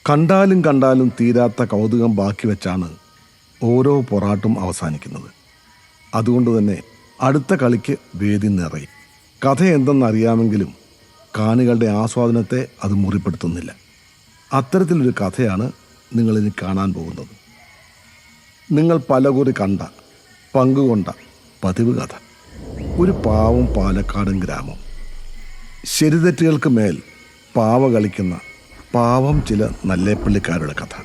കണ്ടാലും കണ്ടാലും തീരാത്ത കൗതുകം ബാക്കി വെച്ചാണ് ഓരോ പൊറാട്ടും അവസാനിക്കുന്നത്. അതുകൊണ്ട് തന്നെ അടുത്ത കളിക്ക് വേദി നിറയും. കഥ എന്തെന്നറിയാമെങ്കിലും കാണികളുടെ ആസ്വാദനത്തെ അത് മുറിപ്പെടുത്തുന്നില്ല. അത്തരത്തിലൊരു കഥയാണ് നിങ്ങളിനി കാണാൻ പോകുന്നത്. നിങ്ങൾ പലകുറി കണ്ട, പങ്കുകൊണ്ട പതിവ് കഥ. ഒരു പാവം പാലക്കാടൻ ഗ്രാമം. ശരിതെറ്റുകൾക്ക് മേൽ പാവ കളിക്കുന്ന പാവം ചില നല്ലേപ്പള്ളിക്കാരുടെ കഥ.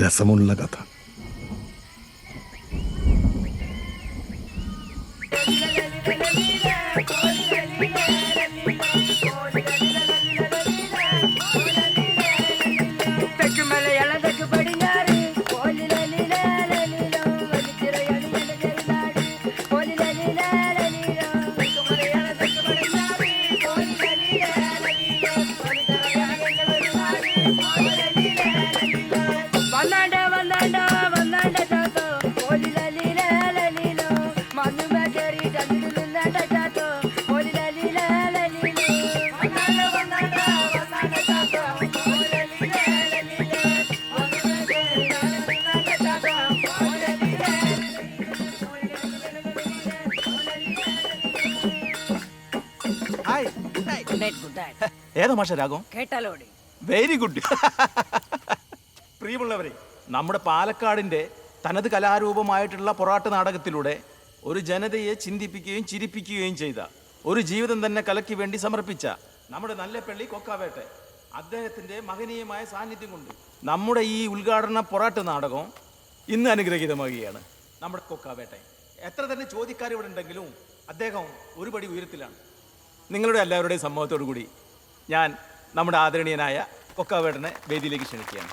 രസമുള്ള കഥ. ഏതാ മാഷ രാഗം? കേട്ടാലോടി. Very good. പ്രിയമുള്ളവരെ, നമ്മുടെ പാലക്കാടിന്റെ തനത് കലാരൂപമായിട്ടുള്ള പൊറാട്ട് നാടകത്തിലൂടെ ഒരു ജനതയെ ചിന്തിപ്പിക്കുകയും ചിരിപ്പിക്കുകയും ചെയ്ത, ഒരു ജീവിതം തന്നെ കലയ്ക്ക് വേണ്ടി സമർപ്പിച്ച നമ്മുടെ നല്ലേപ്പള്ളി കൊക്കാവേട്ടെ അദ്ദേഹത്തിന്റെ മഹനീയമായ സാന്നിധ്യം കൊണ്ട് നമ്മുടെ ഈ ഉദ്ഘാടന പൊറാട്ട് നാടകം ഇന്ന് അനുഗ്രഹീതമാകുകയാണ്. നമ്മുടെ കൊക്കാവേട്ടെ എത്ര തന്നെ ചോദ്യക്കാർ ഇവിടെ ഉണ്ടെങ്കിലും അദ്ദേഹം ഒരുപടി ഉയരത്തിലാണ്. നിങ്ങളുടെ എല്ലാവരുടെയും സമ്മതത്തോടു കൂടി ഞാൻ നമ്മുടെ ആദരണീയനായ കൊക്കാവേട്ടനെ വേദിയിലേക്ക് ക്ഷണിക്കുകയാണ്.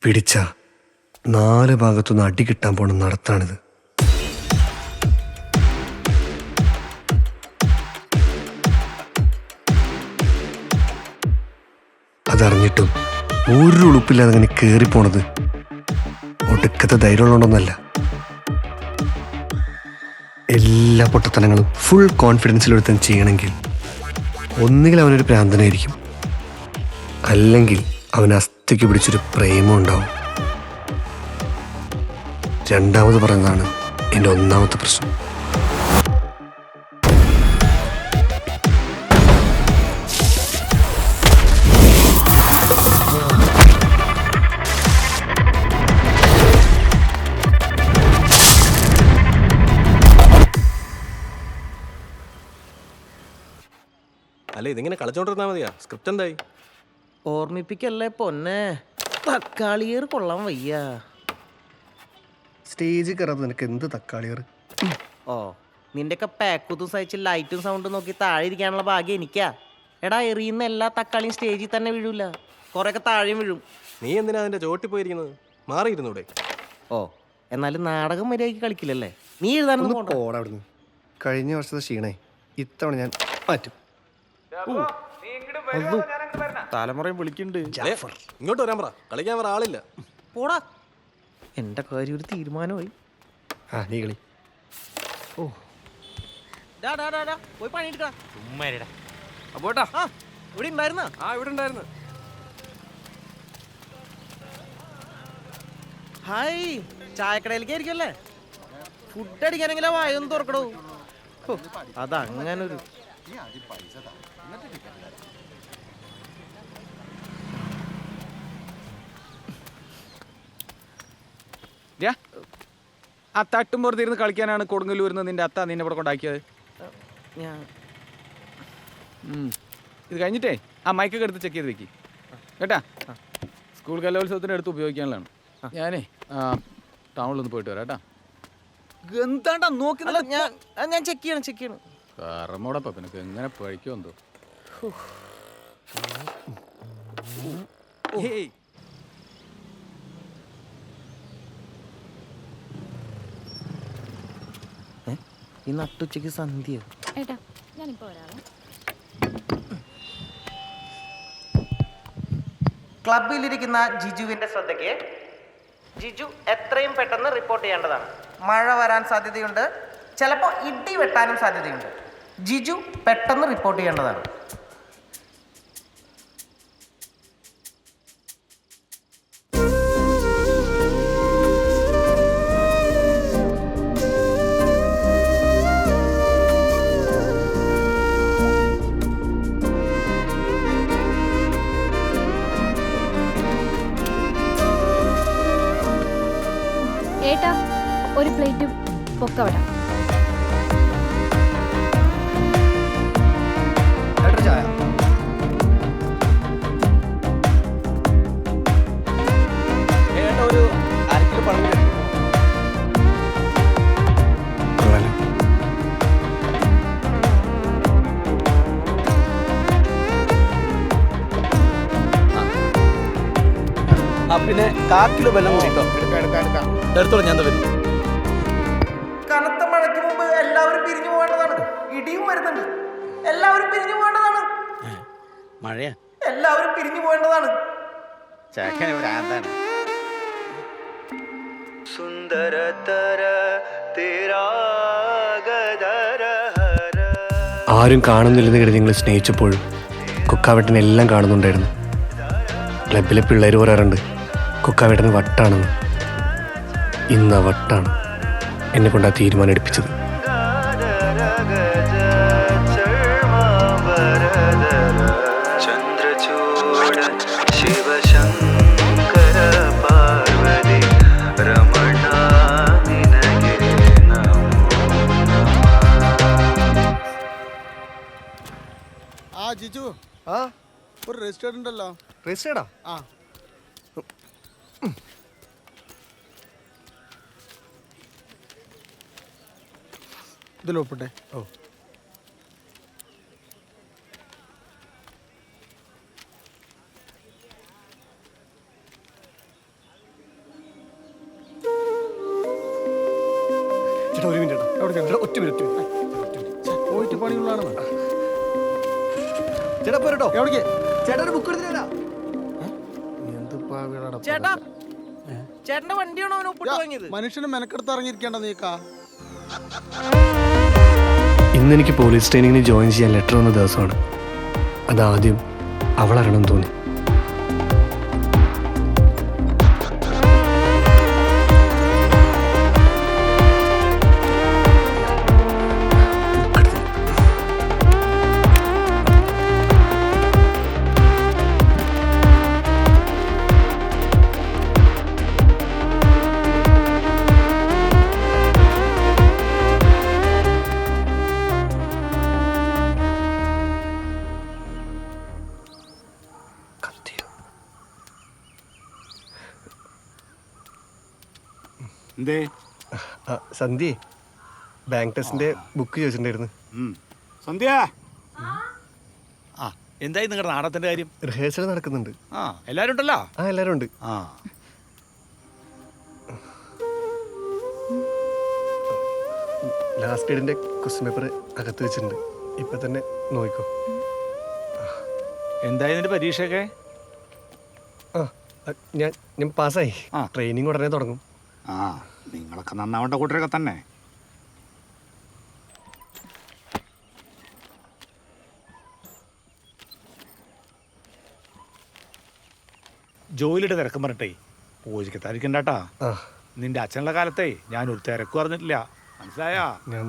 പിടിച്ച 4 ഭാഗത്തുനിന്ന് അടി കിട്ടാൻ പോണ നടത്താണിത്. അതറിഞ്ഞിട്ടും ഒരു ഉളുപ്പില്ലാതെ അങ്ങനെ കയറിപ്പോണത് ഒടുക്കത്തെ ധൈര്യമുള്ളതുകൊണ്ടൊന്നല്ല. എല്ലാ പൊട്ടത്തനങ്ങളും ഫുൾ കോൺഫിഡൻസിലെടുത്ത് ചെയ്യണമെങ്കിൽ ഒന്നുകിൽ അവനൊരു പ്രാന്തനായിരിക്കും, അല്ലെങ്കിൽ അവൻ അസ്ഥിക്ക് പിടിച്ചൊരു പ്രേമം ഉണ്ടാവും. രണ്ടാമത് പറയുന്നതാണ് എൻ്റെ ഒന്നാമത്തെ പ്രശ്നം. അല്ല, ഇതിങ്ങനെ കളിച്ചോണ്ടിരുന്നാ മതിയാ? സ്ക്രിപ്റ്റ് എന്തായി? ഓർമ്മിപ്പിക്കല്ലേ പൊന്നെ, തക്കാളിയേർ കൊള്ളാൻ വയ്യ. സ്റ്റേജിൽ കയറാതെ നിനക്ക് എന്ത് തക്കാളിയർ? ഓ, നിന്റെയൊക്കെ പാക്കുത്തും സഹിച്ച് ലൈറ്റും സൗണ്ടും നോക്കി താഴെ ഇരിക്കാനുള്ള ഭാഗ്യം എനിക്കാ. എടാ എറിയുന്ന എല്ലാ തക്കാളിയും സ്റ്റേജിൽ തന്നെ വീഴൂല, കുറെയൊക്കെ താഴെയും വീഴും. നീ എന്തിനാ അതിന്റെ ചോട്ടി പോയിരിക്കുന്നത്? മാറിയിരുന്നൂടെ? ഓ, എന്നാലും നാടകം മര്യാദയ്ക്ക് കളിക്കില്ലല്ലേ? നീ എഴുതാനൊന്നും പോണ്ട. പോടാ അവിടുന്ന്. കഴിഞ്ഞ വർഷത്തെ ക്ഷീണേ ഇത്തവണ ഞാൻ മാറ്റും. തലമുറയും വിളിക്കുന്നുണ്ട്. ഏ, ഇങ്ങോട്ട് വരാൻ പറ, കളിക്കാൻ വേറെ ആളില്ല. പോടാ, എന്റെ കാര്യം ഒരു തീരുമാനമായി. ആ നീ കളി. ഡാ, ഡാ, ഡാ, ഡാ, പോയി പണിയെടുക്കടാ. അപ്പോട്ടാ. ആ, ഇവിടെ ഉണ്ടായിരുന്ന. ഇവിടെ ഉണ്ടായിരുന്നു. ഹായ്, ചായക്കടയിലേക്ക് ആയിരിക്കും അല്ലേ? ഫുഡ് അടിക്കാനെങ്കിലും വായൊന്ന് തുറക്കടോ. അതങ്ങനൊരു ആ തട്ടും പുറത്തിരുന്ന് കളിക്കാനാണ് കൊടുങ്ങല്ലൂരിന്ന് നിന്റെ അത്ത നിന്നെ ഇവിടെ കൊണ്ടാക്കിയത്. ഞാൻ ഇത് കഴിഞ്ഞിട്ടേ ആ മൈക്കൊക്കെ എടുത്ത് ചെക്ക് ചെയ്ത് വെക്കി കേട്ടാ. സ്കൂൾ കലോത്സവത്തിന് എടുത്ത് ഉപയോഗിക്കാനുള്ളതാണ്. ഞാനേ ടൗണിലൊന്ന് പോയിട്ട് വരാം കേട്ടാ. എന്താണ്ടാ നോക്കി ഞാൻ ചെക്ക് ചെയ്യണം. കറമോടൊപ്പം നിനക്ക് എങ്ങനെ പഴിക്കോ എന്തോ. ഈ നട്ടുച്ചയ്ക്ക് സന്ധ്യ. ഏട്ടാ ഞാനിപ്പോ വരാവേ. ക്ലബിലിരിക്കുന്ന ജിജുവിന്റെ ശ്രദ്ധയ്ക്ക്. ജിജു എത്രയും പെട്ടെന്ന് റിപ്പോർട്ട് ചെയ്യേണ്ടതാണ്. മഴ വരാൻ സാധ്യതയുണ്ട്, ചിലപ്പോൾ ഇടി വെട്ടാനും സാധ്യതയുണ്ട്. ജിജു പെട്ടെന്ന് റിപ്പോർട്ട് ചെയ്യേണ്ടതാണ്. ഏട്ടാ ഒരു പ്ലേറ്റ് പൊക്കവട. ചായ. ഏട്ടാ ഒരു അരക്കിലോ പഴം കൂടി. കൊള്ളാലോ. പിന്നെ 1/4 കിലോ വെള്ളം കൂടിട്ടോ. എടുത്തോളൂ, ഞാൻ വരുന്നു. കനത്ത മഴയ്ക്ക് മുമ്പ് എല്ലാവരും പിരിഞ്ഞു പോകേണ്ടതാണ്. ഇടിയും വരുന്നുണ്ട്. എല്ലാവരും പിരിഞ്ഞു പോകേണ്ടതാണ്. മഴയാ. എല്ലാവരും പിരിഞ്ഞു പോകേണ്ടതാണ്. ആരും കാണുന്നില്ലെന്ന് കരുതി നിങ്ങൾ സ്നേഹിച്ചപ്പോഴും കുക്കാവേട്ടനെ എല്ലാം കാണുന്നുണ്ടായിരുന്നു. ക്ലബിലെ പിള്ളേർ പറയാറുണ്ട് കുക്കാവേട്ടന് വട്ടാണെന്ന്. ഇന്ന് ആ വട്ടാണ് എന്നെ കൊണ്ട് ആ തീരുമാനം എടുപ്പിച്ചത്. ജിജു ഒരു രജിസ്റ്റേർഡ് ഉണ്ടല്ലോ. രജിസ്റ്റേർഡാ? ആ ഇതിലൊപ്പിട്ടെ. ഓ ചേട്ടാ ഒരു മിനിറ്റ്. ഒറ്റ മിനിറ്റ് പോയിട്ട് പണിയുള്ളതാണ്. ചേട്ടാ പോരട്ടോ. എവിടേക്ക്? ചേട്ടാ ഒരു ബുക്ക് എടുത്തിട്ടാ. ചേട്ടാ, ചേട്ടന്റെ വണ്ടിയാണോ അവൻ ഒപ്പിട്ട് വാങ്ങിയത്? മനുഷ്യന് മെനക്കെടുത്ത് ഇറങ്ങിയിരിക്കേണ്ട നീക്കാ. ഇന്ന് എനിക്ക് പോലീസ് ട്രെയിനിങ്ങിന് ജോയിൻ ചെയ്യാൻ ലെറ്റർ വന്ന ദിവസമാണ്. അതാദ്യം അവളറിയണം തോന്നി. എന്തേ സന്ധ്യേ, ബാങ്ക് ടെസ്റ്റിന്റെ ബുക്ക് ചോദിച്ചിട്ടുണ്ടായിരുന്നു. സന്ധ്യ ആ എന്തായി നിങ്ങളുടെ നാടകത്തിന്റെ കാര്യം? റിഹേഴ്സൽ നടക്കുന്നുണ്ട്. ആ എല്ലാരും ഉണ്ടല്ലോ? ആ എല്ലാരും ഉണ്ട്. ആ ലാസ്റ്റ് ഇയറിന്റെ ക്വസ്റ്റ്യൻ പേപ്പർ അകത്ത് വെച്ചിട്ടുണ്ട്. ഇപ്പൊ തന്നെ നോക്കിക്കോ. എന്തായി നിന്റെ പരീക്ഷയൊക്കെ? ആ ഞാൻ പാസ്സായി. ട്രെയിനിങ് ഉടനെ തുടങ്ങും. ആ നിങ്ങളൊക്കെ നന്നാവേണ്ട കൂട്ടരൊക്കെ തന്നെ. ജോലിയുടെ തിരക്കും പറഞ്ഞിട്ടേ പൂജയ്ക്ക് തരിക്കണ്ടാട്ടാ. നിന്റെ അച്ഛനുള്ള കാലത്തെ ഞാൻ ഒരു തിരക്ക് പറഞ്ഞിട്ടില്ല, മനസ്സിലായാ? ഞാൻ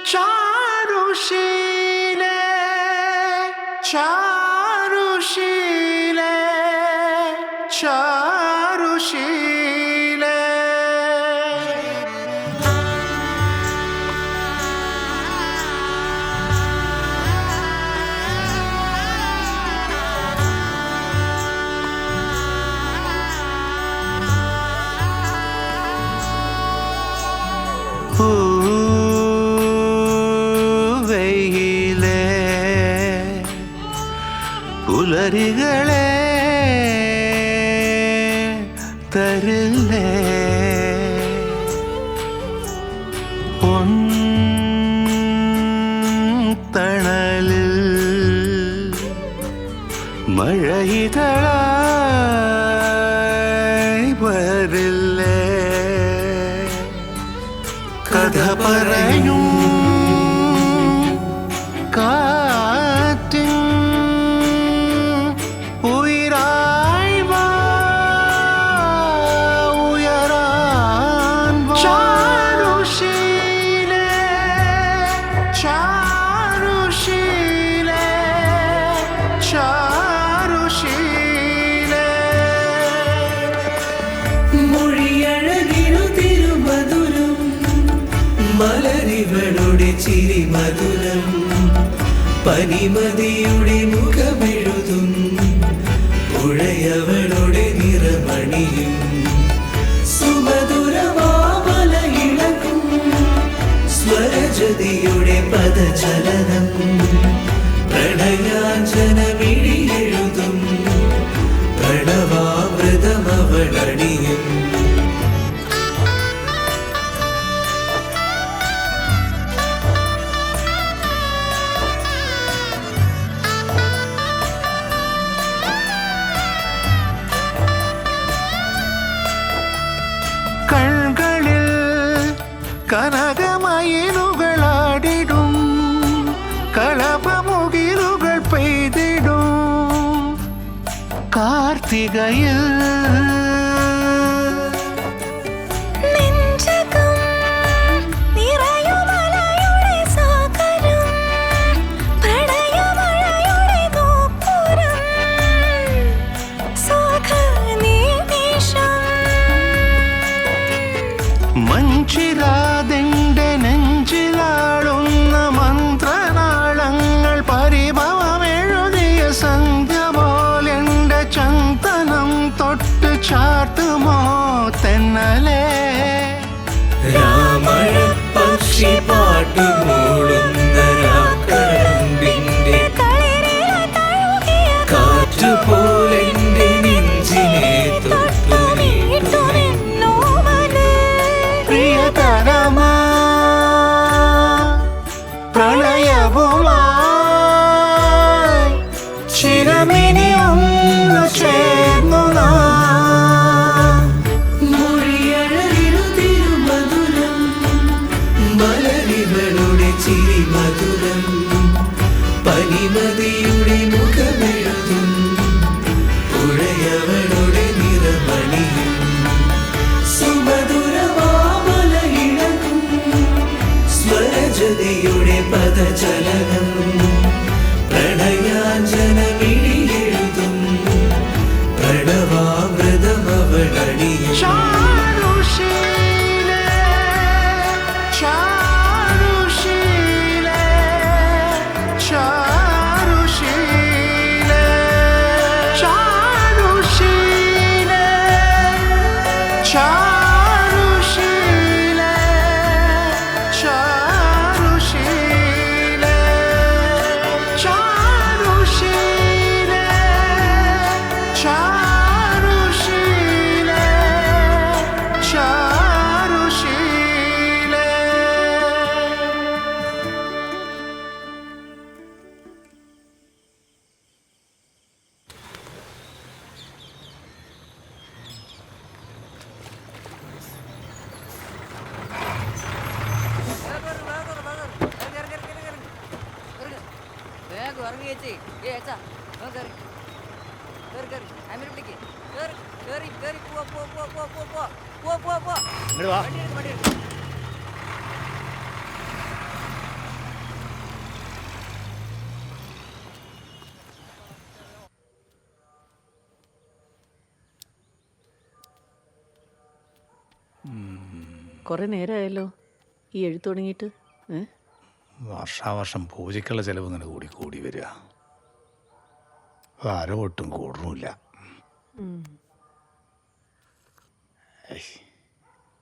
ചാരുശീലേ ചാരുശീലേ ചാരുശീലേ പുലരികളെ തരില്ലേ തണലിൽ മഴയിതളായി വരില്ലേ കഥ പറയും കാറ്റിൻ ഉയരായി വാ ഉയരാൻ ചാരുശീലേ ചാരുശീലേ ചാരുശീലേ മൊഴിയഴകിനു തിരുമധുരം മലരിവളുടെ ചിരി മധുരം പനിമതിയുടെ മുഖമെഴുതും പുഴയവളുടെ നിറമണിയും സുമധുരമാമല ഇളകും സ്വരജതിയുടെ പദചലനം പ്രണയാഞ്ജനമിഴിയെഴുതും പ്രണവാമൃതമവളണിയും കൺകളിൽ കനകമയിലുകളാടിടും കളപമുകിലുകൾ പെയ്തിടും കാർത്തികയിൽ മഞ്ചിരാതെന്റെ നെഞ്ചിലാടുന്ന മന്ത്രനാളങ്ങൾ പരിഭവമെഴുതിയ സന്ധ്യ പോലെന്റെ ചന്ദനം തൊട്ട് ചാട്ടുമോ തെന്നലേ രാമഴ പക്ഷി പാട്ടുമൂളുന്ന രാക്കടമ്പിന്റെ കാറ്റുപോലെന്റെ നെഞ്ചിനെ തൊട്ടു നീട്ടുമെന്നോ പ്രിയതരമാ പ്രണയവുമായി ചിരമിനി ഒന്ന് ചേർന്നു മൊഴിയഴകിനു തിരുമധുരം മലരിവളുടെ ചിരി ചേച്ചി ഇങ്ങട് വാ. കുറെ നേരമായല്ലോ ഈ എഴുത്ത് തുടങ്ങിയിട്ട്. വർഷാവർഷം പൂജയ്ക്കുള്ള ചിലവ് ഇങ്ങനെ കൂടി കൂടി വരിക. ആരോ ഒട്ടും കൂടണമില്ല.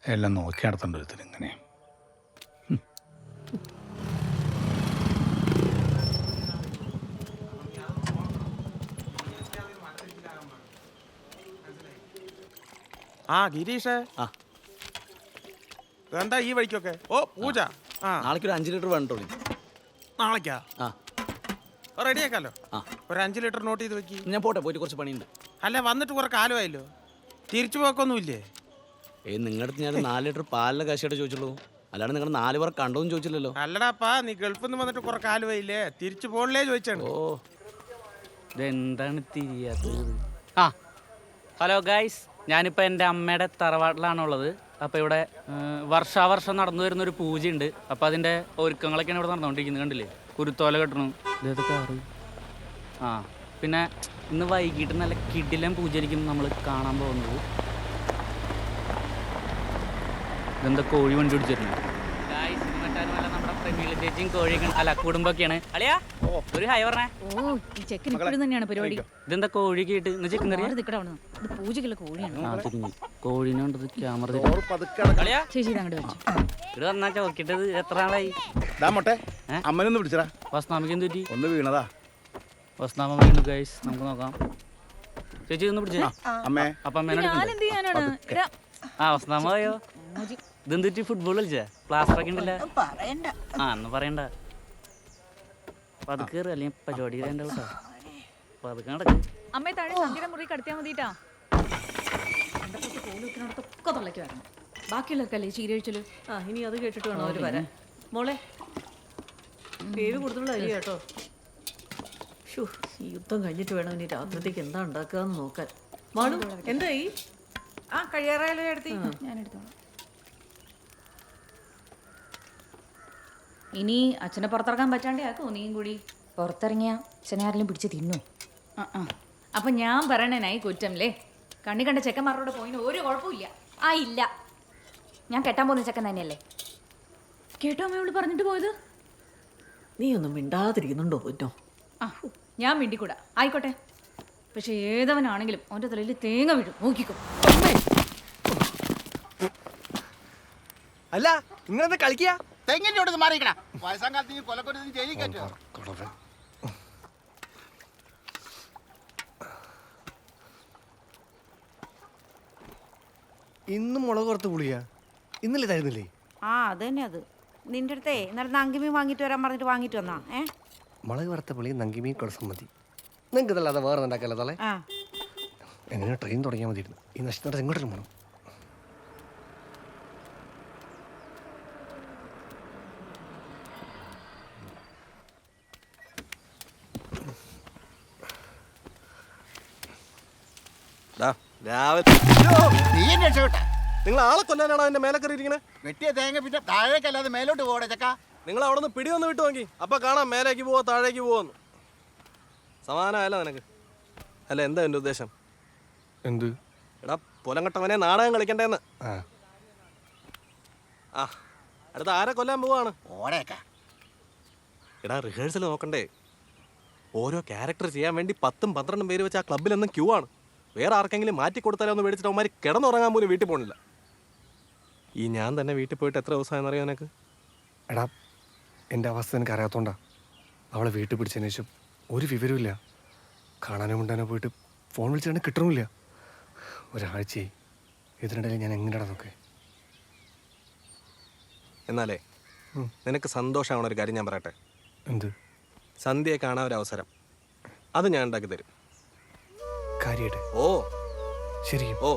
എല്ലാം നോക്കി നടത്തേണ്ട ഒരുത്തിന് ഇങ്ങനെ. ആ ഗിരീഷേ, എന്താ ഈ വഴിക്കൊക്കെ? ഓ പൂജ. ആ നാളേക്ക് ഒരു 5 ലിറ്റർ വേണ്ടോ? നാളേക്കാ? ആ റെഡിയാക്കാലോ. ഒരു 5 ലിറ്റർ നോട്ട് ചെയ്ത് വെക്കി. ഞാൻ പോട്ടെ, പോയിട്ട് കുറച്ച് പണിയുണ്ട്. അല്ല വന്നിട്ട് കുറെ കാലമായല്ലോ, തിരിച്ചു പോക്കൊന്നുമില്ലേ? നിങ്ങളുടെ അടുത്ത് ഞാൻ 4 ലിറ്റർ പാലിൻ്റെ കാശായിട്ട് ചോദിച്ചുള്ളൂ, അല്ലാണ്ട് നിങ്ങൾ 4 പേർ കണ്ടോന്ന് ചോദിച്ചില്ലല്ലോ. അല്ലടാപ്പാ, നീ ഗൾഫിൽ നിന്ന് വന്നിട്ട് കുറെ കാലമായില്ലേ, തിരിച്ചു പോകണല്ലേ ചോദിച്ചാണ്. ഓ ഇതെന്താണ് തിരിയാത്തത്? ആ ഹലോ ഗൈസ്, ഞാനിപ്പോൾ എൻ്റെ അമ്മയുടെ തറവാട്ടിലാണുള്ളത്. അപ്പോൾ ഇവിടെ വർഷാവർഷം നടന്നു വരുന്നൊരു പൂജയുണ്ട്. അപ്പോൾ അതിൻ്റെ ഒരുക്കങ്ങളൊക്കെയാണ് ഇവിടെ നടന്നുകൊണ്ടിരിക്കുന്നത്. കണ്ടില്ലേ, കുരുത്തോല കെട്ടണം. ഇതൊക്കെ കാറ്. ആ പിന്നെ ഇന്ന് വൈകിട്ട് നല്ല കിടിലൻ പൂജയായിരിക്കും നമ്മൾ കാണാൻ പോകുന്നത്. ഇതെന്താ കോഴി വണ്ടി പിടിച്ചിരുന്നു? നമ്മുടെ പ്രമീള ചേച്ചിയും കോഴിയൊക്കെ അല്ല കുടുംബമൊക്കെയാണ്. അളിയാ ഒരു ഹായ് പറഞ്ഞേ. ഓ ഈ ചെക്കൻ ഇപ്പോഴും തന്നെയാണ് പരിപാടി. ഇതെന്താ കോഴിക്ക് ഇട്ട് ഇന്ന് ചിക്കൻ കറി? ഇത് പൂജക്കുള്ള കോഴിയാണ്. ആ തിരിഞ്ഞു കോഴിനോണ്ടത് ക്യാമറ ചേച്ചി ഇത് അങ്ങോട്ട് വെച്ചു. ഇവിടെ വന്നാ ചോക്കിട്ടത് എത്ര നാളായി? അമ്മനൊന്ന് പിടിച്ചടാ. വസ്നാമയ്ക്ക് എന്ത് പറ്റി? ഒന്ന് വീണതാ. വസ്നാമ വീണു ഗൈസ്, നമുക്ക് നോക്കാം. ചേച്ചി ഒന്ന് പിടിച്ചേ. അമ്മേ അപ്പൊ അമ്മേനോട് ആ വസ്നാമ പോയോ? ഇതെന്ത് പറ്റി? ഫുട്ബോൾ കളിച്ചാ? പ്ലാസ്റ്റർ ഒക്കെ ഉണ്ടല്ല. ആ എന്ന് പറയണ്ട. പതുക്കെ അല്ലെങ്കിൽ പരിപാടി കേട്ടോ. പതുക്കെ നടക്കും. അമ്മയെ താഴെ സന്ധ്യയുടെ മുറി കടത്തിയാൽ മതിട്ടാ. കോലൊക്കെ തൊള്ളയ്ക്ക് വരണം. ബാക്കിയുള്ളൊക്കെ അല്ലേ ചീരഴിച്ചല്. ആ ഇനി അത് കേട്ടിട്ട് വേണം അവർ വരാൻ. മോളെ പേര് കൂടുതലുള്ള അരി കേട്ടോ. ഈ യുദ്ധം കഴിഞ്ഞിട്ട് വേണം ഇനി രാത്രിത്തേക്ക് എന്താ ഉണ്ടാക്കുക എന്ന് നോക്കാൻ. മാളു എന്തായി? ആ കഴിയാറായാലോ എടുത്തി. ഞാൻ എടുത്തോളാം. ഇനി അച്ഛനെ പുറത്തിറക്കാൻ പറ്റാണ്ടേ ആക്കോ നീയും കൂടി. പുറത്തിറങ്ങിയ അച്ഛനെ ആരെങ്കിലും പിടിച്ച് തിന്നു. അപ്പൊ ഞാൻ പറയണേനായി കുറ്റംല്ലേ. കണ്ണി കണ്ട ചെക്കന്മാരോട് പോയിന് ഒരു കുഴപ്പമില്ല. ആ ഇല്ല, ഞാൻ കെട്ടാൻ പോകുന്ന ചെക്കൻ തന്നെയല്ലേ. കേട്ടോ അമ്മയോട് പറഞ്ഞിട്ട് പോയത്? നീ ഒന്നും മിണ്ടാതിരിക്കുന്നുണ്ടോ പൊന്നോ? ആ ഞാൻ മിണ്ടിക്കൂടാ, ആയിക്കോട്ടെ. പക്ഷെ ഏതവനാണെങ്കിലും അവൻ്റെ തലയിൽ തേങ്ങ വീഴും, നോക്കിക്കോ. അല്ല നിങ്ങളെന്താ കളിക്കുക? തെങ്ങിൻ്റെ മാറിക്കണ വയസ്സാം കാലത്ത് നീ കൊലക്കൊരു ജയിലിൽ കയറ്റോ? ഇന്നും മുളക് വറുത്ത് പുളിയാ? ഇന്നലെ തരുന്നില്ലേ? ആ അത് തന്നെ. അത് നിന്റെ അടുത്തേ ഇന്നലെ നങ്കിമീൻ വാങ്ങിട്ട് വരാൻ പറഞ്ഞിട്ട് വാങ്ങിട്ട് വന്നാ. മുളക് വറുത്ത പുളി നങ്കിമീൻ കുഴസം മതി. നിങ്ങൾക്ക് ഇതല്ലാതെ വേറെ ഉണ്ടാക്കല്ലോ തളെ. എങ്ങനെ ട്രെയിൻ തുടങ്ങിയാൽ മതിയിരുന്നു. ഈ നഷ്ടം എങ്ങോട്ടും പോകണം. നിങ്ങൾ ആളെ കൊല്ലാനാണോ എന്റെ മേലെ കയറി ഇരിക്കണേ? വെട്ടിയ തേങ്ങ പിന്നെ താഴേക്കല്ലാതെ മേലോട്ട് പോകണേ ചക്ക. നിങ്ങൾ അവിടെ നിന്ന് പിടിയൊന്ന് വിട്ടു നോക്കി, അപ്പൊ കാണാം മേലേക്ക് പോവോ താഴേക്ക് പോവോന്ന്. സമാനമല്ല നിനക്ക്. അല്ല എന്താ എൻ്റെ ഉദ്ദേശം? എന്ത്? എടാ പൊലങ്കട്ടവനെ നാടകം കളിക്കണ്ടേന്ന്. ആ അടുത്ത ആരെ കൊല്ലാൻ പോവാണ്? എടാ റിഹേഴ്സൽ നോക്കണ്ടേ? ഓരോ ക്യാരക്ടർ ചെയ്യാൻ വേണ്ടി 10ഉം 12ഉം പേര് വെച്ച് ആ ക്ലബ്ബിലെന്നും ക്യൂ ആണ്. വേറെ ആർക്കെങ്കിലും മാറ്റി കൊടുത്താലോ ഒന്ന് മേടിച്ചിട്ട് അവന്മാർ കിടന്നുറങ്ങാൻ പോലും വീട്ടിൽ പോകണില്ല. ഈ ഞാൻ തന്നെ വീട്ടിൽ പോയിട്ട് എത്ര ദിവസമായെന്ന് അറിയാം നിനക്ക്? എടാ എൻ്റെ അവസ്ഥ എനിക്ക് അറിയാത്തോണ്ടാ. അവളെ വീട്ടിൽ പിടിച്ചതിന് ശേഷം ഒരു വിവരമില്ല. കാണാനോ മിണ്ടാനോ പോയിട്ട് ഫോൺ വിളിച്ചാൽ കിട്ടണമില്ല. ഒരാഴ്ചയായി. ഇതിനിടയിൽ ഞാൻ എങ്ങനെയാടാ നോക്കേ? എന്നാലേ നിനക്ക് സന്തോഷമാവണ ഒരു കാര്യം ഞാൻ പറയട്ടെ. എന്ത്? സന്ധ്യയെ കാണാൻ ഒരു അവസരം, അത് ഞാൻ ഉണ്ടാക്കി തരും. കാര്യമായിട്ട്? ഓ ശരിക്കും? ഓ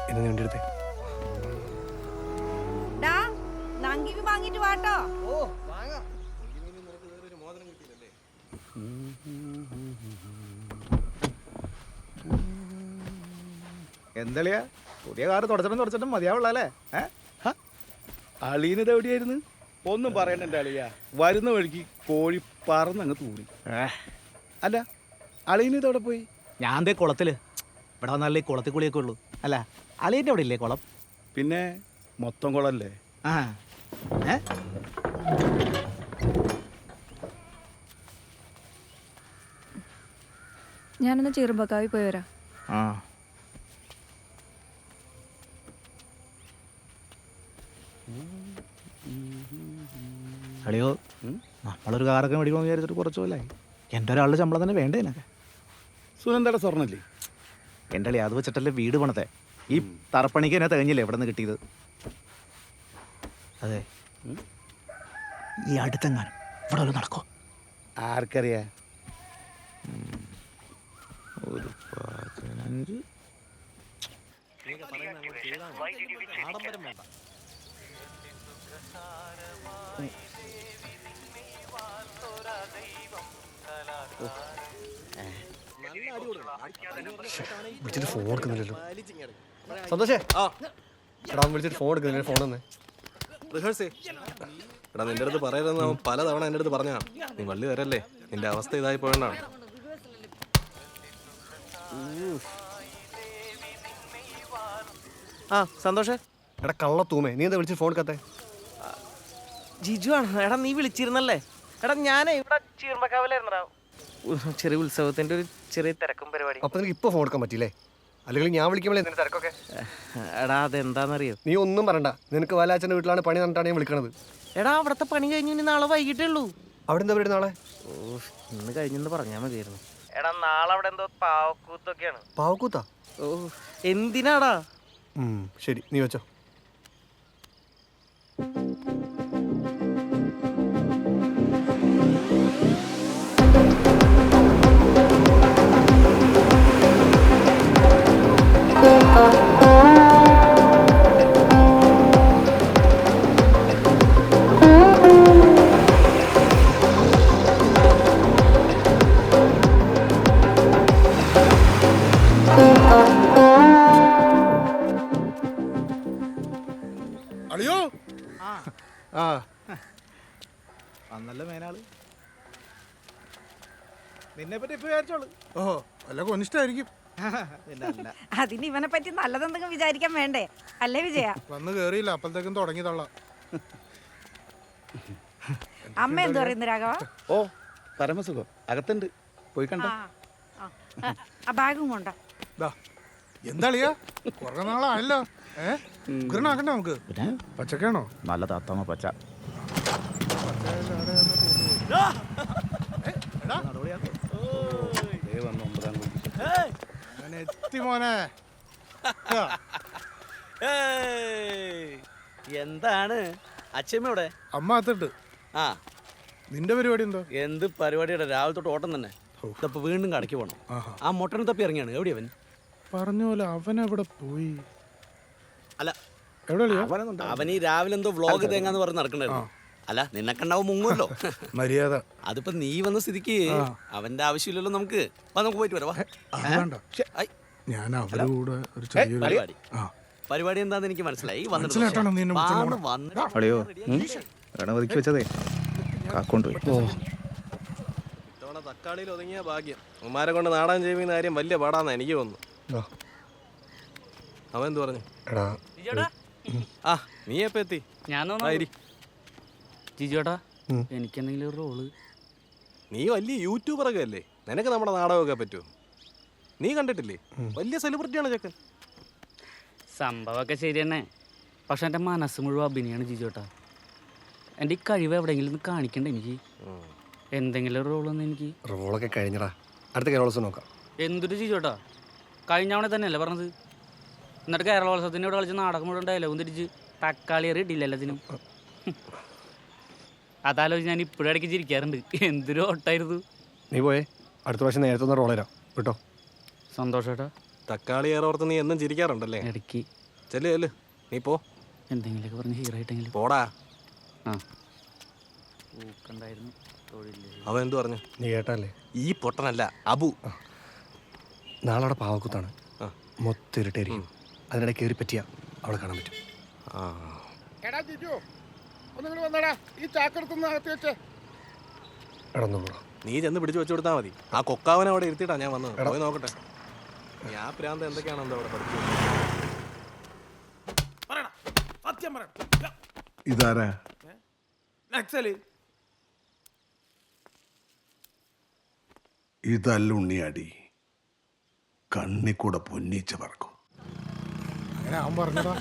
എന്ന് വേണ്ടി എടുത്തേ. നങ്കിമീൻ വാങ്ങിട്ട് വാട്ടോ. എന്തളിയാ പുതിയ കാറ് തുടച്ചിട്ടും മതിയാവുള്ള അല്ലേ? അളീനത് എവിടെയായിരുന്നു? ഒന്നും പറയണ്ട എൻ്റെ അളിയ. വരുന്ന വഴിക്ക് കോഴി പറന്നങ്ങ് തൂറി. അല്ല അളീനത് എവിടെ പോയി? ഞാൻ ദേ കുളത്തില്. ഇവിടെ വന്നാലേ കുളത്തിൽ കുളിയൊക്കെ ഉള്ളൂ. അല്ല അളിയൻ്റെ അവിടെ ഇല്ലേ കുളം? പിന്നെ മൊത്തം കുളല്ലേ? ആ ഏ ഞാനൊന്ന് ചെറുമ്പക്കാവി പോയി വരാം. ആ അളിയോ, നമ്മളൊരു കാറൊക്കെ മേടിക്കണമെന്ന് വിചാരിച്ചിട്ട് കുറച്ച് പോലായി. എൻ്റെ ഒരാളുടെ ശമ്പളം തന്നെ വേണ്ടേ എനിക്ക്? സുനന്ദയുടെ സ്വർണ്ണല്ലേ? എൻ്റെ അളി അത് വെച്ചിട്ടല്ലേ വീട് പണത്തെ. ഈ തറപ്പണിക്ക് എന്നെ തികഞ്ഞില്ലേ എവിടെ നിന്ന് കിട്ടിയത്? അതെ, ഈ അടുത്തെങ്ങാനും ഇവിടെ ഒരു നടക്കോ? ആർക്കറിയാ? ഒരു 15 ആഡംബരം വേണ്ട. വിളിച്ചിട്ട് ഫോൺ എടുക്കുന്നില്ലല്ലോ. സന്തോഷേ, എടാ വിളിച്ചിട്ട് ഫോൺ എടുക്കുന്നില്ല. ഫോൺ തന്നെ റിഹേഴ്സേ. എടാ നിന്റെ അടുത്ത് പറയരുതെന്ന് അവൻ പലതവണ എൻ്റെ അടുത്ത് പറഞ്ഞാ. നീ വള്ളി വരല്ലേ, നിന്റെ അവസ്ഥ ഇതായി പോയെന്നാണ്. ആ സന്തോഷേ. എടാ കള്ള തൂമേ, നീ എന്താ വിളിച്ചിട്ട് ഫോൺ എടുക്കാത്തെ? ജിജു ആണ്. എടാ നീ വിളിച്ചിരുന്നല്ലേ? എടാ ഞാനേ ഇവിടെ ചീർമക്കാവിലായിരുന്നടാ. ചെറിയ ഉത്സവത്തിന്റെ ഒരു ചെറിയ തിരക്കും പരിപാടി. അപ്പൊ നിനക്ക് ഇപ്പൊ ഫോൺ എടുക്കാൻ പറ്റില്ലേ? അല്ലെങ്കിൽ ഞാൻ വിളിക്കുമ്പോഴേ നിന്റെ തിരക്കൊക്കെ. എടാ അതെന്താണെന്നറിയോ? നീ ഒന്നും പറയണ്ട. നിനക്ക് വാലാച്ചന്റെ വീട്ടിലാണ് പണി നടന്നിട്ടാണ് ഞാൻ വിളിക്കണത്. എടാ അവിടുത്തെ പണി കഴിഞ്ഞു, ഇനി നാളെ വൈകിട്ടേ ഉള്ളൂ. അവിടെ എന്താ പരിപാടി നാളെ? ഓ ഇന്ന് കഴിഞ്ഞെന്ന് പറഞ്ഞാൽ മതിയായിരുന്നു. എടാ നാളെ അവിടെ എന്തോ പാവക്കൂത്തൊക്കെയാണ്. പാവക്കൂത്താ? ഓ എന്തിനാടാ? ശരി, നീ വെച്ചോ. അളിയോ ആ അന്നല്ല മേനാള്. നിന്നെ പറ്റി ഇപ്പൊ വിചാരിച്ചോളൂ. ഓഹോ വല്ല കൊനിഷ്ടായിരിക്കും. അതിന് ഇവനെ പറ്റി നല്ലതെന്തെങ്കിലും വിചാരിക്കാൻ വേണ്ടേ? അല്ലേ വിജയ? വന്ന് കേറിയില്ല, അപ്പോഴത്തേക്കും തുടങ്ങി തള്ള. അമ്മ എന്ത് പറയുന്നു രാഘവ? ഓ പരമസുഖം. അകത്തുണ്ട്, പോയി കണ്ട. ആ ബാഗും കൊണ്ടോ? എന്താളിയാ കുറെ നാളായല്ലോ. ഉഗ്രനാക്കണ്ട നമുക്ക്. പച്ചക്കാണോ? നല്ല താത്തമ്മ പച്ച. എത്തി മോനെ. എന്താണ് അച്ഛമ്മയുടെ? അമ്മ അത്തിട്ട്. ആ നിന്റെ പരിപാടി എന്തോ? എന്ത് പരിപാടിയുടെ? രാവിലെ തൊട്ട് ഓട്ടം തന്നെ. ഇതപ്പോ വീണ്ടും കടയ്ക്ക് പോകണം. ആ മൊട്ടനെ തപ്പി ഇറങ്ങിയാണ്. എവിടെയാ അവൻ? പറഞ്ഞ പോലെ അവൻ എവിടെ പോയി? അല്ല എവിടെയാ അവൻ ഈ രാവിലെ എന്തോ വ്ളോഗ് തേങ്ങാന്ന് പറഞ്ഞ് നടക്കണ്ടായിരുന്നു. അല്ല നിന്നെ കണ്ടാവും മുങ്ങുമല്ലോ. മര്യാദ. അതിപ്പോ നീ വന്ന സ്ഥിതിക്ക് അവന്റെ ആവശ്യമില്ലല്ലോ. നമുക്ക് പോയിട്ട് വരാം. ഞാൻ അവരുടെ കൂടെ ഒരു ചെറിയൊരു പരിപാടി എന്താന്ന് എനിക്ക് മനസ്സിലായി. അളിയോ ഗണപതിക്ക് വെച്ചതേ കാക്കൊണ്ട് പോയി. ഇത്തവണ തക്കാളിയിൽ ഒതുങ്ങിയ ഭാഗ്യം. ഉമ്മാരെ കൊണ്ട് നാടൻ ചെയ്യുന്ന കാര്യം വലിയ പാടാന്നാ എനിക്ക് തോന്നുന്നു. അവൻ എന്ത് പറഞ്ഞു? ആ നീ എപ്പോ എത്തി? ഞാൻ ജിജോട്ടാ, എനിക്ക് എന്തെങ്കിലും ഒരു റോള്. നീ വലിയ യൂട്യൂബറൊക്കെ അല്ലേ, നിനക്ക് നമ്മുടെ നാടകമൊക്കെ പറ്റുമോ? നീ കണ്ടിട്ടില്ലേ, വലിയ സെലിബ്രിറ്റിയാണ് ചെക്കൻ. സംഭവമൊക്കെ ശരി തന്നെ, പക്ഷെ എൻ്റെ മനസ്സ് മുഴുവൻ അഭിനയാണ് ജിജോട്ടാ. എൻ്റെ ഈ കഴിവ് എവിടെയെങ്കിലും ഒന്ന് കാണിക്കണ്ടേ എനിക്ക്? എന്തെങ്കിലും റോളൊന്നും എനിക്ക്. റോളൊക്കെ കഴിഞ്ഞടാ, അടുത്ത കേരളോത്സവം നോക്കാം. എന്തൊരു ജിജോട്ടാ, കഴിഞ്ഞ തവണ തന്നെയല്ലേ പറഞ്ഞത്? എന്നിട്ട് കേരളോത്സവത്തിൻ്റെ ഇവിടെ കളിച്ച് നാടകം മുഴുവൻ ഡയലോഗും തിരിച്ച് തക്കാളി ഇട്ടില്ല എല്ലാത്തിനും. അതാലോചിച്ച് ഞാൻ ഇപ്പോഴും ഇടയ്ക്ക് ചിരിക്കാറുണ്ട്. എന്തൊരു ഓട്ടായിരുന്നു. നീ പോയേ, അടുത്ത പ്രാവശ്യം നേരത്തെ ഒന്ന് റോൾ തരാം കേട്ടോ. സന്തോഷേട്ടാ. തക്കാളി ഏറെ ഓർത്ത് നീ എന്നും ചിരിക്കാറുണ്ടല്ലേ? ഇടയ്ക്ക് ചെല്ലു നീ പോ. എന്തെങ്കിലുമൊക്കെ പറഞ്ഞ് ഹീറോ ആയിട്ടെങ്കിലും പോടാ. ആ ഊക്കണ്ടായിരുന്നു. അവൻ എന്തു പറഞ്ഞു? നീ കേട്ടല്ലേ? ഈ പൊട്ടനല്ല, അബു. നാളെ അവിടെ പാവക്കുത്താണ്. മൊത്തം ഇരുട്ടായിരിക്കും. അതിനിടെ കയറി പറ്റിയാ അവളെ കാണാൻ പറ്റും. എടാ ജിജു, ഒന്നിങ്ങോട്ട് വന്നടാ. ഈ ചാക്കെടുത്തൊന്ന് അകത്ത് വെച്ചേ. നീ ചെന്ന് പിടിച്ചു വെച്ചു കൊടുത്താൽ മതി. ആ കൊക്കാവനെ അവിടെ ഇരുത്തിയിട്ടാ ഞാൻ വന്നത്. പോയി നോക്കട്ടെ. ഞാൻ പ്രാന്ത് എന്തൊക്കെയാണോ അവിടെ പഠിച്ചു. സത്യം പറയണം. ഇതാരാ? നക്സല്. ഇതല്ല ഉണ്ണിയാടി, കണ്ണിക്കൂടെ പൊന്നീച്ച പറക്കും. അങ്ങനെ അവൻ പറഞ്ഞതാ.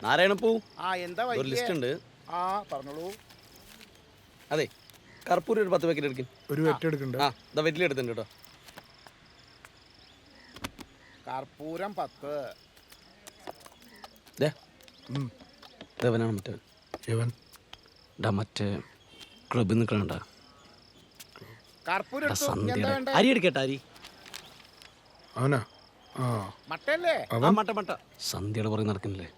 നാരായണപ്പൂ, എന്താ ഒരു ലിസ്റ്റ് ഉണ്ട്. പറഞ്ഞോളൂ. അതെ, കർപ്പൂരം ഒരു 10 പാക്കറ്റ് എടുക്കും. ഒരു വെറ്റ് എടുക്കണ്ട. വെറ്റില എടുത്തുണ്ട് കേട്ടോ. കർപ്പൂരം 10. ദേവനാണ് മറ്റേ ക്ലബിൽ നിൽക്കണ അരി എടുക്കട്ടെ. അരി അവനാ? മട്ടല്ലേ? മട്ട സന്ധ്യയുടെ പുറകെ നടക്കുന്നില്ലേ?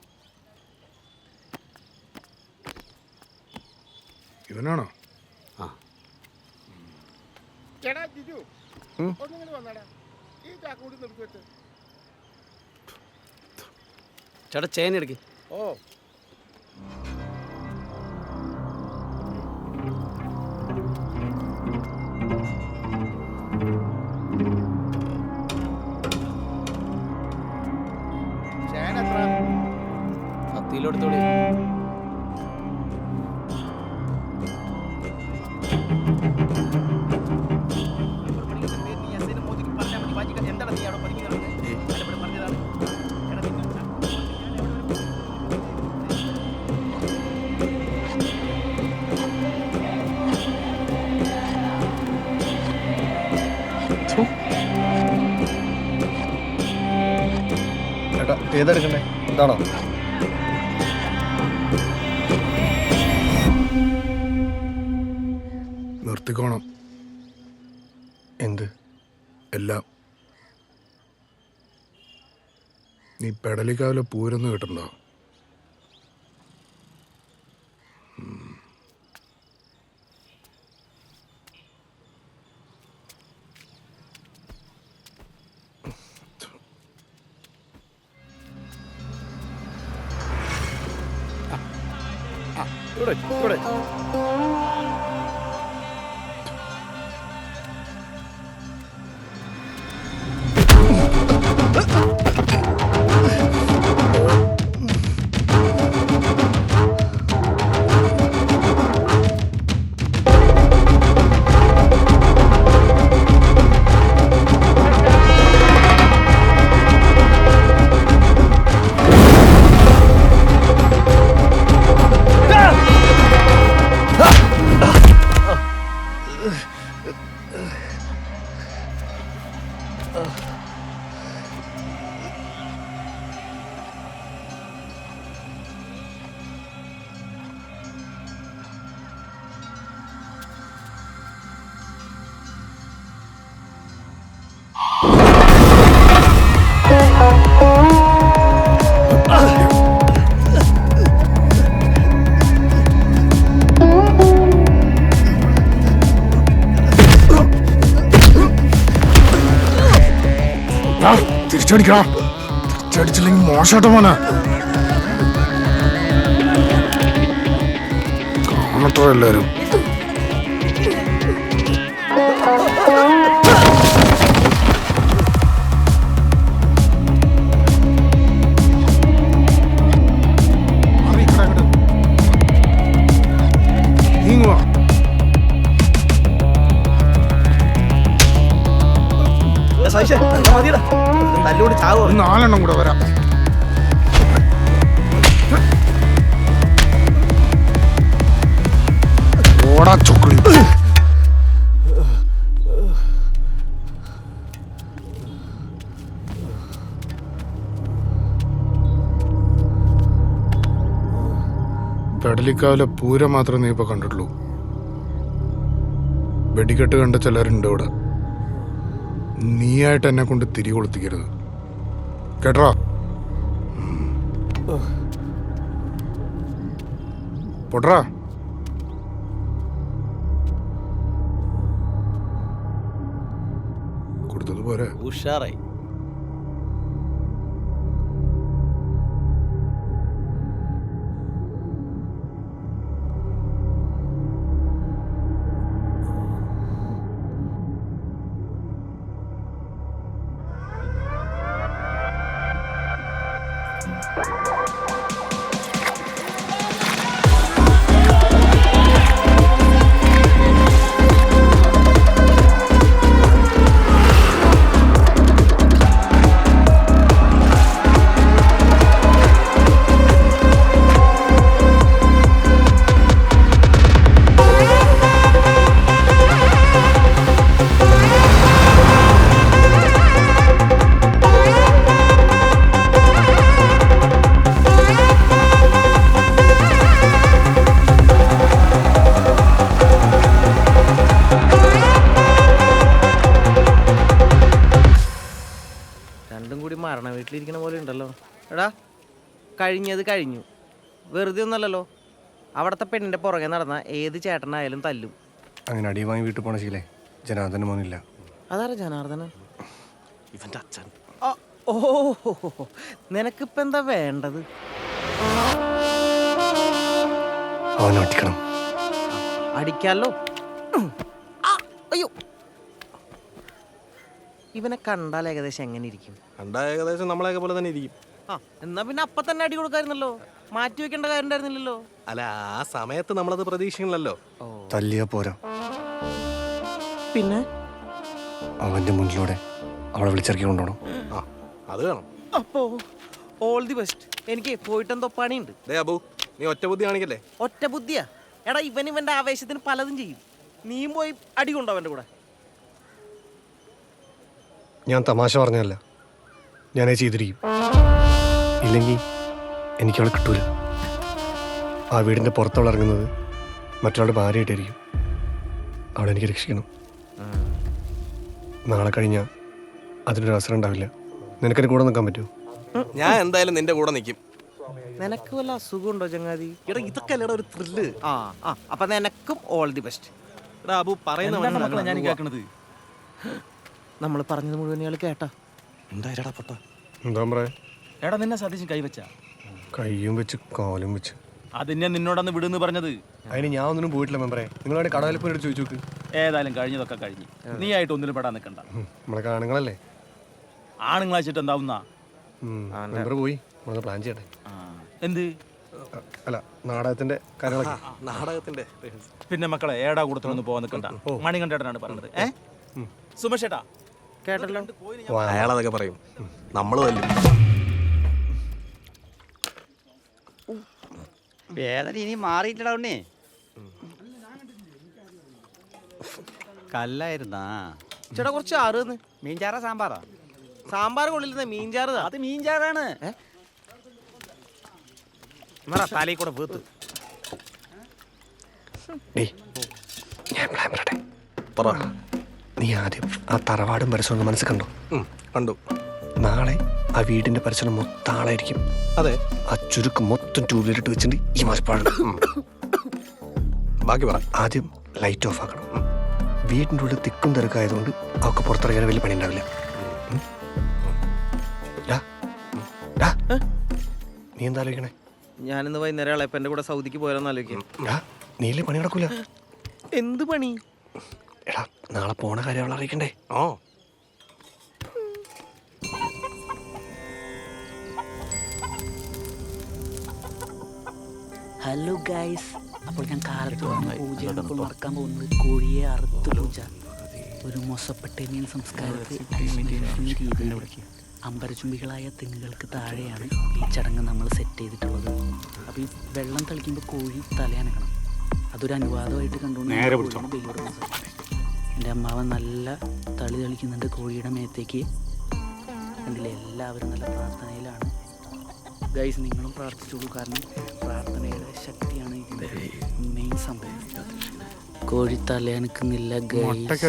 ഇവനാണോ? ചേട്ടാ ചേന എടുക്കും. എടുത്തോളി. ഏതെടുക്കണ്ടേ? ഇതാണോ? നിർത്തിക്കോണം. എന്ത്? എല്ലാം. നീ പെടലിക്കാവിലെ പൂരൊന്നും കേട്ടിട്ടുണ്ടോ? ഇവിടെ തിരിച്ചടിക്കണം. തിരിച്ചടിച്ചില്ലെങ്കിൽ മോശമായിട്ട് പോനെ കാണട്ടോ എല്ലാരും. നാലെണ്ണം കൂടെ വരാം. ഓടാ ചൊക്കളി. പെടലിക്കാവിലെ പൂരം മാത്രമേ നീ ഇപ്പൊ കണ്ടിട്ടുള്ളൂ. വെടിക്കെട്ട് കണ്ട ചിലരുണ്ട് ഇവിടെ. നീയായിട്ട് എന്നെ കൊണ്ട് തിരി കൊളുത്തിക്കരുത് കേട്ടോ. പൊട്ടറാ കൊടുത്തത് പോരെ. ഉഷാറായി. രണ്ടും കൂടി മരണ വീട്ടിലിരിക്കണ പോലെ ഉണ്ടല്ലോ. എടാ കഴിഞ്ഞത് കഴിഞ്ഞു, വെറുതെ ഒന്നല്ലല്ലോ. അവിടുത്തെ പെണ്ണിന്റെ പുറകെ നടന്ന ഏത് ചേട്ടനായാലും തല്ലും. അങ്ങനെ അടി വാങ്ങി വീട്ടിൽ പോണ ശീലേ ജനാർദ്ദന മോനില്ല. അതാരാ ജനാർദ്ദനൻ? ഇവന്റെ അച്ഛൻ. ഓ, നിനക്കിപ്പോ എന്താ വേണ്ടത്? അവനെ ഒറ്റിക്കണം. അടിക്കാലോ. അയ്യോ, ഇവനെ കണ്ടാൽ ഏകദേശം എങ്ങനെ ഇരിക്കും? കണ്ടാ ഏകദേശം നമ്മളെയൊക്കെ പോലെ തന്നെ ഇരിക്കും. എന്നാ പിന്നെ അപ്പൊ തന്നെ അടി കൊടുക്കായിരുന്നല്ലോ, മാറ്റി വെക്കേണ്ട കാര്യം ഉണ്ടായിരുന്നില്ലല്ലോ. അല്ല, ആ സമയത്ത് നമ്മളത് പ്രതീക്ഷിക്കണല്ലോ. തല്ലിയാ പോരാ, പിന്നെ അവന്റെ മുന്നിലൂടെ അവളെ വിളിച്ചിറക്കി കൊണ്ടുപോകണം. ആ, അത് വേണം. അപ്പോ ഓൾ ദി ബെസ്റ്റ്. എനിക്ക് പോയിട്ടെന്തോ പണിയുണ്ട്. അബു, നീ ഒറ്റ ബുദ്ധി കാണിക്കല്ലേ. ഒറ്റ ബുദ്ധിയാ? എടാ, ഇവന്റെ ആവേശത്തിന് പലതും ചെയ്യും. നീയും പോയി അടി കൊണ്ടോ അവന്റെ കൂടെ. ഞാൻ തമാശ പറഞ്ഞല്ല, ഞാനത് ചെയ്തിരിക്കും. ഇല്ലെങ്കിൽ എനിക്കവളെ കിട്ടൂല. ആ വീടിൻ്റെ പുറത്തവൾ ഇറങ്ങുന്നത് മറ്റൊരാളുടെ ഭാര്യയായിട്ടായിരിക്കും. അവളെ എനിക്ക് രക്ഷിക്കണം. നാളെ കഴിഞ്ഞാൽ അതിനൊരു അവസരം ഉണ്ടാവില്ല. നിനക്കെന്നെ കൂടെ നിൽക്കാൻ പറ്റുമോ? ഞാൻ എന്തായാലും നിന്റെ കൂടെ നിൽക്കും. നിനക്ക് വല്ല അസുഖമുണ്ടോ ചങ്ങാതി? എടാ, ഇതൊക്കെ അല്ലടാ ഒരു ത്രില്ല്. അപ്പൊ നിനക്കും ഓൾ ദി ബെസ്റ്റ്. എടാ അബു, പറയുന്ന ഞാൻ കേൾക്കണത്. നമ്മൾ പറഞ്ഞത് മുഴുവൻ ഇയാൾ കേട്ടാ? എന്താ പൊട്ട? എന്താ പറയാ? എടാ, നിന്നെ സതീശൻ കൈവച്ച കയ്യും വെച്ച് കാലും വെച്ച്. അതിനെ നിന്നോടന്ന് വിടുന്ന് പറഞ്ഞത്. അതിന് ഞാൻ ഒന്നിനും പോയിട്ടില്ല മെമ്പറെ. നിങ്ങളവിടെ കടവിൽ പോയിട്ട് ചോദിച്ചു നോക്ക്. ഏതായാലും കഴിഞ്ഞതൊക്കെ കഴിഞ്ഞ് നീ ആയിട്ട് ഒന്നിനും പെടാൻ നിൽക്കണ്ട. നമ്മളെ ആണുങ്ങളല്ലേ. ആണുങ്ങളാച്ചിട്ട് എന്താവുന്ന മെമ്പർ പോയി നമ്മളത് പ്ലാൻ ചെയ്യട്ടെ. എന്ത്? അല്ല, നാടകത്തിന്റെ കാര്യങ്ങളൊക്കെ. നാടകത്തിന്റെ പിന്നെ മക്കളെ, ഏടാ കൂടത്തിലൊന്നും പോകാൻ നിൽക്കണ്ട. മണികണ്ഠേട്ടനാണ് പറഞ്ഞത്. സുമേഷേട്ടാ കേട്ടല്ലോ. അയാളതൊക്കെ പറയും, നമ്മള് തല്ലും. വേദന ഇനി മാറിയില്ലടാ ഉണ്ണി. കല്ലായിരുന്നാ ചേട്ടാ, കുറച്ച് ആറ് മീൻചാറാ സാമ്പാറാ? സാമ്പാർ കൊള്ളില്ലെന്ന മീൻചാറ്. അത് മീൻചാറാണ്. തലയിൽ കൂടെ വീത്ത്. ഞാൻ പ്ലാൻ പറയട്ടെ. പറ. നീ ആദ്യം ആ തറവാടും പരിസരവും മനസ്സിൽ കണ്ടോ? കണ്ടു. നാളെ ആ വീടിന്റെ പരിസരം മൊത്തം ആളായിരിക്കും. അതെ, ആ ചുരുക്ക് മൊത്തം ടൂ വീലർ ഇട്ട് വെച്ചിട്ട് ഈ മാസപ്പാട്. ബാക്കി പറ. ആദ്യം ലൈറ്റ് ഓഫ് ആക്കണം. വീടിൻ്റെ ഉള്ളിൽ തിക്കും തിരക്കായതുകൊണ്ട് അവർക്ക് പുറത്തിറങ്ങാൻ വലിയ പണി ഉണ്ടാവില്ല. നീ എന്താ ആലോചിക്കണേ? ഞാനിന്ന് വൈകുന്നേരം ഇളയപ്പൻ്റെ കൂടെ സൗദിക്ക് പോയാലോന്ന് ആലോചിക്കാം. നീലേ പണി നടക്കൂല. എന്ത് പണി? എടാ, നാളെ പോണ കാര്യം അവളെ അറിയിക്കണ്ടേ? ഹലോ ഗൈസ്, അപ്പോൾ ഞാൻ കാലത്ത് വന്ന പൂജയാണ് ഇപ്പോൾ നടക്കാൻ പോകുന്നത്. കോഴിയെ അറുത്ത് പൂജ. ഒരു മൊസപ്പെട്ടേനിയൻ സംസ്കാരത്തിൽ രീതിയിൽ അമ്പരചുംബികളായ തെങ്ങുകൾക്ക് താഴെയാണ് ഈ ചടങ്ങ് നമ്മൾ സെറ്റ് ചെയ്തിട്ടുള്ളത്. അപ്പോൾ ഈ വെള്ളം തളിക്കുമ്പോൾ കോഴി തലയനക്കണം. അതൊരു അനുവാദമായിട്ട് കണ്ടുകൊണ്ട് എൻ്റെ അമ്മാവൻ നല്ല തളി തളിക്കുന്നുണ്ട് കോഴിയുടെ മേത്തേക്ക്. കണ്ടില്ലേ, എല്ലാവരും നല്ല പ്രാർത്ഥനയിലാണ്. ഗൈസ്, നിങ്ങളും പ്രാർത്ഥിച്ചോളൂ, കാരണം പ്രാർത്ഥനയുടെ ശക്തിയാണ് ഇതിൻ്റെ മെയിൻ സംഭവം. കോഴി തലയനക്കുന്നില്ല ഗൈസ്.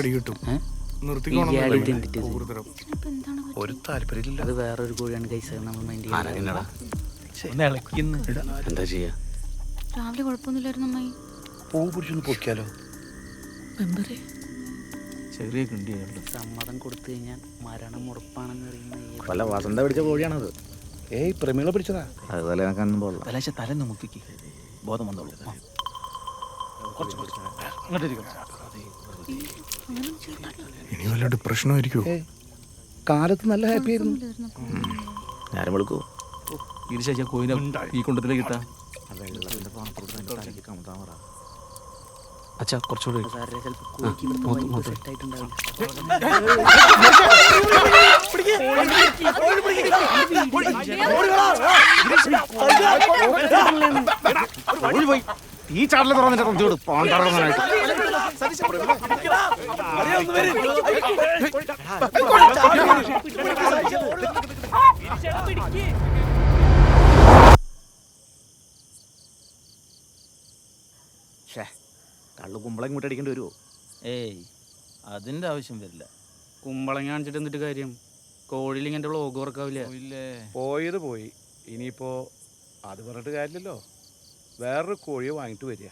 ഒരു താല്പര്യമില്ല. അത് വേറൊരു കോഴിയാണ് ഗൈസ്, നമ്മൾ മൈൻഡ് ചെയ്യുന്നത്. എന്താ ചെയ്യാ? രാവിലെ കുഴപ്പമൊന്നുമില്ലായിരുന്നു അമ്മായി. പൂ പിടിച്ചൊന്ന് പൊക്കിയാലോ? ചെറിയ കിണ്ടിയാണ്. സമ്മതം കൊടുത്തു കഴിഞ്ഞാൽ മരണം ഉറപ്പാണെന്ന് അറിയുന്ന വല്ല വസന്ത പിടിച്ച കോഴിയാണത്. ഏയ് പ്രമീള പിടിച്ചതാ. അതുപോലെ കാണുമ്പോൾ പോലുള്ള തലേശ തലന്ന് മുക്കിക്ക് ബോധം വന്നോളൂ. ഇനി വല്ല ഡിപ്രഷനായിരിക്കും. കാലത്ത് നല്ല ഹാപ്പി ആയിരുന്നു. നേരം വെളുക്കൂ. ഇരിശ കോയിനെ ഈ കുണ്ടത്തിലേക്ക് ഇട്ടാ. അച്ഛാ കുറച്ചുകൂടി ഈ ചാടല് തുറന്നിട്ട് കൊണ്ടുവിട് പോണ്ടാറായിട്ട്. കള്ളു കുമ്പളം ഇങ്ങോട്ട് അടിക്കേണ്ടി വരുമോ? ഏയ് അതിന്റെ ആവശ്യം വരില്ല. കുമ്പളങ്ങ കാണിച്ചിട്ട് എന്നിട്ട് കാര്യം? കോഴിയിൽ ഇങ്ങനെ വ്ളോഗ് വർക്കാവില്ല. പോയത് പോയി. ഇനിയിപ്പോ അത് പറഞ്ഞിട്ട് കാര്യമില്ലല്ലോ. വേറൊരു കോഴിയെ വാങ്ങിട്ട് വരിക.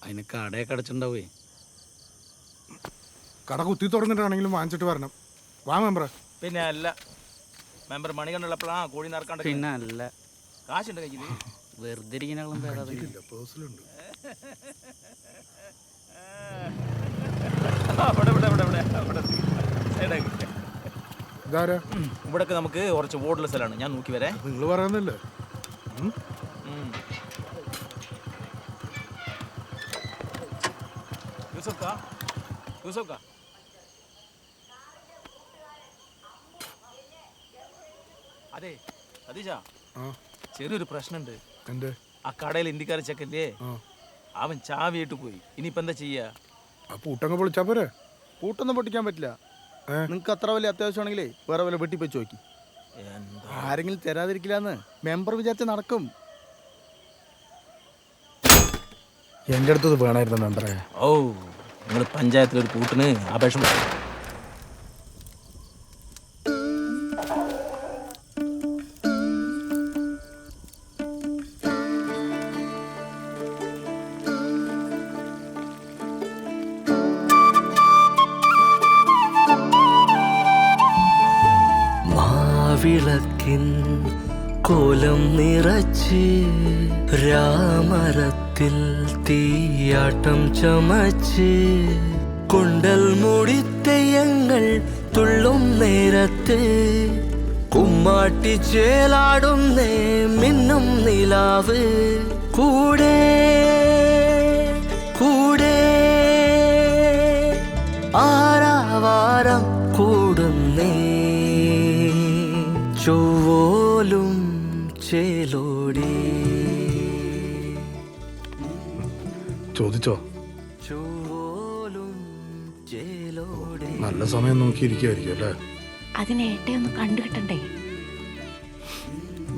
അതിന് കടയൊക്കെ അടച്ചിട്ടുണ്ടാവേ. കട കുത്തി തുറന്നിട്ടാണെങ്കിലും വാങ്ങിച്ചിട്ട് വരണം. വാ മെമ്പറ. പിന്നെ അല്ല മെമ്പർ മണി കണ്ടുള്ളപ്പോഴാ കോഴി നടക്കാണ്ട്. പിന്നെ അല്ല കാശുണ്ട് കയ്യിൽ. വെറുതെ ഇരിക്കുന്നയാളും പേരാതെ. ഇവിടൊക്കെ നമുക്ക് കുറച്ച് വോട്ടുള്ള സ്ഥലമാണ്. ഞാൻ നോക്കി വരാം. നിങ്ങൾ പറയുന്നില്ലേ? അതെ സതീശ, ചെറിയൊരു പ്രശ്നമുണ്ട്. എന്തേ? ആ കടയിൽ ഇന്ത്യക്കാര ചെക്കല്ലേ, അവൻ ചാവിയിട്ട് പോയി. ഇനിയിപ്പോ എന്താ ചെയ്യാ? ആ പൂട്ടങ്ങ് പൊളിച്ചാ പോരെ? പൂട്ടൊന്നും പൊട്ടിക്കാൻ പറ്റില്ല. നിങ്ങൾക്ക് അത്ര വലിയ അത്യാവശ്യമാണെങ്കിലേ വേറെ വല്ല വെട്ടിപ്പോയി നോക്കി. ആരെങ്കിലും തരാതിരിക്കില്ലാന്ന് മെമ്പർ വിചാരിച്ച നടക്കും. എൻ്റെ അടുത്തത് വേണമായിരുന്നു മെമ്പറെ. ഓ, നിങ്ങൾ പഞ്ചായത്തിലൊരു കൂട്ടിന് അപേക്ഷ വിളക്കിൻ കോലം നിറച്ച് രാമരത്തിൽ തീയാട്ടം ചമച്ച് കൊണ്ടൽ മുടിത്തെയ്യങ്ങൾ തുള്ളും നേരത്ത് കുമ്മാട്ടി ചേലാടുന്നേ മിന്നും നിലാവ് കൂടെ കൂടെ ആരാവാരം കൂടുന്നേ ചൊവ്വോലും ചേലോടി. ചോദിച്ചോ? ചൊവ്വോലും ചേലോടി. നല്ല സമയം നോക്കിയിരിക്കുമായിരിക്കും അല്ലേ? അതിനെ ഏട്ടയൊന്ന് കണ്ടു കിട്ടണ്ടേ?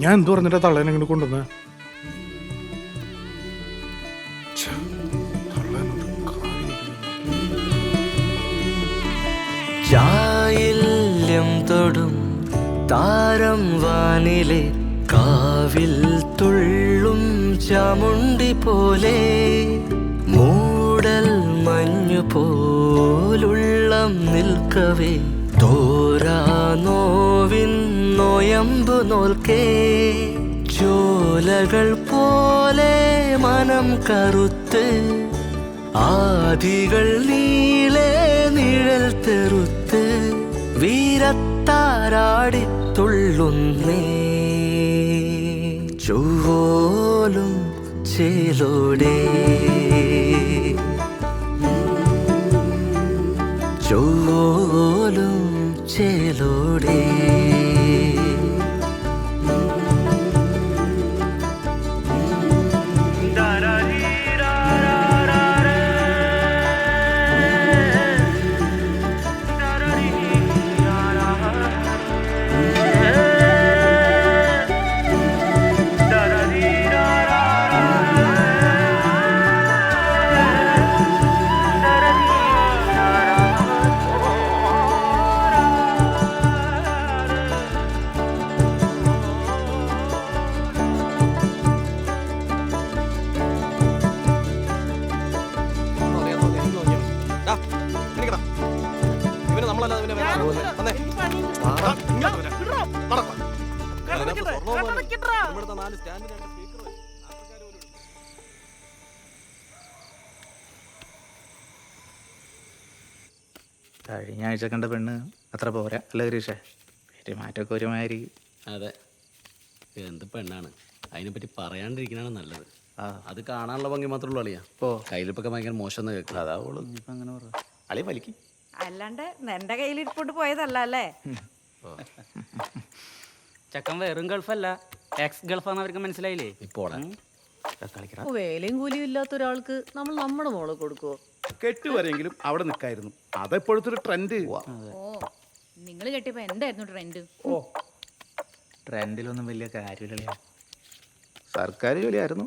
ഞാൻ എന്ത് പറഞ്ഞിട്ടാ തള്ളേനെ ഇങ്ങോട്ട് കൊണ്ടുവന്നേ? ചായില്യം തൊടും താരം വാനിലെ കാവിൽ തുള്ളും ചാമുണ്ടി പോലെ മൂടൽ മഞ്ഞു പോലുള്ളം നിൽക്കവേ തോരാ നോവിൻ നോയമ്പു നോൽക്കേ ചോലകൾ പോലെ മനം കറുത്ത് ആദികൾ നീളെ നിഴൽ തെറുത്ത് വീരത്താരാടി തുള്ളുന്നേ ചൊവ്വോലും ചേലോടെ ചൊവ്വോലും ചേലോടെ. കഴിഞ്ഞ ആഴ്ച കണ്ട പെണ്ണ് അത്ര പോരാ അല്ല ഗരീഷേ പെരുമാറ്റമൊക്കെ ഒരുമാതിരി. അതെ, എന്ത് പെണ്ണാണ്, അതിനെപ്പറ്റി പറയാണ്ടിരിക്കണാണ് നല്ലത്. അത് കാണാനുള്ള ഭംഗി മാത്രമേ ഉള്ളൂ അളിയാ. കയ്യിലിപ്പൊക്കെ ഭയങ്കര മോശം എന്ന് കേൾക്കും. അതാവുള്ളൂ. ഇപ്പം അങ്ങനെ പറ അളിയ വലിക്ക്. അല്ലാണ്ട് എന്റെ കയ്യിൽ ഇരിപ്പോണ്ട് പോയതല്ല അല്ലേ? ചെക്കൻ വെറും ഗൾഫല്ല, എക്സ് ഗൾഫാന്ന് അവർക്ക് മനസ്സിലായില്ലേ? ഇപ്പോൾ വേലയും കൂലിയും ഇല്ലാത്ത ഒരാൾക്ക് നമ്മൾ നമ്മുടെ മോളെ കൊടുക്കുവോ? കെട്ടുവരെങ്കിലും അവിടെ നിൽക്കായിരുന്നു. അതെപ്പോഴത്തെ ഒരു ട്രെൻഡ്. ഓ നിങ്ങൾ കെട്ടിയപ്പോ എന്തായിരുന്നു ട്രെൻഡ്? ട്രെൻഡിലൊന്നും വലിയ കാര്യമില്ല. സർക്കാർ ജോലിയായിരുന്നു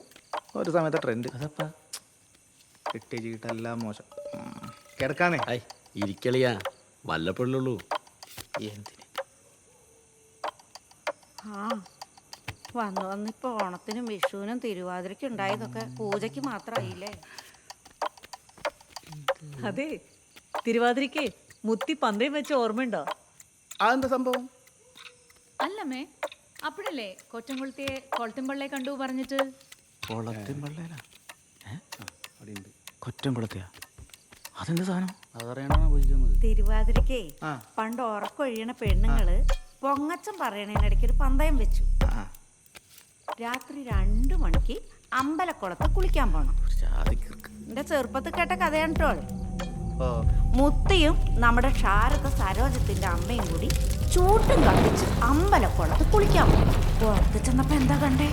ഒരു സമയത്തെ ട്രെൻഡ്. അതപ്പാ കിട്ടിയ ചീട്ടെല്ലാം മോശം. കിടക്കാന്നേ ഇരിക്കളിയാ, വല്ലപ്പോഴുള്ളൂ. എന്തിന് വന്നിപ്പോ ഓണത്തിനും വിഷുവിനും തിരുവാതിരയ്ക്കും ഉണ്ടായതൊക്കെ പൂജയ്ക്ക് മാത്രമായില്ലേ? അതെ, തിരുവാതിരയ്ക്ക് മുത്തി പന്തയം വെച്ച ഓർമ്മയുണ്ടോ? അതെന്താ സംഭവം? അല്ലമ്മേ, അപ്പോഴല്ലേ കൊറ്റംകുളത്തിയെ കൊളത്തിമ്പള്ളയെ കണ്ടു പറഞ്ഞിട്ട്? കൊറ്റംകുളത്തിയാ? അതെന്താ സാധനം? അതറിയണോ പൂജിക്കുന്നത്? തിരുവാതിരയ്ക്കേ പണ്ട് ഉറക്കൊഴിയണ പെണ്ണുങ്ങള് പൊങ്ങച്ചം പറയണതിനിടയ്ക്ക് ഒരു പന്തയം വെച്ചു. രാത്രി 2 മണിക്ക് അമ്പലക്കുളത്ത് കുളിക്കാൻ പോണം. എന്റെ ചെറുപ്പത്തിൽ കേട്ട കഥയാണ് കേട്ടോ. മുത്തിയും നമ്മുടെ ക്ഷാരത സരോജത്തിന്റെ അമ്മയും കൂടി ചൂട്ടും കത്തിച്ച് അമ്പലക്കുളത്ത് കുളിക്കാൻ പോണം. പുറത്ത് ചെന്നപ്പോ എന്താ കണ്ടേ?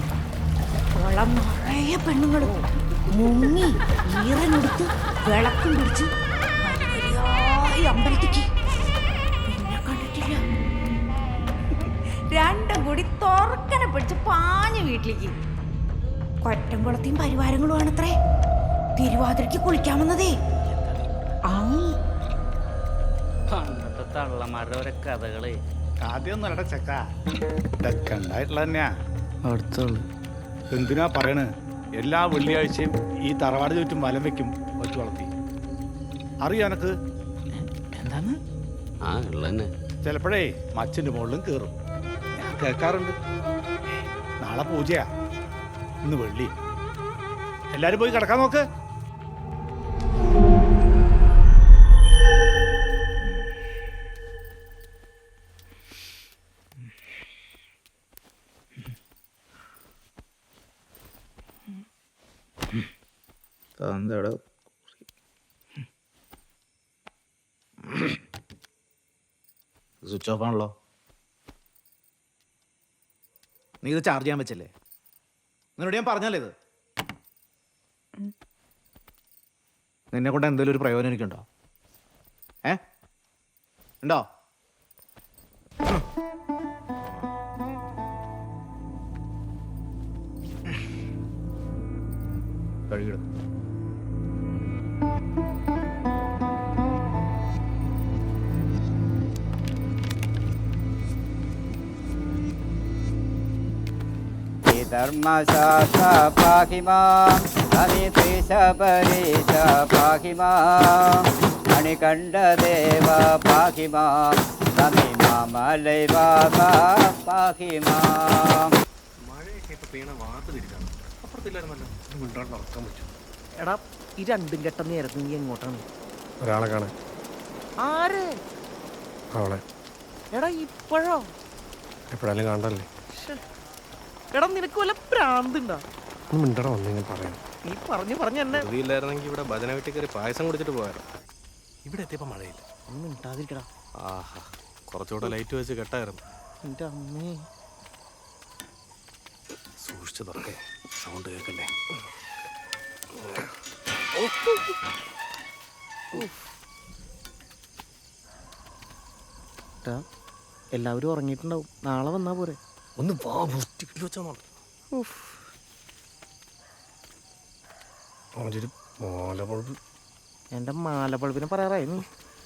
കുളം നിറയെ പെണ്ണുങ്ങളും മുങ്ങി ഈറനെടുത്ത് വിളക്കും പിടിച്ച് അമ്പലത്തേക്ക്. പിന്നെ കണ്ടിട്ടില്ല. 2 കൂടി തുറക്കനെ പിടിച്ച് പാഞ്ഞ വീട്ടിലേക്ക്. കൊറ്റംകുളത്തെയും പരിവാരങ്ങളുമാണത്രേ തിരുവാതിരയ്ക്ക് കുളിക്കാമെന്നതേ. പണ്ടത്തെ തള്ളമാരുടെ ഓരോ കഥകള്. ആദ്യം നല്ല ചെക്ക ഇതൊക്കെ ഉണ്ടായിട്ടുള്ള തന്നെയാ. അടുത്തുള്ളു. എന്തിനാ പറയണ്? എല്ലാ വെള്ളിയാഴ്ചയും ഈ തറവാട് ചുറ്റും വലം വെക്കും ഒറ്റ വളർത്തി. അറിയാനക്ക് എന്താണ്? ആ ഉള്ളന്നെ. ചിലപ്പോഴേ മച്ചിന്റെ മുകളിലും കയറും. ഞാൻ കേൾക്കാറുണ്ട്. നാളെ പൂജയാ, ഇന്ന് വെള്ളി. എല്ലാരും പോയി കിടക്കാൻ നോക്ക്. എന്താടോ സ്വിച്ച് ഓഫ് ആണല്ലോ. നീ ഇത് ചാർജ് ചെയ്യാൻ വെച്ചല്ലേ? നിന്നോട് ഞാൻ പറഞ്ഞല്ലേ ഇത്? നിന്നെ കൊണ്ട് എന്തെങ്കിലും ഒരു പ്രയോജനം എനിക്കുണ്ടോ? ഉണ്ടോ? കഴുകിടും. ധർമ്മശാസ്ത്ര പാഹിമാം അമിതേശപരേശ പാഹിമാം മണികണ്ഠദേവ പാഹിമാം തമിമാമലൈവാസ പാഹിമാം. മഴയൊക്കെ ഇപ്പൊ പെയ്യണ വാർത്ത തിരിച്ചാണ്. അപ്പുറത്തില്ലായിരുന്നല്ലോ. മിണ്ടാണ്ട് നടക്കാൻ പറ്റും. എടാ ഈ 2 ഘട്ടം നേരത്തെ നീ എങ്ങോട്ടാണ്? ഒരാളെ കാണാൻ. ആര്? അവളെ. എടാ ഇപ്പോഴോ? എപ്പോഴാലും കാണണ്ടല്ലേ. എടാ നിനക്ക് വല്ല പ്രാന്തുണ്ടോ? മിണ്ടട വന്നെങ്കിൽ പറയാം. നീ പറഞ്ഞു എന്നെ ഇല്ലായിരുന്നെങ്കിൽ ഇവിടെ ഭജന വീട്ടിൽ കയറി പായസം കുടിച്ചിട്ട് പോയായിരുന്നു. ഇവിടെ എത്തിയപ്പോ മഴയില്ല. ഒന്നും ഉണ്ടാതിരിക്കടാ. ആഹാ, കുറച്ചുകൂടെ ലൈറ്റ് വെച്ച് കെട്ടായിരുന്നു. എന്റെ അമ്മേ, സൂക്ഷിച്ചു തുറക്കേ, സൗണ്ട് കേൾക്കല്ലേ. എല്ലാവരും ഉറങ്ങിയിട്ടുണ്ടാവും. നാളെ വന്നാ പോരെ? ഒന്ന് വാ, വൃത്തിക്കിട്ട് വെച്ചാൽ എന്റെ മാലപ്പഴുപ്പിനെ പറയാറായി.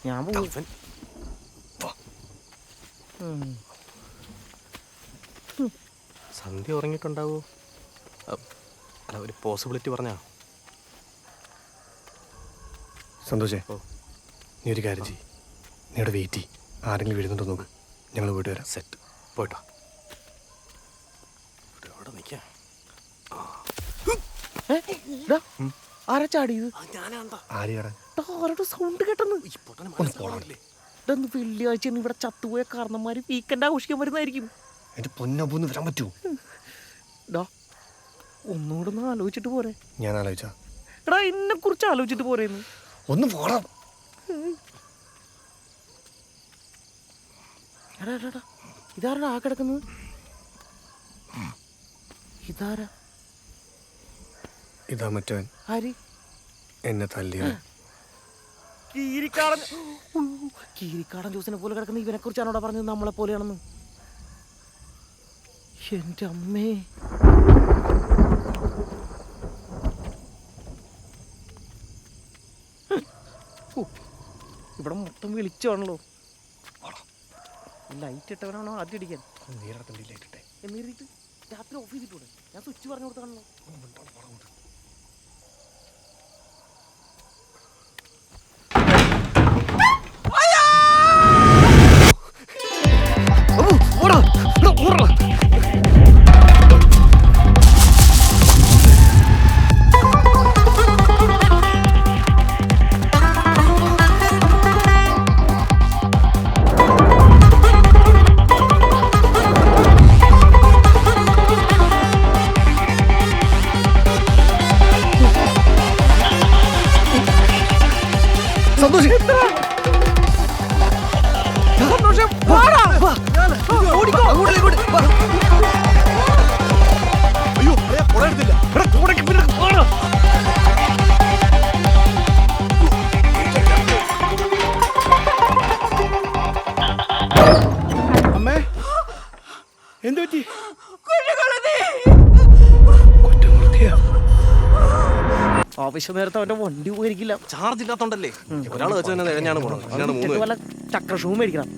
ഞാൻ പോകും. സന്ധ്യ ഉറങ്ങിയിട്ടുണ്ടാവോ? അല്ല, ഒരു പോസിബിലിറ്റി പറഞ്ഞാ. സന്തോഷേ, നീ ഒരു കാര്യം ചെയ്യ്. നീ അവിടെ വെയിറ്റ് ചെയ്യ്. ആരെങ്കിലും വീഴുന്നുണ്ടോ നോക്ക്. ഞങ്ങൾ വീട്ടിൽ വരാം. സെറ്റ്. പോയിട്ടോ. അവിടെ നിൽക്കാം. ആരാ ചാടിയത്? ആരെയാണ്? ആരുടെ സൗണ്ട് കേട്ടെന്ന്? വെള്ളിയാഴ്ച ഇവിടെ ചത്തുപോയ കാരണന്മാര് വീക്കെൻഡ് ആഘോഷിക്കാൻ വരുന്നതായിരിക്കും. എന്റെ പൊന്നൊന്ന് വരാൻ പറ്റൂ? ഒന്നുകൂടെ ഒന്ന് ആലോചിച്ചിട്ട് പോരെ. ഞാൻ ആലോചിച്ച എടാ എന്നെ കുറിച്ച് ആലോചിച്ചിട്ട് പോരേന്ന്. ഒന്ന് പോടാം. എടാ ഇതാരാ ആ കിടക്കുന്നത്? ഇതാരാ? ഇതാ മറ്റവൻ. ആര്? എന്നെ തല്ലിയ കീരിക്കാടൻ ജ്യൂസിനെ പോലെ കിടക്കുന്ന ഇവനെ കുറിച്ചാണോടാ പറഞ്ഞത് നമ്മളെ പോലെയാണെന്ന്? എന്റെ അമ്മേ. ഇവിടെ മൊത്തം വിളിച്ചാണല്ലോ. ലൈറ്റ് ഇട്ടവനാണോ ആദ്യം അടിക്കാൻ? എന്നിട്ട് രാത്രി ഓഫ് ചെയ്തിട്ടൂടെ? ഞാൻ സ്വിച്ച് പറഞ്ഞു കൊടുത്താണല്ലോ. അമ്മേ എന്തു പറ്റി? ആവശ്യ നേരത്തെ അവന്റെ വണ്ടി പോയിരിക്കില്ല. ചാർജ് ഇല്ലാത്തോണ്ടല്ലേ? ഒരാൾ വെച്ച് തന്നെ തികഞ്ഞാണ് പോണത്. ഇതിനാണ് 3 പേര്. വല്ല ചക്ര ഷൂ മേടിക്കണം.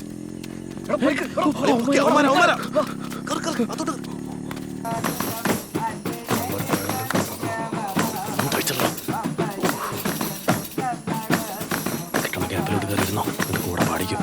ഗ്യാപ്പിലോട്ട് കയറിയിരുന്നോ? കൂടെ പാടിക്കും.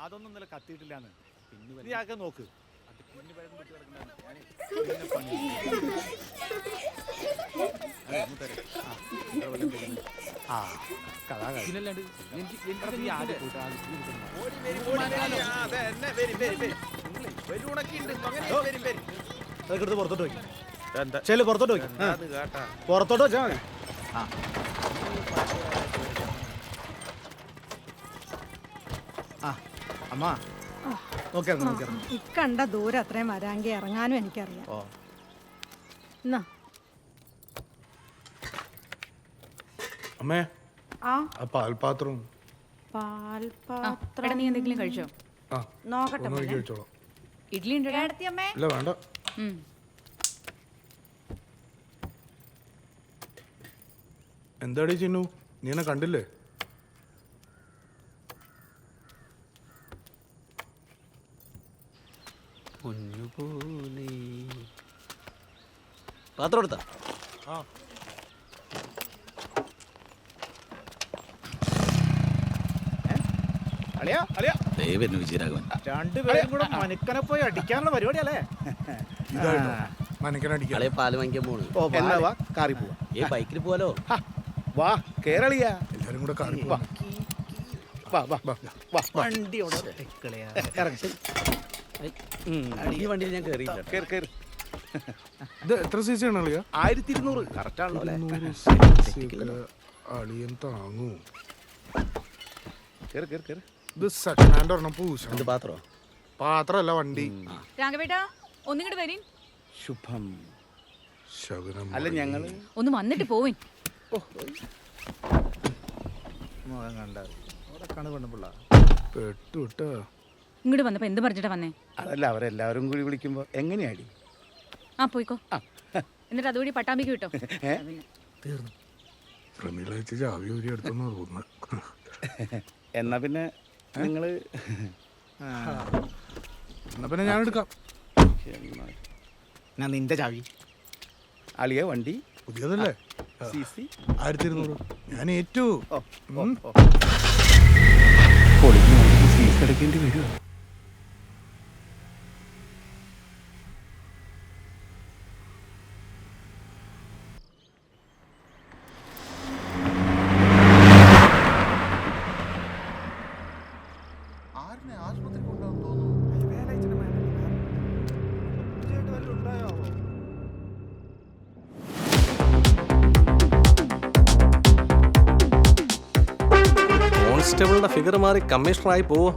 അതൊന്നും ഇന്നലെ കത്തിയിട്ടില്ലാന്ന്. നീ ആകെ നോക്ക്. പുറത്തോട്ട് പോയി ചെല്. പുറത്തോട്ട് പോയി. പുറത്തോട്ട് വെച്ചാൽ മതി. അമ്മ ഇക്കണ്ട ദൂരം അത്രയും വരാങ്കി ഇറങ്ങാനും എനിക്കറിയാം. എന്നാ അമ്മേ ആ പാൽപാത്രവും പാൽപാത്രം നീ എന്തെങ്കിലും കഴിച്ചോ? നോക്കട്ടെ. കഴിച്ചോളാം. ഇഡ്ഡലി ഉണ്ടോ? ഇല്ല വേണ്ട. എന്താടി ചിന്നു, നീ എന്നെ കണ്ടില്ലേ? പാത്രം എടുത്താ? രണ്ടുപേരും കൂടെ മനക്കനെ പോയി അടിക്കാനുള്ള പരിപാടിയല്ലേ? പാല് വാങ്ങിക്കാൻ പോണ്. കാറി പോവാ. ബൈക്കിൽ പോവാലോ? വാ കേരളിയാ. എല്ലാരും കൂടെ കാറി വണ്ടി ഈ വണ്ടിയിൽ ഞാൻ കയറിയില്ല. ഇത് എത്ര സി സി ആണ് അളിയ? 1200. കറക്റ്റ് ആണല്ലോ. അളിയൻ താങ്ങൂ. കേറ്. ഇത് സെക്കൻഡ് ഹാൻഡ് ഒരെണ്ണം പൂശ. പാത്രോ? പാത്രമല്ല വണ്ടി. രാഘവേട്ടാ ഒന്നിങ്ങോട്ട് വരീൻ. ശുഭം. ശകുനം. അല്ല ഞങ്ങള് ഒന്ന് വന്നിട്ട് പോവിൻ. മുഖം കണ്ട അവിടെ കാണു പെണ്ണുപിള്ള പെട്ടു വിട്ടോ. ഇങ്ങോട്ട് വന്നപ്പോ എന്ത് പറഞ്ഞിട്ടാ വന്നേ? അതല്ല അവരെല്ലാവരും കൂടി വിളിക്കുമ്പോ എങ്ങനെയാടി? ആ പോയിക്കോ. എന്നിട്ട് അതുകൂടി പട്ടാമ്പിക്ക് കിട്ടോ. തീർന്നു. പ്രമീള ചേച്ചി ചാവി ഊരി എടുത്തെന്ന് തോന്നുന്നു. എന്നാ പിന്നെ നിങ്ങള് എന്നാ പിന്നെ ഞാൻ എടുക്കാം. ഞാൻ നിന്റെ ചാവി. അളിയ വണ്ടി പുതിയതല്ലേ? CC 1200. ഞാൻ ഏറ്റു. ഫീസ് അടയ്ക്കേണ്ടി വരുമോ? കോൺസ്റ്റബിളിന്റെ ഫിഗർ മാറി കമ്മീഷണറായി പോവോ?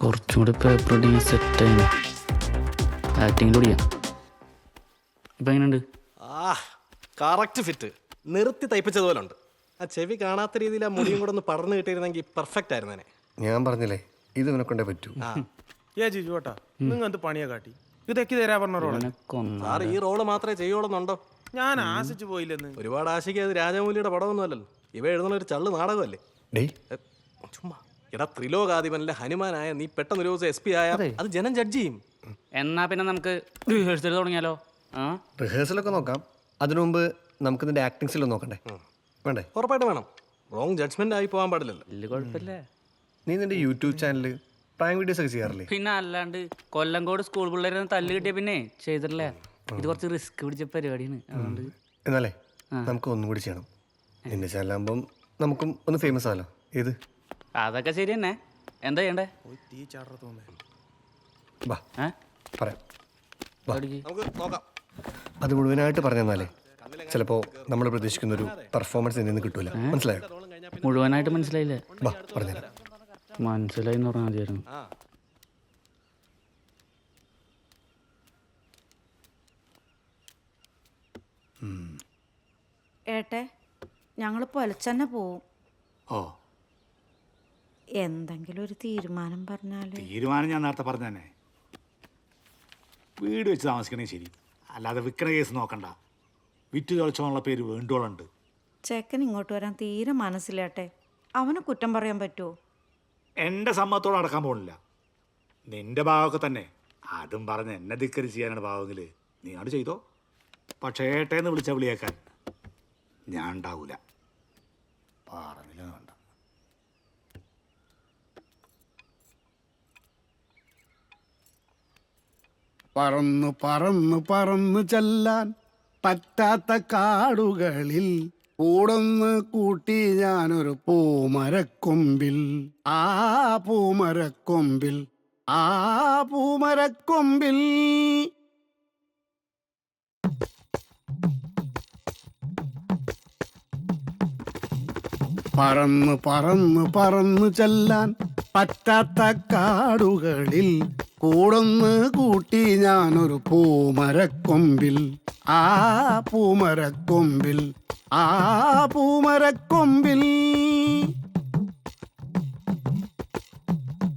കുറച്ചുകൂടി പേപ്പർ ഡി സെറ്റ് ആക്ടിങ്ങിലൂടെ ഇപ്പം എങ്ങനെയുണ്ട്? Correct fit. നിർത്തി തയ്പ്പിച്ചതുപോലെ ഉണ്ട്. ആ ചെവി കാണാത്ത രീതിയിൽ ആ മുടിയും കൂടെ ഒന്ന് പടർന്നു കിട്ടിയിരുന്നെങ്കിൽ പെർഫെക്റ്റ് ആയിരുന്നേനെ. ഞാൻ പറഞ്ഞില്ലേ ഇത് ഇവനെ കൊണ്ടേ പറ്റൂ. ജിജു ഏട്ടാ നിങ്ങൾ എന്ത് പണിയാ കാട്ടി? ഇതൊക്കെ തരാ പറഞ്ഞ റോള്. സാർ ഈ റോള് മാത്രമേ ചെയ്യുള്ളൂന്നുണ്ടോ? ഞാൻ ആശിച്ചു പോയില്ലെന്ന്. ഒരുപാട് ആശിക്കാത് രാജമൗലിയുടെ പടമൊന്നും അല്ലല്ലോ. ഇവ എഴുതുന്ന ഒരു ചള്ളു നാടകമല്ലേ? ചുമ്മാ എടാ, ത്രിലോകാധിപനിലെ ഹനുമാനായ നീ പെട്ടെന്ന് ഒരു ദിവസം SP ആയ അത് ജനം ജഡ്ജ് ചെയ്യും. എന്നാ പിന്നെ നമുക്ക് റിഹേഴ്സൽ തുടങ്ങിയാലോ? റിഹേഴ്സലൊക്കെ നോക്കാം. അതിനു മുമ്പ് നമുക്ക് നിന്റെ ആക്ടിങ്സിലോ നോക്കണ്ടേ? വേണ്ടേ? ഉറപ്പായിട്ട് വേണം. റോങ് ജഡ്ജ്മെന്റ് ആയി പോകാൻ പാടില്ലല്ലോ. വലിയ കുഴപ്പമില്ല. നീ നിന്റെ യൂട്യൂബ് ചാനലിൽ പ്രായം വീഡിയോസ് ഒക്കെ ചെയ്യാറില്ലേ? പിന്നെ അല്ലാണ്ട് കൊല്ലങ്കോട് സ്കൂൾ പിള്ളേരെ തല്ല് കിട്ടിയ പിന്നെ ചെയ്തിട്ടില്ല. ഇത് കുറച്ച് റിസ്ക് പിടിച്ച പരിപാടിയാണ്. അതുകൊണ്ട് എന്നാലേ നമുക്ക് ഒന്നും കൂടി ചെയ്യണം. നിന്റെ ചാനലാകുമ്പം നമുക്കും ഒന്ന് ഫേമസ് ആണല്ലോ. ഏത്? അതൊക്കെ ശരി തന്നെ. എന്താ ചെയ്യണ്ടേ? വാ പറയാം. നമുക്ക് നോക്കാം. അത് മുഴുവനായിട്ട് പറഞ്ഞു തന്നാലേ ചിലപ്പോൾ നമ്മൾ പ്രതീക്ഷിക്കുന്നൊരു പെർഫോമൻസ് ഇതിൽ നിന്ന് കിട്ടൂല. മനസ്സിലായോ? മുഴുവനായിട്ട് മനസ്സിലായില്ലേ? വാ പറഞ്ഞുതരാം. മനസ്സിലായി എന്ന് പറഞ്ഞാൽ മതിയായിരുന്നു. ഏട്ടെ ഞങ്ങൾ പൊലച്ചന്നെ പോവും. ഓ എന്തെങ്കിലും ഒരു തീരുമാനം പറഞ്ഞാല്. തീരുമാനം ഞാൻ നേരത്തെ പറഞ്ഞു തന്നെ. വീട് വെച്ച് താമസിക്കണേ ശരി, അല്ലാതെ വിൽക്കണ കേസ് നോക്കണ്ട. വിറ്റ് തൊളിച്ചോന്നുള്ള പേര് വേണ്ടുകളുണ്ട്. ചെക്കൻ ഇങ്ങോട്ട് വരാൻ തീരെ മനസ്സിലേട്ടെ. അവനെ കുറ്റം പറയാൻ പറ്റുമോ? എൻ്റെ സമ്മതത്തോടെ അടക്കാൻ പോകണില്ല. നിന്റെ ഭാഗമൊക്കെ തന്നെ. അതും പറഞ്ഞ് എന്നെ ധിക്കരി ചെയ്യാനാണ് ഭാവമെങ്കിൽ നീ അത് ചെയ്തോ. പക്ഷേ ഏട്ടേന്ന് വിളിച്ച വിളിയേക്കാൻ ഞാൻ ഉണ്ടാവൂല. പറഞ്ഞില്ല വേണ്ട. പറന്നു പറന്നു പറന്നു ചെല്ലാൻ പറ്റാത്ത കാടുകളിൽ കൂടൊന്ന് കൂട്ടി ഞാനൊരു പൂമരക്കൊമ്പിൽ. ആ പൂമരക്കൊമ്പിൽ, ആ പൂമരക്കൊമ്പിൽ. പറന്നു പറന്നു പറന്നു ചെല്ലാൻ പറ്റാത്ത കാടുകളിൽ കൂടൊന്ന് കൂട്ടി ഞാനൊരു പൂമരക്കൊമ്പിൽ. ആ പൂമരക്കൊമ്പിൽ, ആ പൂമരക്കൊമ്പിൽ.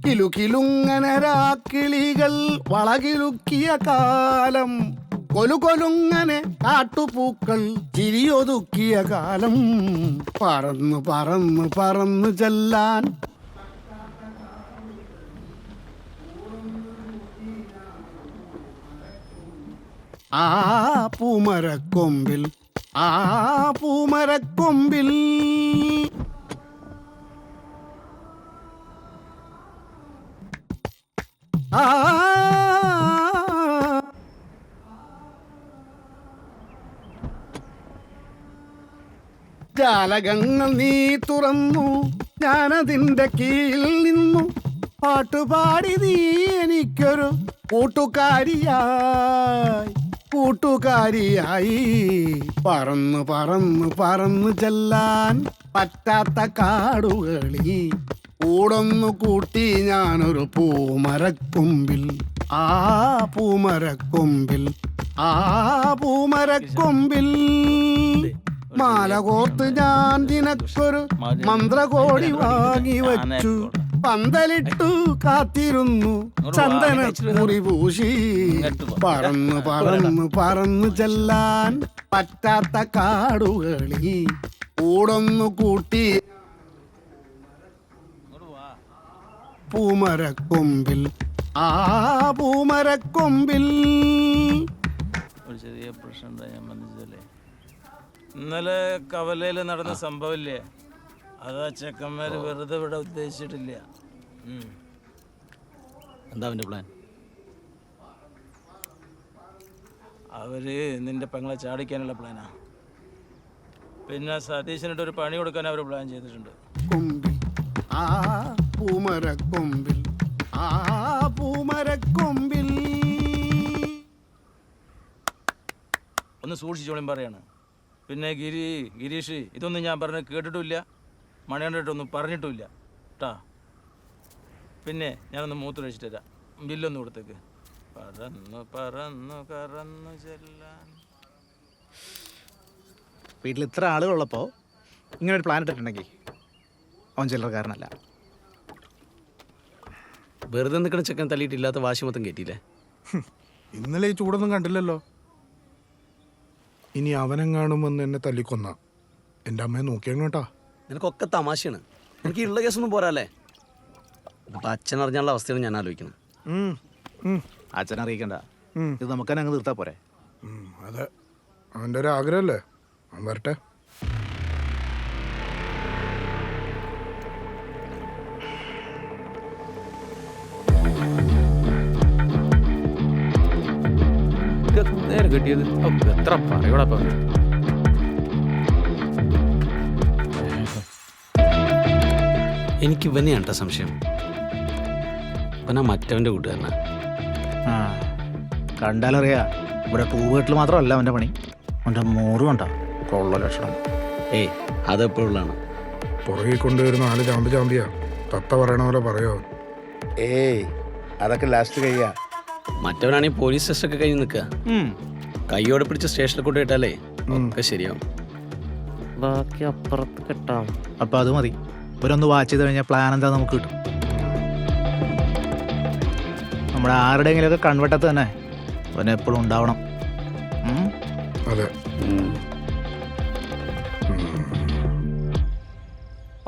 കിലുകിലുങ്ങനെ രാക്കിളികൾ വളകിലുക്കിയ കാലം, കൊലുകൊലുങ്ങനെ കാട്ടുപൂക്കൾ ചിരിയൊതുക്കിയ കാലം. പറന്നു പറന്നു പറന്നു ചെല്ലാൻ ആ പൂമരക്കൊമ്പിൽ, ആ പൂമരക്കൊമ്പിൽ. ആ ജാലകങ്ങൾ നീ തുറന്നു, ഞാനതിൻ്റെ കീഴിൽ നിന്നു. പാട്ടുപാടി നീ എനിക്കൊരു കൂട്ടുകാരിയായി, കൂട്ടുകാരിയായി. പറന്നു പറന്നു പറന്നു ചെല്ലാൻ പറ്റാത്ത കാടുകളിൽ കൂടൊന്നു കൂട്ടി ഞാനൊരു പൂമരക്കൊമ്പിൽ, ആ പൂമരക്കൊമ്പിൽ, ആ പൂമരക്കൊമ്പിൽ മാല കോർത്ത് ഞാൻ നിനക്കൊരു മന്ത്രകോടി വാങ്ങി വച്ചു, പന്തലിട്ടു കാത്തിരുന്നു ചന്ദനക്കുറി പൂശി, പറന്നു പറന്നു പറന്നു ചെല്ലാൻ പറ്റാത്ത കാടുകളിൽ കൂടൊന്നു കൂട്ടി പൂമരക്കൊമ്പിൽ, ആ പൂമരക്കൊമ്പിൽ. ഒരു ചെറിയ പ്രശ്നം എന്താ ഞാൻ മനസ്സിലല്ലേ, ഇന്നലെ കവലയിൽ നടന്ന സംഭവമില്ലേ, അതാ ചെക്കന്മാര് വെറുതെ ഇവിടെ ഉദ്ദേശിച്ചിട്ടില്ല. എന്താ അവൻ്റെ പ്ലാൻ? അവര് നിന്റെ പെങ്ങളെ ചാടിക്കാനുള്ള പ്ലാനാ. പിന്നെ സതീശനിട്ട് ഒരു പണി കൊടുക്കാൻ അവർ പ്ലാൻ ചെയ്തിട്ടുണ്ട്. കൊമ്പിൽ, ആ പൂമരക്കൊമ്പിൽ, ആ പൂമരക്കൊമ്പിൽ. ഒന്ന് സൂക്ഷിച്ചോളിയും പറയാണ്. പിന്നെ ഗിരീഷ് ഇതൊന്നും ഞാൻ പറഞ്ഞ് കേട്ടിട്ടുമില്ല, മണികണ്ഠിട്ടൊന്നും പറഞ്ഞിട്ടുമില്ല കേട്ടാ. പിന്നെ ഞാനൊന്ന് മൂത്രമൊഴിച്ചിട്ട് തരാം, ബില്ലൊന്ന് കൊടുത്തേക്ക്. പറന്നു പറന്നു കറന്നു ചെല്ലാൻ. വീട്ടിൽ ഇത്ര ആളുകളുള്ളപ്പോൾ ഇങ്ങനെ ഒരു പ്ലാൻ ഇട്ടിട്ടുണ്ടെങ്കിൽ അവൻ ചില്ലറക്കാരനല്ല. വെറുതെ നിൽക്കണ ചെക്കൻ തല്ലിയിട്ടില്ലാത്ത വാശി മൊത്തം കയറ്റിയില്ലേ? ഇന്നലെ ഈ ചൂടൊന്നും കണ്ടില്ലല്ലോ. ഇനി അവനെങ്ങാണുമെന്ന് എന്നെ തല്ലിക്കൊന്ന എൻ്റെ അമ്മയെ നോക്കിയാണ് കേട്ടാ. നിനക്കൊക്കെ തമാശയാണ്. എനിക്ക് ഉള്ള കേസൊന്നും പോരാല്ലേ. അപ്പം അച്ഛൻ അറിഞ്ഞാലുള്ള അവസ്ഥയാണ് ഞാൻ ആലോചിക്കുന്നത്. അച്ഛനെ അറിയിക്കണ്ട, ഇത് നമുക്ക് തന്നെ അങ്ങ് തീർത്താ പോരെ. അതെ, അവൻ്റെ ഒരു ആഗ്രഹമല്ലേ, അവൻ വരട്ടെ. നേരെ കിട്ടിയത് എത്ര പറയൂടപ്പം. എനിക്ക് ഇവനെയാണ് കേട്ടോ സംശയം. ഇവനാ മറ്റവൻ്റെ കൂട്ടുകാരനാ. ആ കണ്ടാലറിയാ, ഇവിടെ പൂവീട്ടിൽ മാത്രമല്ല അവൻ്റെ പണി, അവൻ്റെ മോറും ഉണ്ടോ കൊള്ള ലക്ഷണം. ഏയ് അതെപ്പോഴുള്ളതാണ്. പുറകെ കൊണ്ടുവരുന്ന 4 ചാമ്പിയാ തത്ത പറയണ പോലെ പറയോ. ഏയ് അതൊക്കെ ലാസ്റ്റ് കഴിയാ. മറ്റവനാണെങ്കിൽ പോലീസ് സ്റ്റേഷനൊക്കെ കഴിഞ്ഞ് നിൽക്കുക. കൈയോടെ പിടിച്ച് സ്റ്റേഷനിൽ കൊണ്ടുപോയിട്ടാലേ ഒക്കെ ശരിയാവും. ബാക്കി അപ്പുറത്ത് കെട്ടാം. അപ്പം അത് മതി. ഇവരൊന്ന് വാച്ച് ചെയ്ത് കഴിഞ്ഞാൽ പ്ലാൻ എന്താ നമുക്ക് കിട്ടും. നമ്മുടെ ആരുടെയെങ്കിലുമൊക്കെ കൺവെട്ടത്ത് തന്നെ അവനെപ്പോഴും ഉണ്ടാവണം. അതെ,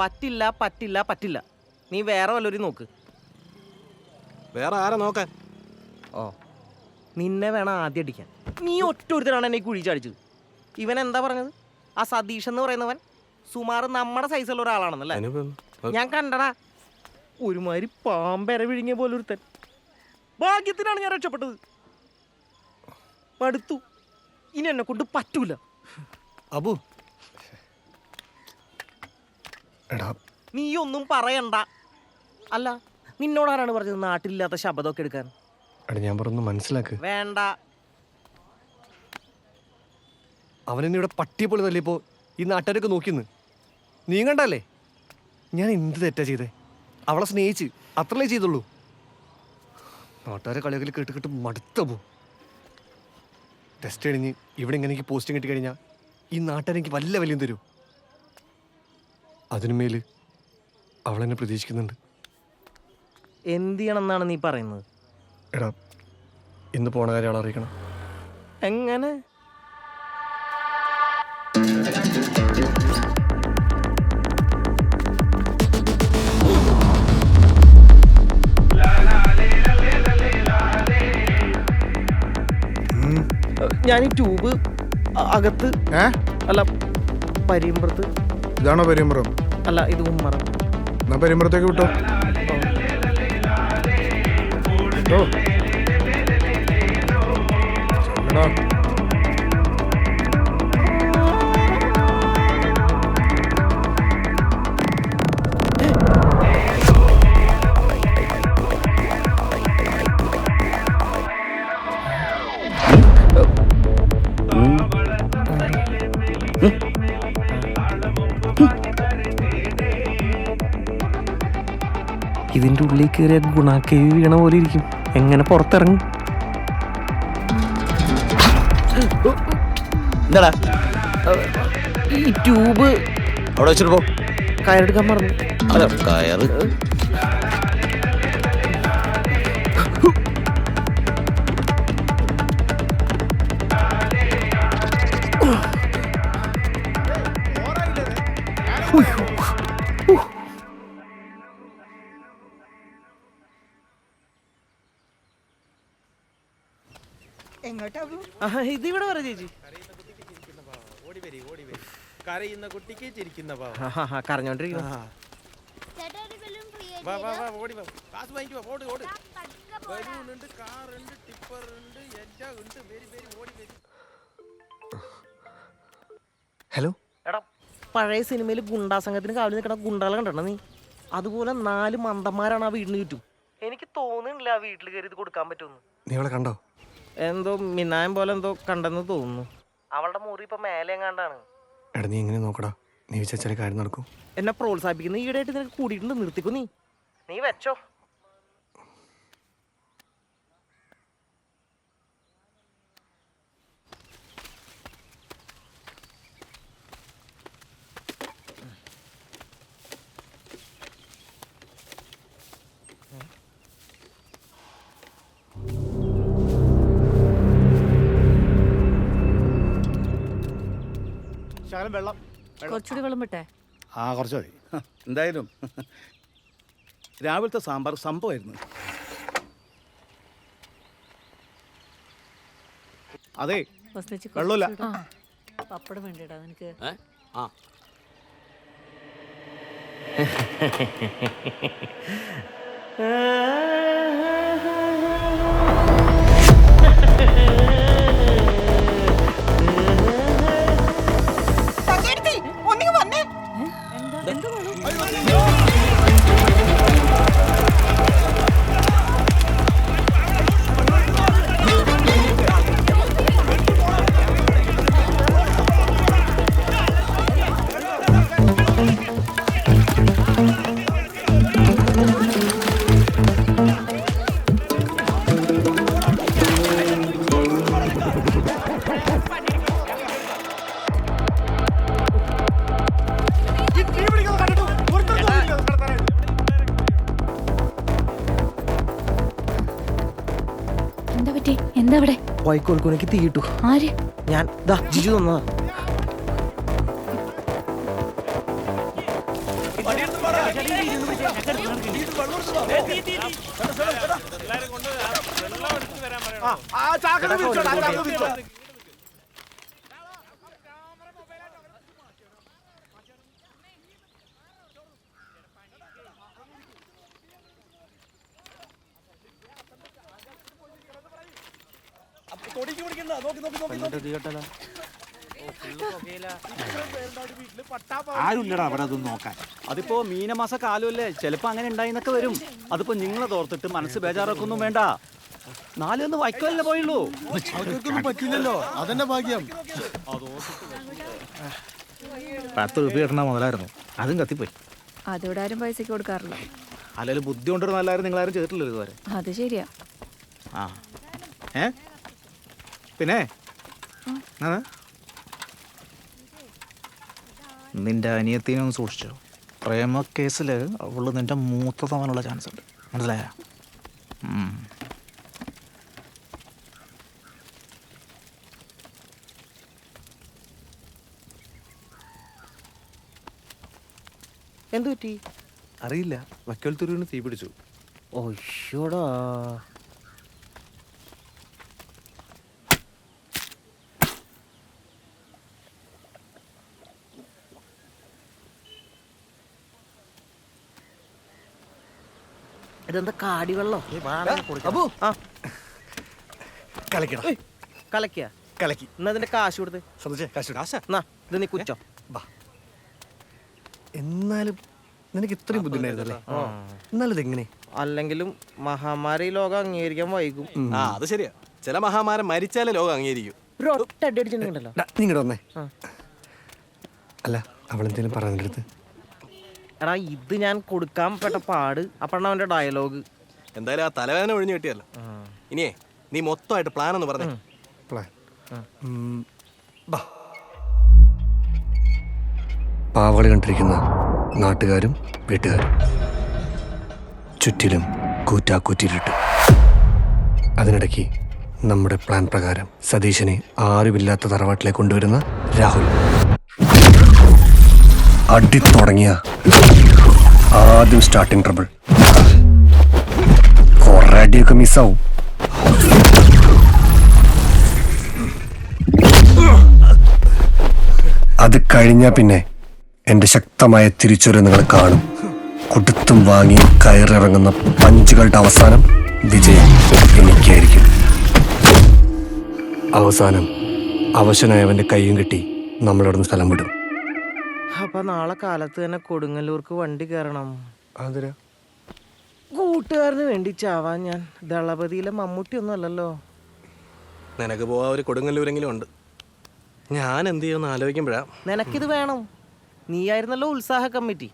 പറ്റില്ല പറ്റില്ല പറ്റില്ല, നീ വേറെ വല്ലവരും നോക്ക്. വേറെ ആരെ നോക്കാൻ? ഓ നിന്നെ വേണം ആദ്യം അടിക്കാൻ. നീ ഒറ്റൊരുത്തരാണ് എന്നെ കുഴി ചാടിച്ചത്. ഇവൻ എന്താ പറഞ്ഞത്? ആ സതീഷ് എന്ന് പറയുന്നവൻ സുമാർ നമ്മുടെ സൈസുള്ള ഒരാളാണെന്നല്ലേ? ഞാൻ കണ്ടടാ, ഒരുമാതിരി പാമ്പര വിഴുങ്ങിയ പോലെ ഒരുത്തൻ. ഭാഗ്യത്തിനാണ് ഞാൻ രക്ഷപ്പെട്ടത്. മടുത്തു, ഇനി എന്നെ കൊണ്ട് പറ്റൂല. അബു എടാ നീ ഒന്നും പറയണ്ട. അല്ല നിന്നോടാരാണ് പറഞ്ഞത് നാട്ടിലില്ലാത്ത ശബ്ദമൊക്കെ എടുക്കാൻ? എടാ ഞാൻ പറഞ്ഞു മനസ്സിലാക്ക്. വേണ്ട. അവനെന്നെ ഇവിടെ പട്ടിയെ പോലെ തല്ലിയപ്പോ ഈ നാട്ടുകാരൊക്കെ നോക്കിന്ന് നീ കണ്ടല്ലേ? ഞാൻ എന്ത് തെറ്റാ ചെയ്തേ? അവളെ സ്നേഹിച്ച് അത്രല്ലേ ചെയ്തുള്ളൂ. നാട്ടുകാരെ കളികളിൽ കേട്ട് കേട്ട് മടുത്തപ്പോ ടെസ്റ്റ് കഴിഞ്ഞ് ഇവിടെ ഇങ്ങനെ എനിക്ക് പോസ്റ്റിംഗ് കിട്ടി കഴിഞ്ഞാൽ ഈ നാട്ടുകാരെനിക്ക് വല്ല വലിയും തരൂ. അതിനുമേല് അവളെന്നെ പ്രതീക്ഷിക്കുന്നുണ്ട്. എന്ത് ചെയ്യണമെന്നാണ് നീ പറയുന്നത്? എടാ ഇന്ന് പോണ കാര്യം അവളെ അറിയിക്കണം. എങ്ങനെ? ഞാൻ ഈ ട്യൂബ് അകത്ത് അല്ല പരിയമ്പുറത്ത്. ഇതാണോ പരിയമ്പുറം? അല്ല ഇത് ഉമ്മറം. എന്നാ പരിയമ്പുറത്തേക്ക് വിട്ടോ. ഇതിൻ്റെ ഉള്ളിൽ കയറിയ ഗുണാക്കേവി വീണ പോലെ ഇരിക്കും. എങ്ങനെ പുറത്തിറങ്ങും? എന്താടാ ഈ ട്യൂബ് അവിടെ വെച്ചിട്ട് പോ. കയറെടുക്കാൻ മറന്നു. അതെ കയറ്. ഇതിവിടെ പറ ചേച്ചി. കരയുന്ന കുട്ടിക്ക് ചിരിക്കുന്ന കരഞ്ഞോണ്ടിരിക്കുന്നു. ഹലോ എടാ, പഴയ സിനിമയിൽ ഗുണ്ടാ സംഘത്തിന് കാവലി നിൽക്കണ ഗുണ്ടാളെ കണ്ടോ നീ? അതുപോലെ 4 മന്ദന്മാരാണ് ആ വീടിന് ചുറ്റും. എനിക്ക് തോന്നുന്നില്ല ആ വീട്ടിൽ കയറി ഇത് കൊടുക്കാൻ പറ്റുമെന്ന്. നീ അവളെ കണ്ടോ? എന്തോ മിന്നായം പോലെ എന്തോ കണ്ടെന്ന് തോന്നുന്നു. അവളുടെ മുറി ഇപ്പൊ മേലെ എങ്ങാണ്ടാണ്. എടാ നീ എങ്ങനെ നോക്കടാ? നീ വിചാരിച്ചാലേ കാര്യം നടക്കും. എന്നെ പ്രോത്സാഹിപ്പിക്കുന്ന ഈടായിട്ട് നിനക്ക് കൂടിയിട്ടുണ്ട്. നിർത്തിക്കോ നീ വെച്ചോ. ശകലം വെള്ളം. കുറച്ചുകൂടി വെള്ളം വിട്ടെ. ആ കുറച്ച് മതി. എന്തായാലും രാവിലത്തെ സാമ്പാർ സംഭവമായിരുന്നു. അതെ വെള്ളമില്ല. പപ്പടം വേണ്ടിടാ നിനക്ക്. എന്താ അവിടെ? വൈക്കോൽക്കുനക്ക് തീ കിട്ടു. ആര്? ഞാൻ ജിജു തന്നതാ. ആരുമില്ലടാ അവിടെ അതൊന്നും നോക്കാൻ. അതിപ്പോ മീനമാസ കാലമല്ലേ, ചിലപ്പോ അങ്ങനെ ഉണ്ടായിന്നൊക്കെ വരും. അതിപ്പോ നിങ്ങളെ തോർത്തിട്ട് മനസ്സ് ബേജാറാക്കൊന്നും വേണ്ട. 4 വൈക്കോലല്ലേ പോയുള്ളൂ. അവർക്കൊന്നും പറ്റില്ലല്ലോ, അതെന്നെ ഭാഗ്യം. 10 രൂപ കിട്ടണ മുതലായിരുന്നു, അതും കത്തിപ്പോയി. അതിവിടെ ആരും പൈസക്ക് കൊടുക്കാറില്ല. അല്ലെങ്കിൽ ബുദ്ധി കൊണ്ടിരുന്ന എല്ലാവരും നിങ്ങളാരും ചെയ്തിട്ടില്ലല്ലോ ഇതുവരെ. അത് ശരിയാ. ആ പിന്നെ നിന്റെ അനിയത്തിനെ ഒന്ന് സൂക്ഷിച്ചോ. പ്രേമ കേസിൽ അവള് നിന്റെ മൂത്ത തവനുള്ള ചാൻസ് ഉണ്ട്, മനസ്സിലായ? എന്തു പറ്റി അറിയില്ല. വക്കൽ തുരുവിന് തീ പിടിച്ചു. ഓശോടാ. ഇതെന്താ കാടി വെള്ളം? കലക്കിയ കലക്കി. എന്നാ ഇതിന്റെ കാശ് കൊടുത്ത്. ഇത് നീ കുച്ചോ. എന്നാലും നിനക്ക് ഇത്രയും ബുദ്ധിമുട്ടായിരുന്നല്ലേ? എന്നാലും ഇതെങ്ങനെ? അല്ലെങ്കിലും മഹാമാരി ലോകം അംഗീകരിക്കാൻ വൈകും. അത് ശരിയാ. ചില മഹാമാരൻ മരിച്ചാലേ ലോകം അംഗീകരിക്കും. ഒരു ഒറ്റ അടി അടിച്ചിട്ടുണ്ടല്ലോ. നിങ്ങടെ വന്നേ. അല്ല അവളെന്തേലും പറഞ്ഞെടുത്ത് എടാ ഇത് ഞാൻ കൊടുക്കാൻ പെട്ട പാട് അപ്പഴാണ് അവന്റെ ഡയലോഗ്. എന്തായാലും ആ തലവേദന ഒഴിഞ്ഞു കിട്ടിയല്ലോ. ഇനിയേ നീ മൊത്തമായിട്ട് പ്ലാൻ ഒന്ന് പറഞ്ഞേ. പ്ലാൻ പാവകളി കണ്ടിരിക്കുന്ന നാട്ടുകാരും വീട്ടുകാരും ചുറ്റിലും കൂറ്റാക്കൂറ്റിലിട്ട്. അതിനിടയ്ക്ക് നമ്മുടെ പ്ലാൻ പ്രകാരം സതീശനെ ആരുമില്ലാത്ത തറവാട്ടിലേക്ക് കൊണ്ടുവരുന്ന രാഹുൽ. അടി തുടങ്ങിയ ആദ്യം സ്റ്റാർട്ടിങ് ട്രബിൾ. കുറെ അടിയൊക്കെ മിസ്സാവും. അത് കഴിഞ്ഞാൽ പിന്നെ എന്റെ ശക്തമായ തിരിച്ചുവരവ് നിങ്ങൾ കാണും. കൊടുത്തും വാങ്ങിയും കയറിറങ്ങുന്ന പഞ്ചുകളുടെ അവസാനം വിജയം എനിക്കായിരിക്കും. അവസാനം അവശനായവന്റെ കൈയും കെട്ടി നമ്മളിവിടുന്ന് സ്ഥലം വിടും. അപ്പൊ നാളെ കാലത്ത് തന്നെ കൊടുങ്ങല്ലൂർക്ക് വണ്ടി കയറണം. അതിരാ കൂട്ടുകാരന് വേണ്ടി ചാവാൻ ഞാൻ ദളപതിയിലെ മമ്മൂട്ടി ഒന്നും അല്ലല്ലോ. നിനക്ക് പോവാ ഒരു കൊടുങ്ങല്ലൂരെങ്കിലും ഉണ്ട്. ഞാൻ എന്ത് ചെയ്യുമെന്ന് ആലോചിക്കുമ്പോഴാ. നിനക്കിത് വേണം. നീയായിരുന്നല്ലോ ഉത്സാഹ കമ്മിറ്റി.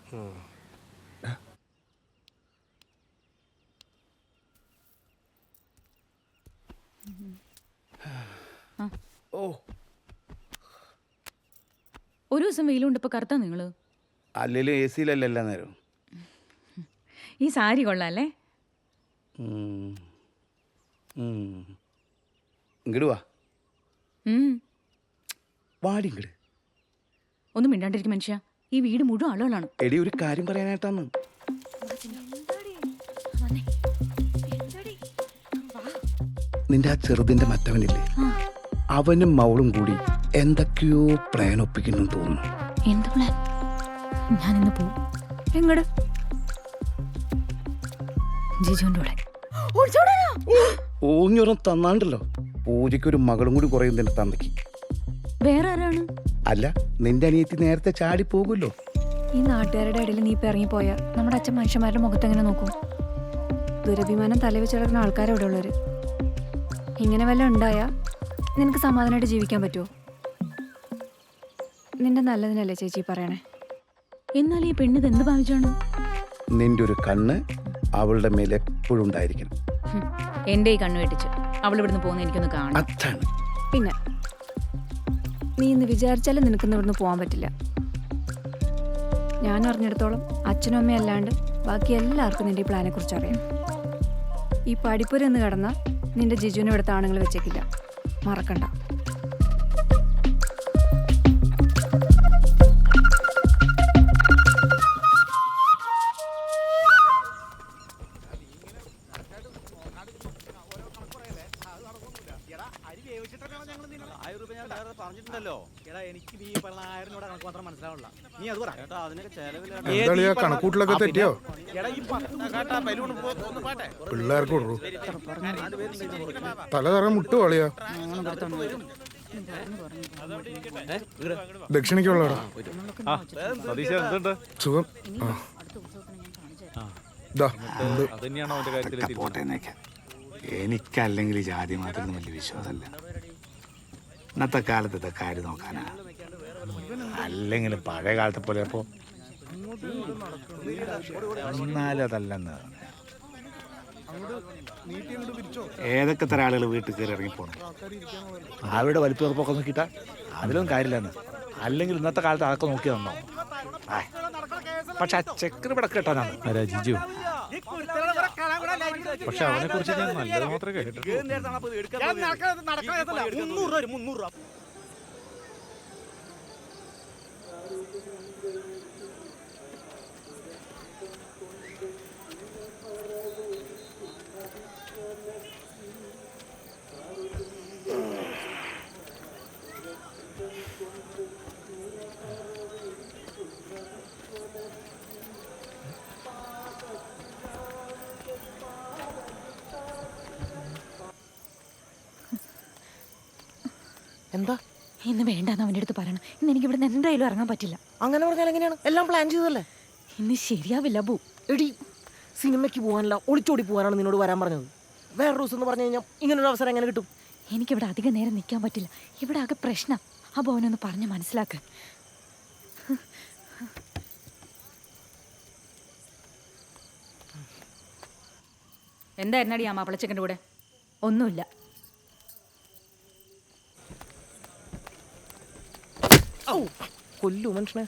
ഒരു ദിവസം വെയിലുണ്ട് ഇപ്പൊ കറുത്താ നിങ്ങള്. അല്ലെങ്കിലും എ സിയിലല്ല എല്ലാ നേരം. ഈ സാരി കൊള്ളാല്ലേ? ഇങ്ങട് വാ, വാടി ഇങ്ങട്. ഒന്നും മിണ്ടാണ്ടിരിക്കും മനുഷ്യ. ഈ വീട് മുഴുവൻ ആളുകളാണ്. എടി ഒരു കാര്യം പറയാനായിട്ടാണ്. നിന്റെ ആ ചെറുതിന്റെ മറ്റവനില്ലേ, അവനും മവളും കൂടി എന്തൊക്കെയോ പ്ലാൻ ഒപ്പിക്കുന്നു തോന്നുന്നു. എന്ത് പ്ലാൻ? ഞാൻ ഇന്ന് പോവും. എങ്ങട്? ജിജുവിന്റെ കൂടെ. ഓഞ്ഞൊരം തന്നാണ്ടല്ലോ. പൂജയ്ക്കൊരു മകളും കൂടി കുറയും നിന്റെ തന്തയ്ക്ക്. വേറെ ആരാണ്? അല്ല, നിന്റെ അനിയത്തി നേരത്തെ ചാടി പോകുമല്ലോ. ഈ നാട്ടുകാരുടെ ഇടയിൽ നീ ഇപ്പൊ ഇറങ്ങിപ്പോയാ നമ്മുടെ അച്ഛൻ മനുഷ്യന്മാരുടെ മുഖത്ത് എങ്ങനെ നോക്കും? ദുരഭിമാനം തലവെച്ച് കിടക്കുന്ന ആൾക്കാരെ ഇവിടെ ഉള്ളവര്. ഇങ്ങനെ വല്ല ഉണ്ടായാ നിനക്ക് സമാധാനമായിട്ട് ജീവിക്കാൻ പറ്റുമോ? നിന്റെ നല്ലതിനല്ലേ ചേച്ചി പറയണേ. എന്നാൽ ഈ പെണ്ണിത് എന്ത് ഭാവിച്ചാണ്? നിന്റെ ഒരു കണ്ണ് അവളുടെ മേലെ എപ്പോഴും ഉണ്ടായിരിക്കണം. എന്റെ ഈ കണ്ണ് വെട്ടിച്ച് അവൾ ഇവിടുന്ന് പോകുന്ന എനിക്കൊന്ന് കാണാം. അതാണ്. പിന്നെ നീ ഇന്ന് വിചാരിച്ചാലും നിനക്കിന്ന് ഇവിടുന്ന് പോകാൻ പറ്റില്ല. ഞാൻ അറിഞ്ഞിടത്തോളം അച്ഛനും അമ്മയും അല്ലാണ്ട് ബാക്കി എല്ലാവർക്കും നിന്റെ ഈ പ്ലാനെ കുറിച്ച് അറിയാം. ഈ പഠിപ്പുര എന്ന് കിടന്ന നിന്റെ ജിജുവിനെ ഇവിടുത്തെ ആണുങ്ങൾ വെച്ചേക്കില്ല, മറക്കണ്ട. പറഞ്ഞിട്ടുണ്ടല്ലോ. എടാ എനിക്ക് നീ 1000 രൂപ കണക്ക് മാത്രം മനസ്സിലാവില്ല. നീ അത് പറ. ചേട്ടാ അതിനൊക്കെ എന്താ കണക്കൂട്ടിലൊക്കെ തെറ്റിയോ? പിള്ളേർക്ക് കൊടുക്കൂ. തല തറ മുട്ടു കളിയാ. ദക്ഷിണിക്കുള്ളടാ സുഖം. എനിക്കല്ലെങ്കിൽ ഈ ജാതി മാത്രം വലിയ വിശ്വാസമല്ല. ഇന്നത്തെ കാലത്ത് ഇതൊക്കെ ആര് നോക്കാനാ? അല്ലെങ്കിലും പഴയ കാലത്തെ പോലെ അപ്പോ എന്നാലും അതല്ലെന്ന്. ഏതൊക്കെ തരം ആളുകൾ വീട്ടിൽ കയറി ഇറങ്ങിപ്പോണം. അവിടെ വലിപ്പം ഉറപ്പൊക്കെ നോക്കിയിട്ടാ അതിലൊന്നും കാര്യമില്ലെന്ന്. അല്ലെങ്കിൽ ഇന്നത്തെ കാലത്ത് അതൊക്കെ നോക്കി തന്നോ. പക്ഷെ ആ ചെക്കന് ഇവിടെ കേട്ടാനാണ് ജിജു. പക്ഷെ അവനെ കുറിച്ച് ഞാൻ നല്ലത് മാത്രമേ കേട്ടിട്ടുള്ളൂ. എന്താ ഇന്ന് വേണ്ടെന്ന് അവൻ്റെ അടുത്ത് പറയണം. ഇന്ന് എനിക്ക് ഇവിടെ എന്തായാലും ഇറങ്ങാൻ പറ്റില്ല. അങ്ങനെ പറഞ്ഞാൽ എങ്ങനെയാണ്? എല്ലാം പ്ലാൻ ചെയ്തല്ലേ. ഇന്ന് ശരിയാവില്ല ബു. എടി സിനിമയ്ക്ക് പോകാനല്ല ഒളിച്ചോടി പോകാനാണ് നിന്നോട് വരാൻ പറഞ്ഞത്. വേറെ ദിവസം എന്ന് പറഞ്ഞു കഴിഞ്ഞാൽ ഇങ്ങനൊരു അവസരം എങ്ങനെ കിട്ടും? എനിക്കിവിടെ അധികം നേരം നിൽക്കാൻ പറ്റില്ല. ഇവിടെ ആകെ പ്രശ്നം. അപ്പോൾ അവനൊന്ന് പറഞ്ഞ് മനസ്സിലാക്ക്. എന്തായിരുന്നാടി ആ മാപ്പിളച്ചക്കൻ്റെ കൂടെ? ഒന്നുമില്ല. കൊല്ലു മനുഷ്യനെ.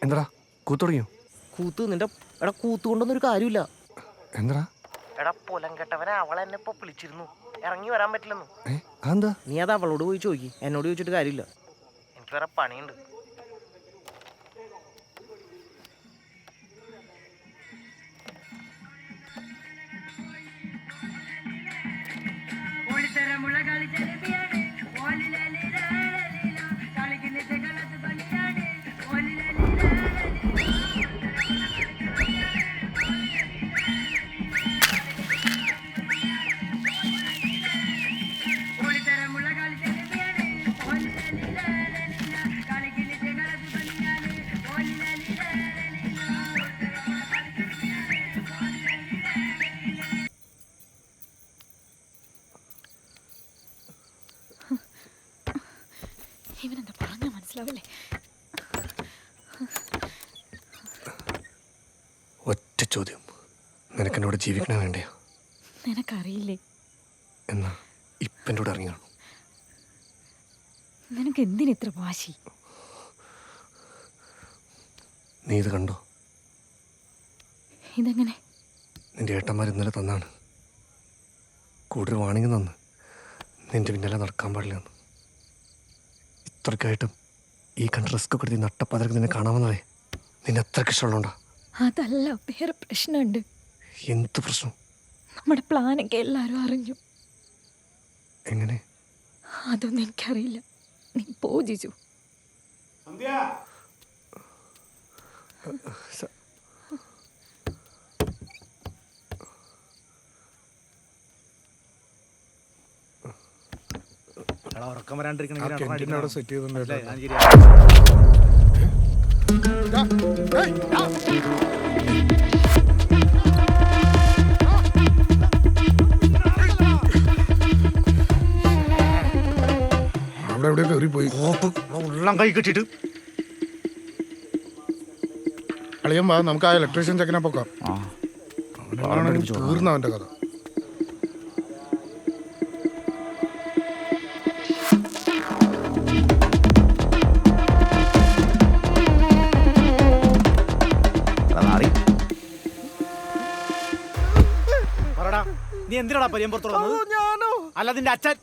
എന്താടാ കൂത്ത് തുടങ്ങിയോ? കൂത്ത് നിന്റെ എടാ കൂത്ത് കൊണ്ടൊന്നും ഒരു കാര്യമില്ല. എന്താടാ? എടാ പൊലം കെട്ടവനെ അവളെന്നെ ഇപ്പൊ വിളിച്ചിരുന്നു, ഇറങ്ങി വരാൻ പറ്റില്ലെന്നു. അതെന്താ? നീ അത് അവളോട് പോയി ചോദിക്കി, എന്നോട് ചോദിച്ചിട്ട് കാര്യമില്ല. എനിക്ക് വേറെ പണിയുണ്ട്. ഇവനെന്താ പറഞ്ഞാ മനസ്സിലാവില്ലേ? ഒറ്റ ചോദ്യം, നിനക്കെന്നോട് ജീവിക്കണ വേണ്ടയോ? നിനക്കറിയില്ലേ? എന്നാ ഇപ്പം എൻ്റെ കൂടെ ഇറങ്ങി കാണും. നിനക്ക് എന്തിനിത്ര വാശി? നീ ഇത് കണ്ടോ? ഇതെങ്ങനെ? നിന്റെ ഏട്ടന്മാർ ഇന്നലെ തന്നാണ്. കൂടുതൽ വാണിംഗ് തന്ന് നിന്റെ പിന്നാലെ നടക്കാൻ പാടില്ലെന്ന്. ഇത്രയ്ക്കായിട്ടും ഈ കണ്ട റിസ്ക് കൊടുത്തി നട്ടപ്പാതിരക്ക് നിന്നെ കാണാമെന്നതേ നിന്നെ അത്രയ്ക്ക് ഇഷ്ടമുള്ളതുകൊണ്ടാ. അതല്ല, വേറെ പ്രശ്നമുണ്ട്. എന്ത് പ്രശ്നം? നമ്മുടെ പ്ലാനൊക്കെ എല്ലാവരും അറിഞ്ഞു. എങ്ങനെ? അതൊന്നും എനിക്കറിയില്ല. നീ പോ ജിജു. ഉറക്കം വരാണ്ടിരിക്കണമെങ്കിൽ അവിടെ സെറ്റ് ചെയ്തിട്ടുണ്ട്. അവിടെ എവിടെ കയറിപ്പോയി ഉള്ളം കൈ കെട്ടിട്ട് അളിയൻ വാ, നമുക്ക് ആ ഇലക്ട്രീഷ്യൻ ചെക്കനെ പൊക്കാം. അവനാണെങ്കിൽ തീർന്ന അവന്റെ കഥ. നീ എന്തിനാടാ പരിയമ്പുറത്തോട് വന്നത്? ഞാനോ? അല്ല നിന്റെ അച്ഛൻ.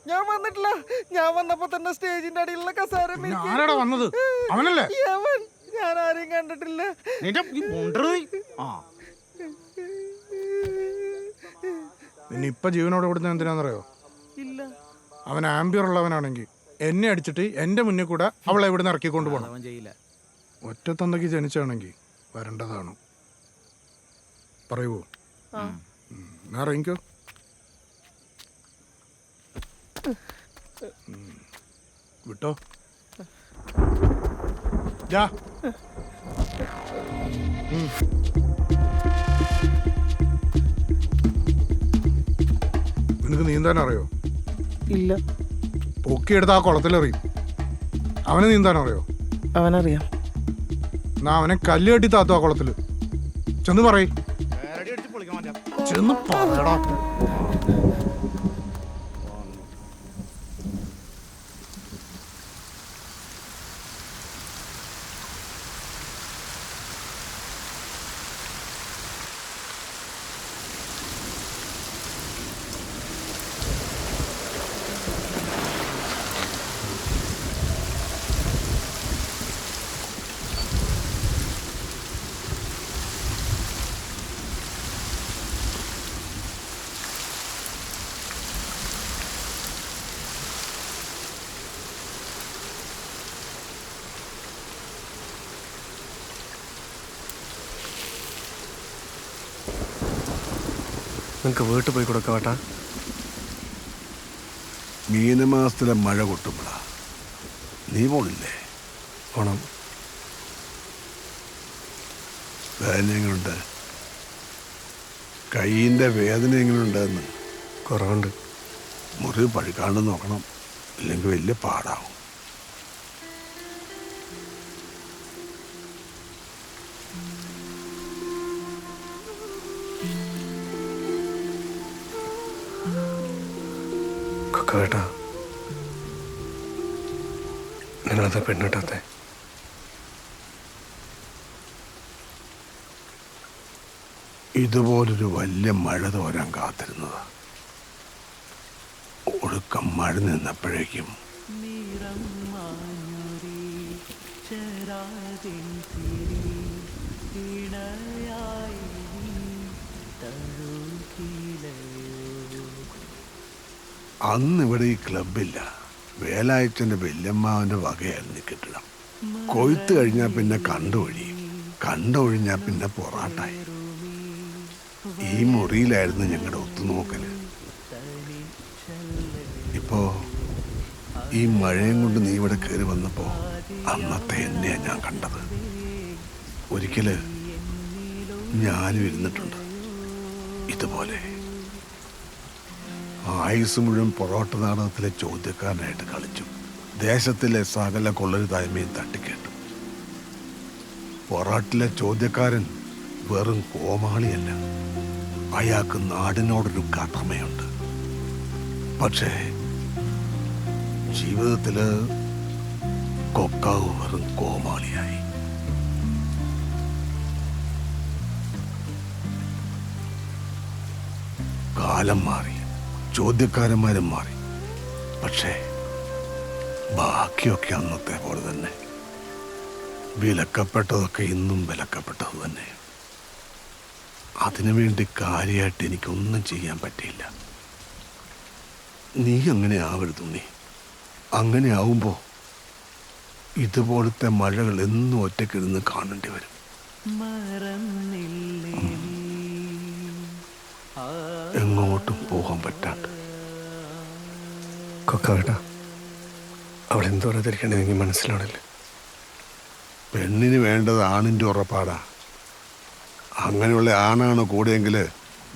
ഞാൻ വന്നിട്ടില്ല. ഞാൻ വന്നപ്പോ തന്നെ സ്റ്റേജിന്റെ അടിയിലുള്ള കസേര ആരാടാ വന്നത്? അവനല്ലേ? ഞാൻ ആരെയും കണ്ടിട്ടില്ല. നിന്നെ ഇപ്പൊ ജീവനോടെ കൊടുത്ത എന്തിനാന്നറിയോ? ഇല്ല. അവൻ ആംബിയർ ഉള്ളവനാണെങ്കിൽ എന്നെ അടിച്ചിട്ട് എന്റെ മുന്നിൽ കൂടെ അവളെ ഇവിടെ നിന്ന് ഇറക്കിക്കൊണ്ട് പോകണം. ഒറ്റത്തന്തയ്ക്ക് ജനിച്ചാണെങ്കിൽ വരേണ്ടതാണ്. പറയുവോ? ഇറങ്ങിക്കോ. വിട്ടോ. നിനക്ക് നീന്താൻ അറിയോ? ഇല്ല. പൊക്കിയെടുത്ത് ആ കുളത്തിലെറിയും. അവന് നീന്താൻ അറിയോ? അവനറിയാം. എന്നാ അവനെ കല്ല് കെട്ടി താത്തു ആ കുളത്തില്. ചെന്ന് പറയ്. ചെന്ന് പറയടാ. നിനക്ക് വീട്ടിൽ പോയി കൊടുക്കാവട്ടാ? മീനമാസത്തിലെ മഴ കൊട്ടുമ്പോഴാ. നീ പോണില്ലേ? പോണം. വേദന എങ്ങനെയുണ്ട്? കൈയിൻ്റെ വേദന എങ്ങനെയുണ്ടെന്ന്? കുറവുണ്ട്. മുറിവ് പഴുക്കാണ്ട് നോക്കണം, ഇല്ലെങ്കിൽ വലിയ പാടാവും. കൊക്കാവേട്ടാ, നിങ്ങളത് പെണ്ണിട്ടാത്തെ? ഇതുപോലൊരു വലിയ മഴ തോരാൻ കാത്തിരുന്നതാ. ഒടുക്കം മഴ നിന്നപ്പോഴേക്കും അന്നിവിടെ ഈ ക്ലബില്ല. വേലായച്ചൻ്റെ വല്യമ്മാവൻ്റെ വകയായിരുന്നു കെട്ടിടം. കൊയ്ത്ത് കഴിഞ്ഞാൽ പിന്നെ കണ്ടൊഴിയും, കണ്ടൊഴിഞ്ഞാൽ പിന്നെ പൊറാട്ടായി. ഈ മുറിയിലായിരുന്നു ഞങ്ങളുടെ ഒത്തുനോക്കല്. ഇപ്പോ ഈ മഴയും കൊണ്ട് നീ ഇവിടെ കയറി വന്നപ്പോ അന്നത്തെ എന്നെയാ ഞാൻ കണ്ടത്. ഒരിക്കല് ഞാനും ഇരുന്നിട്ടുണ്ട് ഇതുപോലെ. ആയുസ് മുഴുവൻ പൊറോട്ട നാടകത്തിലെ ചോദ്യക്കാരനായിട്ട് കളിച്ചു. ദേശത്തിലെ സകല കൊള്ളരുതായ്മയും തട്ടിക്കേട്ടു. പൊറോട്ടിലെ ചോദ്യക്കാരൻ വെറും കോമാളിയല്ല, അയാൾക്ക് നാടിനോടൊരു കടമയുണ്ട്. പക്ഷേ ജീവിതത്തില് കൊക്കാവ് വെറും കോമാളിയായി. കാലം മാറി, ചോദ്യക്കാരന്മാരും മാറി, പക്ഷേ ബാക്കിയൊക്കെ അന്നത്തെ പോലെ തന്നെ. വിലക്കപ്പെട്ടതൊക്കെ ഇന്നും വിലക്കപ്പെട്ടത് തന്നെ. അതിനുവേണ്ടി കാര്യമായിട്ട് എനിക്കൊന്നും ചെയ്യാൻ പറ്റിയില്ല. നീ അങ്ങനെ ആവരുത് ഉണ്ണി. അങ്ങനെ ആവുമ്പോ ഇതുപോലത്തെ മഴകൾ എന്നും ഒറ്റക്കിരുന്ന് കാണേണ്ടി വരും. എങ്ങോട്ടും പോകാൻ പറ്റാണ്ട്. കൊക്കാവേട്ടാ, അവിടെ എന്തോ തിരിക്കണമെങ്കിൽ മനസ്സിലാണില്ല. പെണ്ണിന് വേണ്ടത് ആണിൻ്റെ ഉറപ്പാടാ. അങ്ങനെയുള്ള ആണാണ് കൂടെയെങ്കിൽ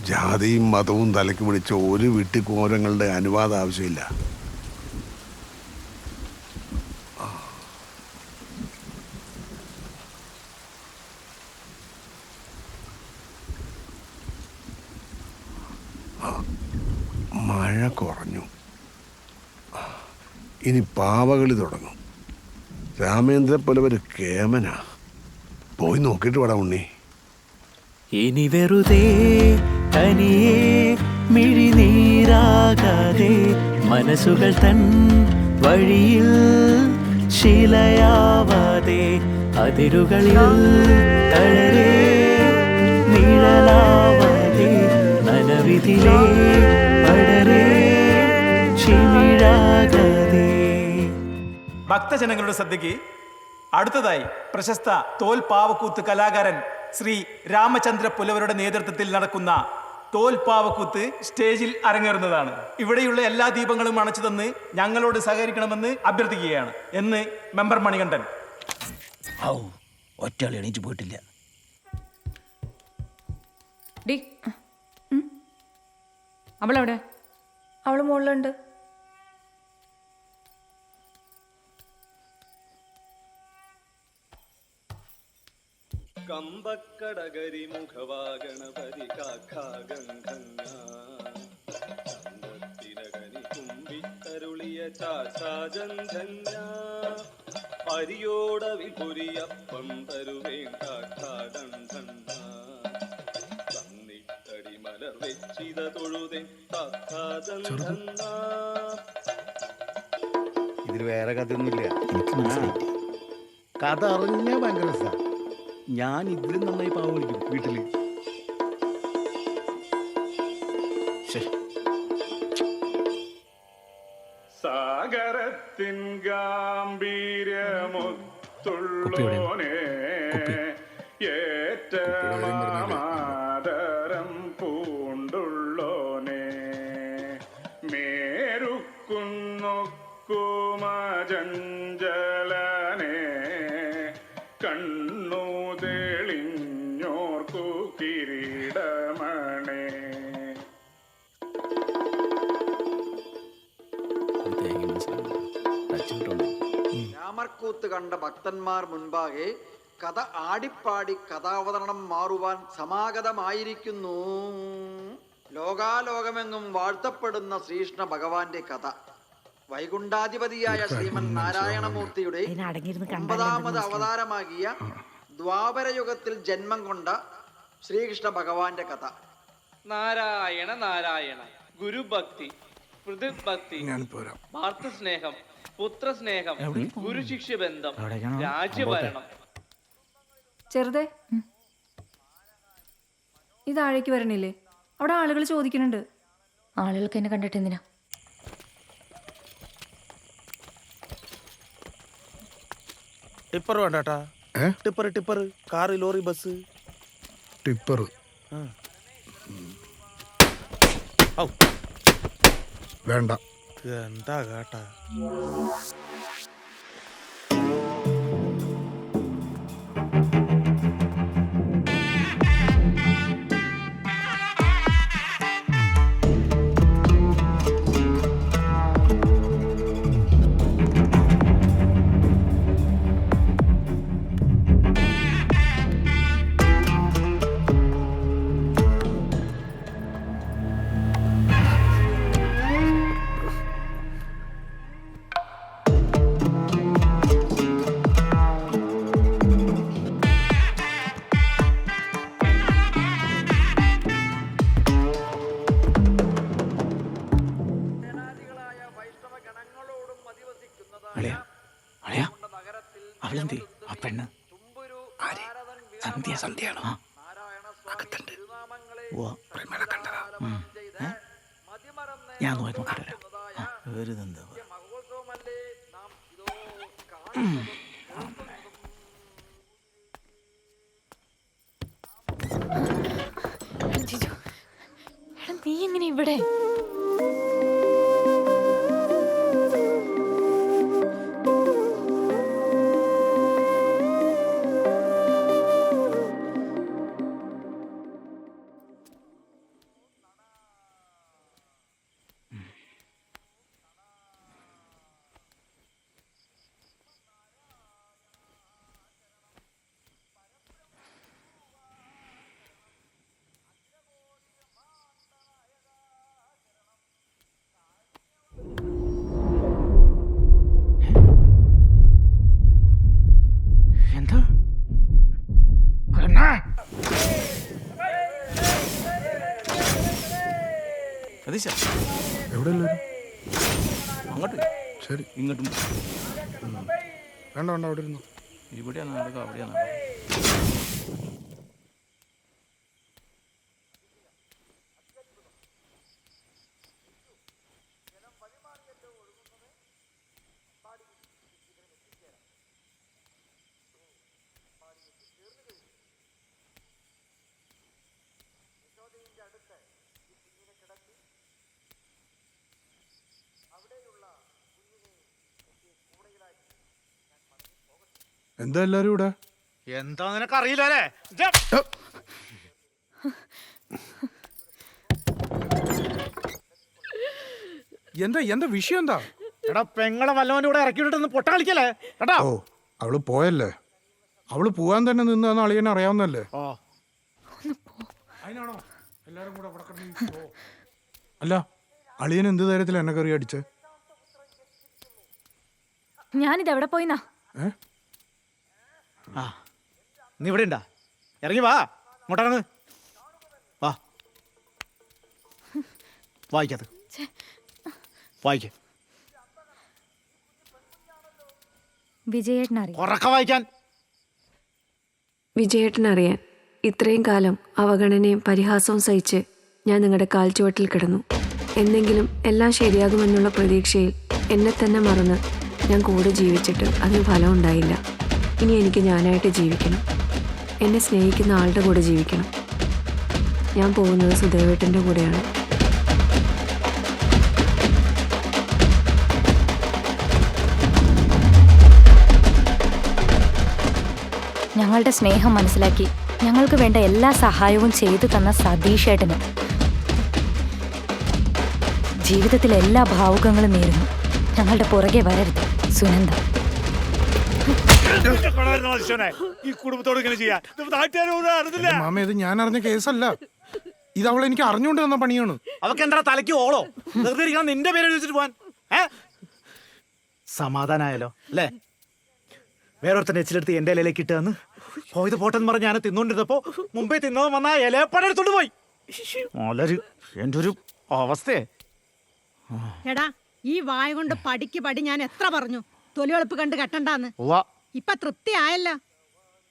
ജാതിയും മതവും തലയ്ക്ക് പിടിച്ച ഒരു വിട്ടിക്കോരങ്ങളുടെ അനുവാദം ആവശ്യമില്ല. മഴ കുറഞ്ഞു, ഇനി പാവകളി തുടങ്ങും. രാമേന്ദ്ര പുലവര് കേമനാ. പോയി നോക്കിയിട്ട് വേടാ ഉണ്ണി. ഇനി വെറുതെ തനിയെ മിഴിനീരാകാതെ മനസ്സുകൾ തൻ വഴിയിൽ ശിലയാവാതെ അതിരുകളിൽ തളരെ നിഴലാവാതെ നനവിധിലേ പടരെ ചിമിഴാകാതെ. ഭക്തജനങ്ങളുടെ ശ്രദ്ധയ്ക്ക് അടുത്തതായി പ്രശസ്ത തോൽപ്പാവക്കൂത്ത് കലാകാരൻ ശ്രീ രാമചന്ദ്ര പുലവരുടെ നേതൃത്വത്തിൽ നടക്കുന്ന തോൽപ്പാവക്കൂത്ത് സ്റ്റേജിൽ അരങ്ങേറുന്നതാണ്. ഇവിടെയുള്ള എല്ലാ ദീപങ്ങളും അണച്ചു തന്ന് ഞങ്ങളോട് സഹകരിക്കണമെന്ന് അഭ്യർത്ഥിക്കുകയാണ് എന്ന് മെമ്പർ മണികണ്ഠൻ. ഒറ്റയാൾ എണീറ്റ് പോയിട്ടില്ല. അവളെവിടെ? അവള് മുകളിലുണ്ട്. കമ്പക്കടകരി മുഖവാഗണപതി കാഖാഗന്ധന്യത്തിനകനി കുമ്പിത്തരുളിയ ചാചാജന്ധന്യ അരിയോട വിപുരിയപ്പം തരുവേൻ കാഖാഗന്ധന്യ തന്നിട്ടടി മലർ വെച്ചിത തൊഴുതേ കാഖാഗന്ധന്യ. ഇതിൽ വേറെ കഥയൊന്നുമില്ല. എനിക്ക് മനസ്സിലായി. കഥ അറിഞ്ഞാൽ ഭയങ്കര രസമാണ്. ഞാൻ ഇതിലും നന്നായി പാവ വിളിക്കും വീട്ടില്. സാഗരത്തിൻ ഗാംഭീര്യമൊത്തുള്ളോനെ ഏറ്റമാദരം പൂണ്ടുള്ളോനെ മേരുക്കുന്നൊക്കുമജഞ്ചലനെ കണ്ണു തെളിഞ്ഞോർക്കു കിരീടമണേ. രാമർക്കൂത്ത് കണ്ട ഭക്തന്മാർ മുൻപാകെ കഥ ആടിപ്പാടി കഥാവതരണം മാറുവാൻ സമാഗതമായിരിക്കുന്നു. ലോകാലോകമെങ്ങും വാഴ്ത്തപ്പെടുന്ന ശ്രീകൃഷ്ണ ഭഗവാന്റെ കഥ. വൈകുണ്ഠാധിപതിയായ ശ്രീമൻ നാരായണമൂർത്തിയുടെ 9ാമത് അവതാരമാകിയ ദ്വാപരയുഗത്തിൽ ജന്മം കൊണ്ട ശ്രീകൃഷ്ണ ഭഗവാന്റെ കഥ. നാരായണ നാരായണ. ഗുരുഭക്തി, പൃഥുഭക്തി, ഭാതൃസ്നേഹം, പുത്രസ്നേഹം, ഗുരുശിഷ്യ ബന്ധം, രാജ്യഭരണം. ചെറുതേ, ഇത് താഴേക്ക് വരണില്ലേ? അവിടെ ആളുകൾ ചോദിക്കുന്നുണ്ട്. ആളുകൾക്ക് എന്നെ കണ്ടിട്ട് എന്തിനാ? ടിപ്പർ വേണ്ടാ. Tipper car, lorry, bus. Tipper വേണ്ട. എന്താ കേട്ടാ? അവളെന്തി ആ പെണ്ണ് സന്ധ്യ സന്ധ്യയാണോ? അകത്തുണ്ട്. ഞാൻ നോക്കിട്ട് വരാം. വെറുതെന്താ നീ എങ്ങനെ ഇവിടെ? എവിടെ അങ്ങോട്ട് ശരി, ഇങ്ങോട്ടും വേണ്ട വേണ്ട, അവിടെ ഇരുന്നു. ഇവിടെയാണ് നടക്കുക, അവിടെയാണ്. എന്താ എല്ലാരും ഇവിടെ? എന്താ നിനക്ക് അറിയില്ലേ? എന്താ എന്താ വിഷയം എന്താ? എടാ പെങ്ങളെ വല്ലവൻ്റെ കൂടെ ഇറക്കി വിട്ടിട്ടൊന്ന് പൊട്ട കളിക്കല്ലേ കേട്ടാ? ഓ, അവള് പോയല്ലേ? അവള് പോവാൻ തന്നെ നിന്നാന്ന് അളിയനെ അറിയാവുന്നല്ലേ? അല്ല, അളിയൻ എന്ത് ധൈര്യത്തിൽ എന്നെ കറി അടിച്ചേ? ഞാനിത് എവിടെ പോയിന്നാ? ആ, നീ ഇവിടെ ഉണ്ടാ? ഇറങ്ങി വാ, ഇങ്ങോട്ടിറങ്ങ് വാ. വായിക്കത് വായിക്ക. വിജയേട്ടനറിയാം വായിക്കാൻ. വിജയേട്ടനറിയാൻ ഇത്രയും കാലം അവഗണനയും പരിഹാസവും സഹിച്ച് ഞാൻ നിങ്ങളുടെ കാൽച്ചുവട്ടിൽ കിടന്നു. എന്നെങ്കിലും എല്ലാം ശരിയാകുമെന്നുള്ള പ്രതീക്ഷയിൽ എന്നെ തന്നെ മറന്ന് ഞാൻ കൂടെ ജീവിച്ചിട്ട് അതിന് ഫലം ഉണ്ടായില്ല. ഇനി എനിക്ക് ഞാനായിട്ട് ജീവിക്കണം. എന്നെ സ്നേഹിക്കുന്ന ആളുടെ കൂടെ ജീവിക്കണം. ഞാൻ പോകുന്നത് സുദേവേട്ടൻ്റെ കൂടെയാണ്. ഞങ്ങളുടെ സ്നേഹം മനസ്സിലാക്കി ഞങ്ങൾക്ക് വേണ്ട എല്ലാ സഹായവും ചെയ്തു തന്ന സതീഷേട്ടനും ജീവിതത്തിലെ എല്ലാ ഭാവുകങ്ങളും നേരുന്നു. ഞങ്ങളുടെ പുറകെ വരരുത് സുനന്ദ. ഈ കുടുംബത്തോട് ഇങ്ങനെ ചെയ്യാൻ മാമ, ഇത് ഞാൻ അറിഞ്ഞ കേസല്ല. ഇത് അവൾ എനിക്ക് അറിഞ്ഞുകൊണ്ട് തന്ന പണിയാണ്. അവക്ക് എന്താ തലയ്ക്ക് ഓളോ? വെറുതെ ഇരിക്കണം നിന്റെ പേര് എഴുതിച്ചിട്ട് പോവാൻ. സമാധാനായാലോ അല്ലേ? വേറൊരുത്തന്നെ എച്ചിലെടുത്ത് എന്റെ ഇലയിലേക്ക് ഇട്ടുവന്ന് പോയത് പോട്ടെന്ന് പറഞ്ഞ് ഞാൻ തിന്നോണ്ടിരുന്നപ്പോ മുമ്പേ തിന്നവൻ വന്ന ഇലയപ്പടം എടുത്തോണ്ട് പോയി. എന്റെ ഒരു അവസ്ഥയെ. എടാ ഈ വായ കൊണ്ട് പടിക്ക് പടി ഞാൻ എത്ര പറഞ്ഞു തൊലിവെളുപ്പ് കണ്ട് കെട്ടണ്ടാന്ന്. ഇപ്പൊ തൃപ്തി ആയല്ല.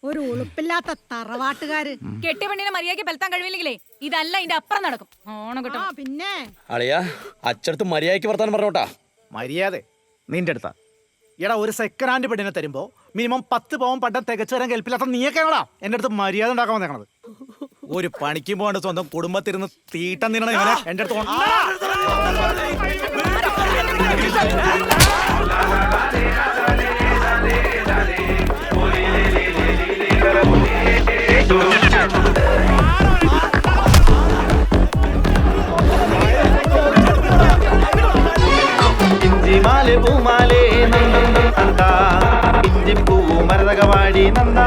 ഒരു ഉളുപ്പില്ലാത്ത തറവാട്ടുകാര്. കെട്ടിയ പെണ്ണിനെ മര്യാദയ്ക്ക് പെലത്താൻ കഴിവില്ലെങ്കിലേ ഇതല്ല ഇതിന്റെ അപ്പുറം നടക്കും. ഓണം കിട്ടും. പിന്നെ അളിയാ അച്ചടത്ത് മര്യാദയ്ക്ക് വർത്താനം പറഞ്ഞോട്ടാ. മര്യാദ നിന്റെ അടുത്താ. എടാ ഒരു സെക്കൻഡ് ഹാൻഡ് പെണ്ണിനെ തരുമ്പോ മിനിമം 10 പവൻ പട്ടം തികച്ചു തരാൻ കേൾപ്പില്ലാത്ത നീയൊക്കെയാണോടാ എന്റെ അടുത്ത് മര്യാദ ഉണ്ടാക്കാൻ വന്നേക്കണത്? ഒരു പണിക്കും പോകണ്ട സ്വന്തം കുടുംബത്തിരുന്ന് തീട്ടം തിന്നണ ഇവനെ എന്റെ അടുത്ത് മാലെ പൂമാലേ നന്ദം നന്ദ ഇഞ്ചിപ്പൂ മരതകവാടി നന്ദ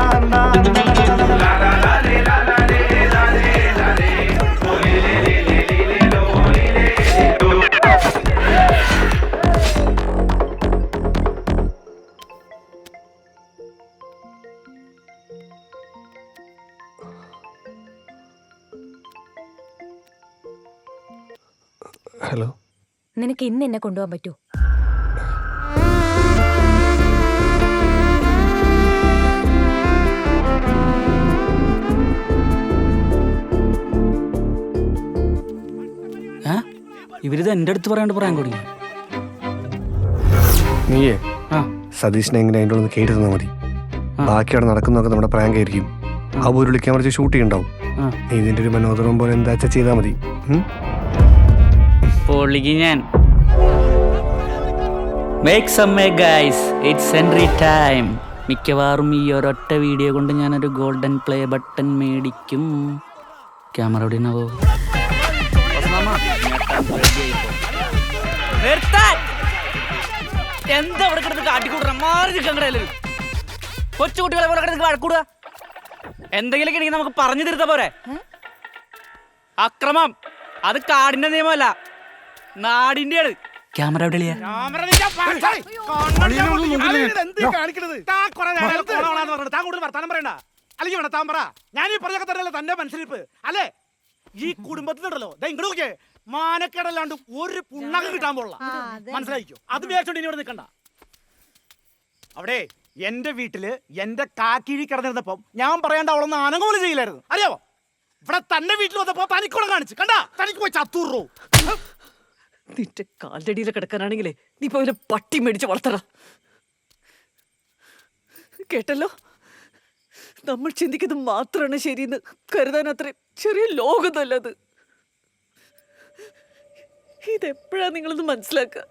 ഹലോ, നിനക്ക് ഇന്ന് എന്നെ കൊണ്ടുപോകാൻ പറ്റുമോ? ഇവരിത് എന്റെ അടുത്ത് പറയാണ്ട് പറയാൻ തുടങ്ങി. നീയേ സതീഷിനെ എങ്ങനെ അതിൻ്റെ ഒന്ന് കേട്ട് തന്നാൽ മതി. ബാക്കി അവിടെ നടക്കുന്നതൊക്കെ നമ്മുടെ പ്രാങ്ക് ആയിരിക്കും. ആ ഒരു വിളിക്കാൻ കുറച്ച് ഷൂട്ട് ചെയ്യുന്നുണ്ടാവും. നീ ഇതിന്റെ ഒരു മനോദരം പോലെ എന്താ ചെയ്താൽ മതി. പൊളിക്ക് ഞാൻ. Make some guys, it's entry time. മിക്കവാറും ഈ ഒരൊറ്റ വീഡിയോ കൊണ്ട് ഞാനൊരു ഗോൾഡൻ പ്ലേ ബട്ടൺ മേടിക്കും. ക്യാമറ എവിടെ ഉണ്ടാവോ? എന്താ അവിടെ കിടന്ന് കാട്ടിക്കൂടാ? മാറി നിൽക്കണ്ടല്ലേ കൊച്ചുകുട്ടികളെ പോലെ കിടന്ന് വഴക്കൂടുക. എന്തെങ്കിലുമൊക്കെ ഉണ്ടെങ്കിൽ നമുക്ക് പറഞ്ഞു തീർത്ത പോരെ. അക്രമം അത് കാടിന്റെ നിയമമല്ല, നാടിന്റെയാണ്. ക്യാമറ എവിടെ? ഞാൻ ഈ പറഞ്ഞൊക്കെ തന്നെയല്ലേ തന്റെ മനസ്സിലിപ്പ് അല്ലേ? ഈ കുടുംബത്തിലുണ്ടല്ലോ ഇങ്ങോട്ട് മാനക്കേടല്ലാണ്ട് ഒരു പുണ്ണകം കിട്ടാൻ പോലുള്ള മനസ്സിലായിക്കോ. അത് വിചാരിച്ചോണ്ട് ഇനി ഇവിടെ നിൽക്കണ്ട. അവിടെ എന്റെ വീട്ടില് എന്റെ കാക്കിഴി കിടന്നിരുന്നപ്പം ഞാൻ പറയേണ്ട അവളൊന്നും അനങ്ങോല് ചെയ്യില്ലായിരുന്നു. അറിയാവോ? ഇവിടെ തന്നെ വീട്ടിൽ വന്നപ്പോ തനിക്കുളം കാണിച്ചു കണ്ടാ. തനിക്ക് പോയി ചത്തൂറോ നിന്റെ കാലടിയിൽ കിടക്കാനാണെങ്കിലേ നീ പോയി പട്ടി മേടിച്ച് വളർത്തറ. കേട്ടല്ലോ, നമ്മൾ ചിന്തിക്കുന്നത് മാത്രമാണ് ശരിയെന്ന് കരുതാൻ അത്രയും ചെറിയ ലോകമല്ലത്. ഇതെപ്പോഴാ നിങ്ങളൊന്ന് മനസ്സിലാക്കുക?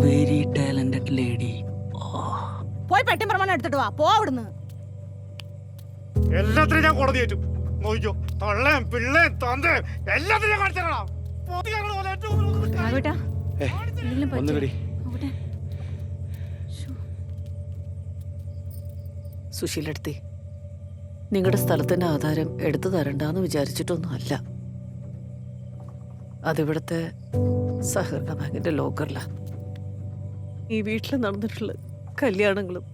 Very talented lady. പോയി പെട്ടി പ്രമാണം എടുത്തിട്ട് വാ. പോ അവിടുന്ന്. എല്ലാത്തിനും ഞാൻ കോടതി ഏറ്റു. നോക്കിക്കോ, തള്ളേം പിള്ളേം തന്തേം എല്ലാത്തിനും ഞാൻ കാണിച്ചിടാം. സുശീലെടുത്തി, നിങ്ങളുടെ സ്ഥലത്തിന്റെ ആധാരം എടുത്തു തരണ്ടെന്ന് വിചാരിച്ചിട്ടൊന്നും അല്ല. അതിവിടുത്തെ സഹകരണ ബാങ്കിന്റെ ലോക്കറില. ഈ വീട്ടിൽ നടന്നിട്ടുള്ള കല്യാണങ്ങളും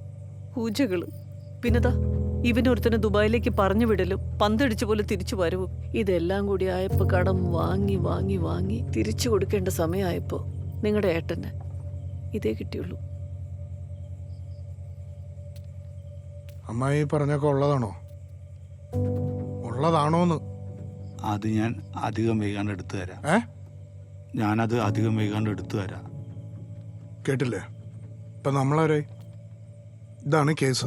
പൂജകളും പിന്നെതാ ഇവനൊരുത്തനെ ദുബായിലേക്ക് പറഞ്ഞു വിടലും പന്തടിച്ച പോലെ തിരിച്ചു വരവും ഇതെല്ലാം കൂടി ആയപ്പോ കടം വാങ്ങി വാങ്ങി വാങ്ങി തിരിച്ചു കൊടുക്കേണ്ട സമയമായപ്പോ നിങ്ങളുടെ ഏട്ടന് ഇതേ കിട്ടിയുള്ളൂ. അമ്മായി പറഞ്ഞൊക്കെ ഉള്ളതാണോ? ഉള്ളതാണോന്ന്? അത് ഞാൻ അധികം വൈകാണ്ട് എടുത്തു തരാം. ഞാനത് അധികം വൈകാണ്ട് എടുത്തു തരാം. കേട്ടില്ലേ? ഇപ്പൊ നമ്മളാരെ? ഇതാണ് കേസ്.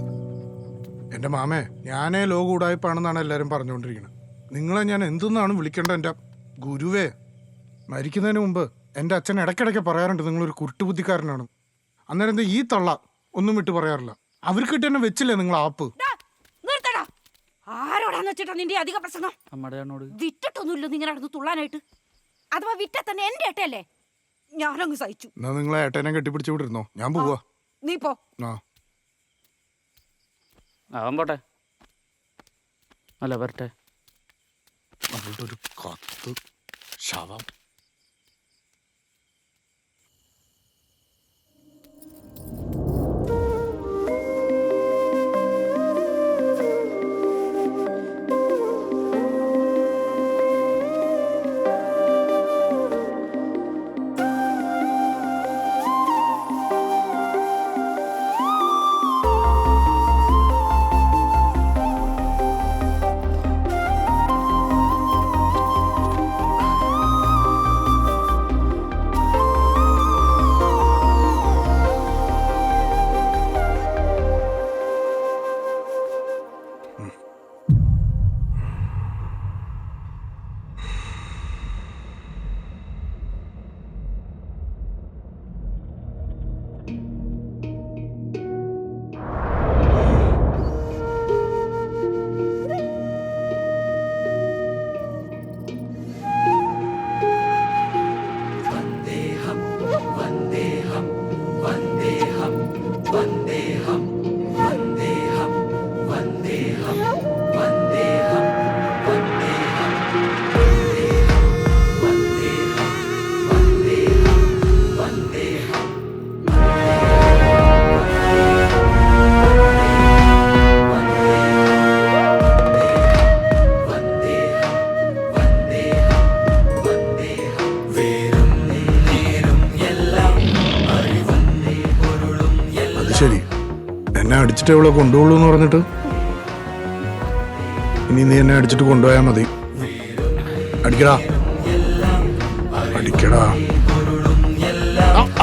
എൻ്റെ മാമേ, ഞാനേ ലോക ഉടായ്പാണെന്നാണ് എല്ലാവരും പറഞ്ഞുകൊണ്ടിരിക്കുന്നത്. നിങ്ങളെ ഞാൻ എന്തെന്നാണ് വിളിക്കേണ്ട? എൻ്റെ ഗുരുവേ, മരിക്കുന്നതിന് മുമ്പ് എൻ്റെ അച്ഛൻ ഇടയ്ക്കിടയ്ക്ക് പറയാറുണ്ട് നിങ്ങളൊരു കുരുട്ടുബുദ്ധിക്കാരനാണ്. അന്നേരം എന്താ ഈ തള്ള ഒന്നും വിട്ട് പറയാറില്ല. അവർക്ക് തന്നെ വെച്ചില്ലേ നിങ്ങൾ ആപ്പ്? ആരോടാ എന്താന്ന് വെച്ചിട്ടാ നിന്റെ അധിക പ്രസംഗം? വിറ്റിട്ടൊന്നുമില്ലോ നിങ്ങൾ നടന്ന് തുള്ളാനായിട്ട്. അഥവാ വിറ്റാ തന്നെ എന്റെ ഏട്ടയല്ലേ? ഞാനങ്ങ് സഹിച്ചു. എന്നാ നിങ്ങളെ ഏട്ടനെ കെട്ടിപ്പിടിച്ചു വിട്ടിരുന്നോ? ഞാൻ പോവാ. നീ പോ. അവൻ പോട്ടെ. അല്ല വരട്ടെ. അവളുടെ ഒരു കത്ത് ശവം. ശരി, എന്നെ അടിച്ചിട്ട് അവളെ കൊണ്ടുപോകുള്ളൂ എന്ന് പറഞ്ഞിട്ട് ഇനി നീ എന്നെ അടിച്ചിട്ട് കൊണ്ടുപോയാൽ മതി. അടിക്കടാ അടിക്കടാ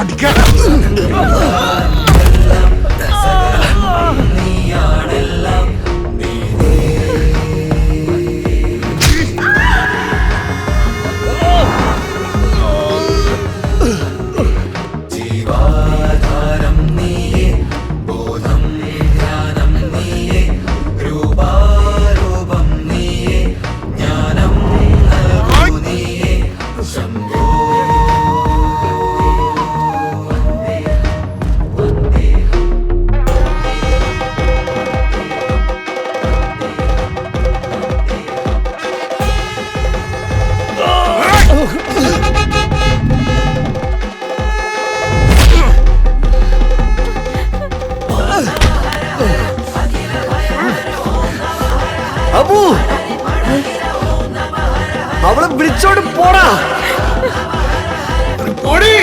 അടിക്കടാ. അബു, അവളെ വിളിച്ചോണ്ട് പോടാ. പൊടി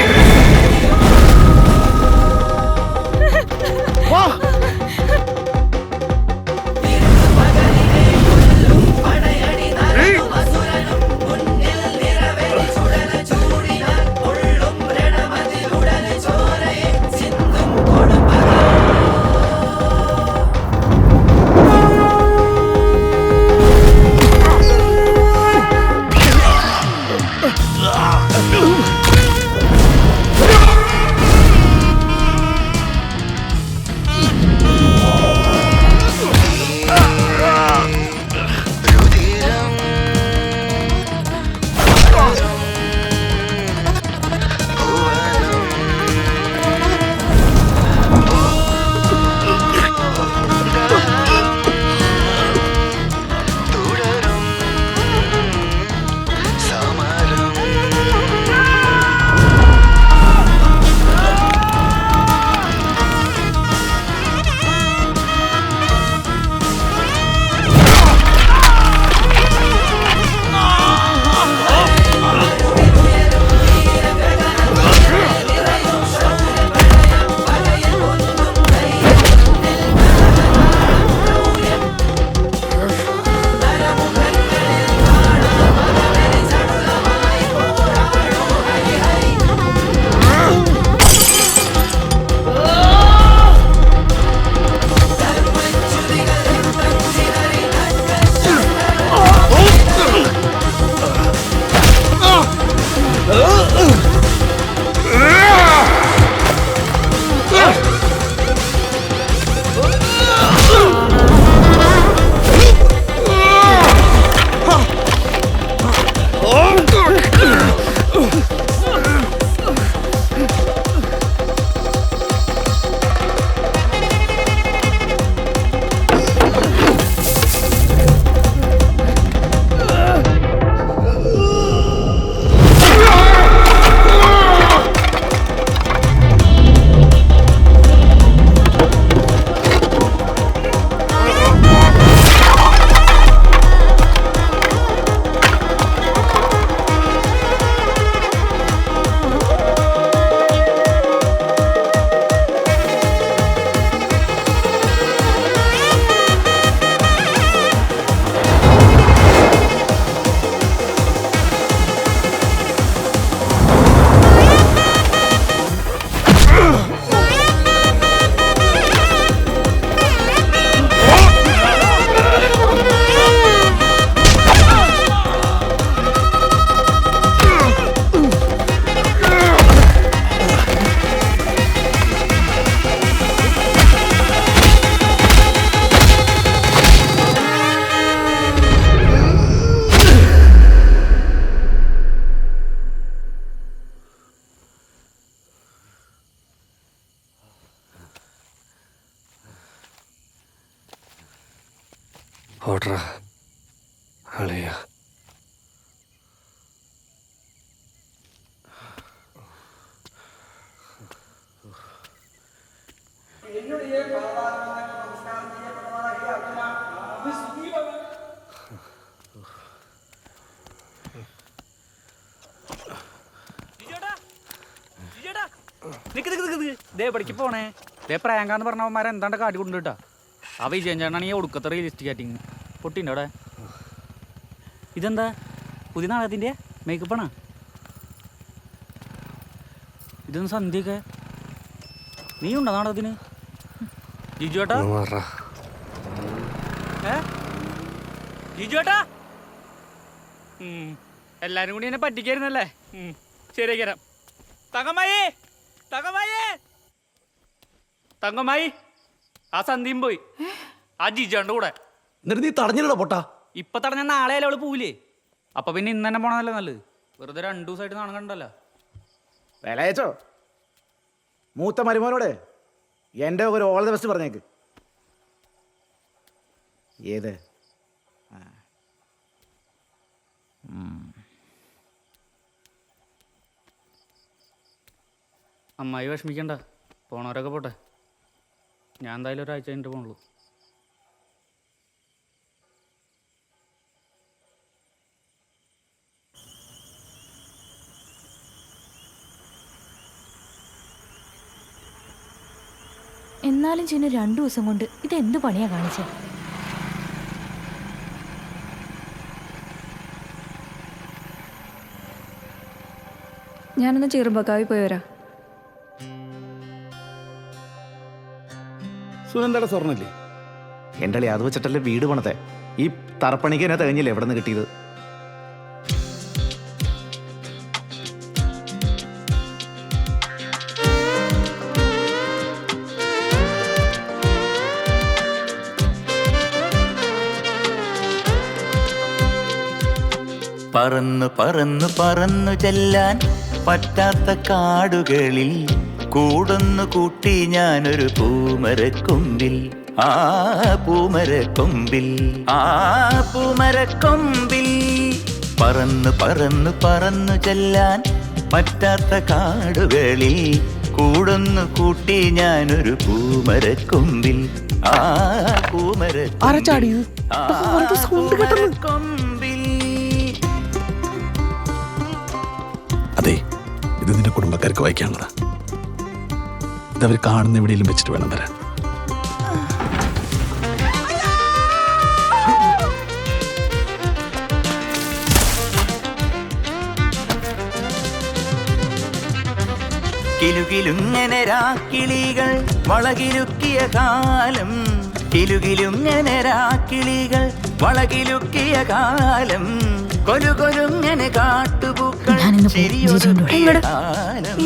പോട്രാ അളിയ. പടിക്ക് പോണേ ദേ പ്രാങ്കാന്ന് പറഞ്ഞവന്മാരെ എന്താണ്ട് കാട്ടി കൊണ്ടു കേട്ടാ. ആ വിജയൻ ചേട്ടനാണ് ഈ ഒടുക്കത്തെ റിയലിസ്റ്റിക് ആക്ടിങ്. പൊട്ടിൻ്റെ അവിടെ ഇതെന്താ പുതിയ നാടകത്തിൻ്റെ മേക്കപ്പാണാ? ഇതൊന്ന് സന്ധ്യയൊക്കെ നീ ഉണ്ടോ നാടകത്തിന്? ജിജു ഏട്ടാ, ജിജു ഏട്ടാ, എല്ലാരും കൂടി എന്നെ പറ്റിക്കായിരുന്നല്ലേ? ശരിയാക്കാം. തങ്കമ്മായി, തങ്കമ്മായി, തങ്കമ്മായി, ആ സന്ധ്യയും പോയി ആ ജിജുണ്ട് കൂടെ. എന്നിട്ട് നീ തടഞ്ഞില്ലടോ പൊട്ടാ. ഇപ്പൊ തടഞ്ഞ നാളെ അല്ലേ അവള് പോവില്ലേ? അപ്പൊ പിന്നെ ഇന്ന് തന്നെ പോണതല്ലേ നല്ലത്. വെറുതെ 2 ദിവസമായിട്ട് നാണം കണ്ടല്ലോ. വേലയച്ചോ മൂത്ത മരുമോനോട് എൻ്റെ ഒരു ഓൾ ദ ബെസ്റ്റ് പറഞ്ഞേക്ക്. ഏത് അമ്മായി വിഷമിക്കണ്ട, പോണവരൊക്കെ പോട്ടെ. ഞാൻ എന്തായാലും ഒരാഴ്ച കഴിഞ്ഞിട്ട് പോണുള്ളൂ. എന്നാലും ചിന്നു 2 ദിവസം കൊണ്ട് ഇതെന്ത് പണിയാ കാണിച്ചത്? ഞാനൊന്ന് ചെറുപ്പക്കാവി പോയി വരാം. സുനന്ദയുടെ സ്വർണ്ണല്ലേ എൻ്റെ അളി? അത് വെച്ചിട്ടല്ലേ വീട് പണത്തെ. ഈ തറപ്പണിക്ക് എന്നെ തികഞ്ഞില്ലേ എവിടെ നിന്ന് കിട്ടിയത്? പറന്നു പറന്നു പറന്നു ചെല്ലാൻ പറ്റാത്ത കാടുകളിൽ കൂടുന്നു കൂട്ടി ഞാനൊരു പൂമരക്കൊമ്പിൽ. ആ പൂമരക്കൊമ്പിൽ, ആ പൂമരക്കൊമ്പിൽ പറന്നു പറന്നു പറന്നു ചെല്ലാൻ പറ്റാത്ത കാടുകളിൽ കൂടുന്നു കൂട്ടി ഞാനൊരു പൂമരക്കൊമ്പിൽ. ആ പൂമരക്കൊമ്പിൽ, ആ പൂമരക്കൊമ്പിൽ. അതെ, ഇത് നിന്റെ കുടുംബക്കാർക്ക് വായിക്കാനുള്ളതാ. ഇതവർ കാണുന്ന എവിടെയെങ്കിലും വെച്ചിട്ട് വേണം വരാൻ. കിലുകിലുങ്ങനെ രാക്കിളികൾ വളകിലുക്കിയ കാലം, കിലുകിലുങ്ങനെ രാക്കിളികൾ വളകിലുക്കിയ കാലം, കൊലുകൊലുങ്ങനെ കാട്ടുപൂക്കൾ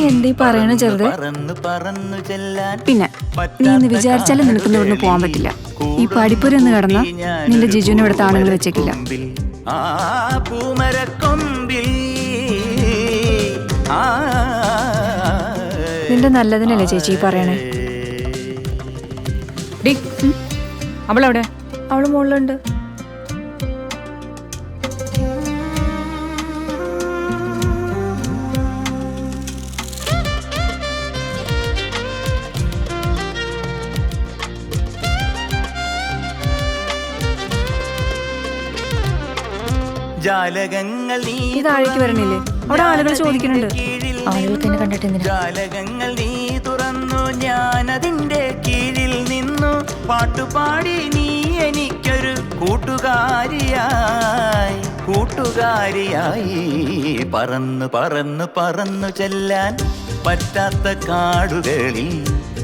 എന്തീ പറയണ ചെറുത്? പിന്നെ നീ ഇന്ന് വിചാരിച്ചാലും നിനക്കൊന്നും ഇവിടുന്ന് പോകാൻ പറ്റില്ല. ഈ പഠിപ്പുരന്ന് കിടന്ന നിന്റെ ജിജുവിനെ ഇവിടുത്തെ ആണുങ്ങൾ വെച്ചേക്കില്ല. ആ പൂമരക്കൊമ്പിൽ, ആ നിന്റെ നല്ലതിനല്ലേ ചേച്ചി പറയണേ? അവളെവിടെ? അവള് മുകളിലുണ്ട്. ജാലകങ്ങൾ നീ താഴേക്ക് വരണില്ലേ? അവിടെ ആളുകൾ ചോദിക്കുന്നുണ്ട്. ആളുകൾക്ക് എന്നെ കണ്ടിട്ട് എന്തിനാ? ജാലകങ്ങൾ നീ തുറന്നു, ഞാനതിന്റെ കീഴിൽ നിന്നു. പാട്ടുപാടി നീ എനിക്കൊരു കൂട്ടുകാരിയായി, കൂട്ടുകാരിയായി. പറന്നു പറന്നു പറന്നു ചെല്ലാൻ പറ്റാത്ത കാടുകളിൽ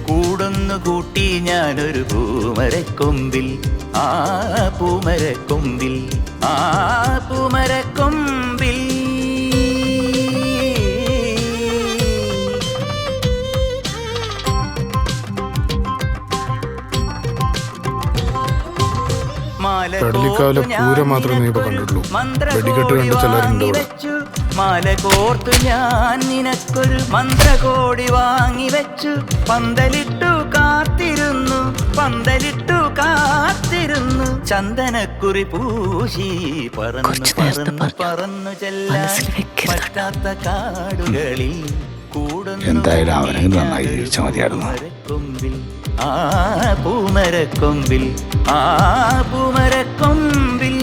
കൂടുന്നു കൂട്ടി ഞാനൊരു പൂമരക്കൊമ്പിൽ. ആ പൂമരക്കൊമ്പിൽ, ആ പൂമരക്കൊമ്പിൽ. പെടലിക്കാവിലെ പൂരം മാത്രമേ നീ ഇപ്പൊ കണ്ടിട്ടുള്ളൂ. വെടിക്കെട്ട് കണ്ട് ചിലരുണ്ട് ഇവിടെ. മാല കോർത്തു ഞാൻ നിനക്കൊരു മന്ത്രകോടി വാങ്ങി വെച്ചു പന്തലിട്ടു കാത്തിരുന്നു ചന്ദനക്കുറി പൂശി പറന്നു പറന്നു പറന്നു ചെല്ലാൻ പറ്റാത്ത കാടുകളിൽ എന്തായാലും അവനെ നന്നായി ജീവിച്ചാൽ മതിയായിരുന്നു. പൂമരക്കൊമ്പിൽ പൂമരക്കൊമ്പിൽ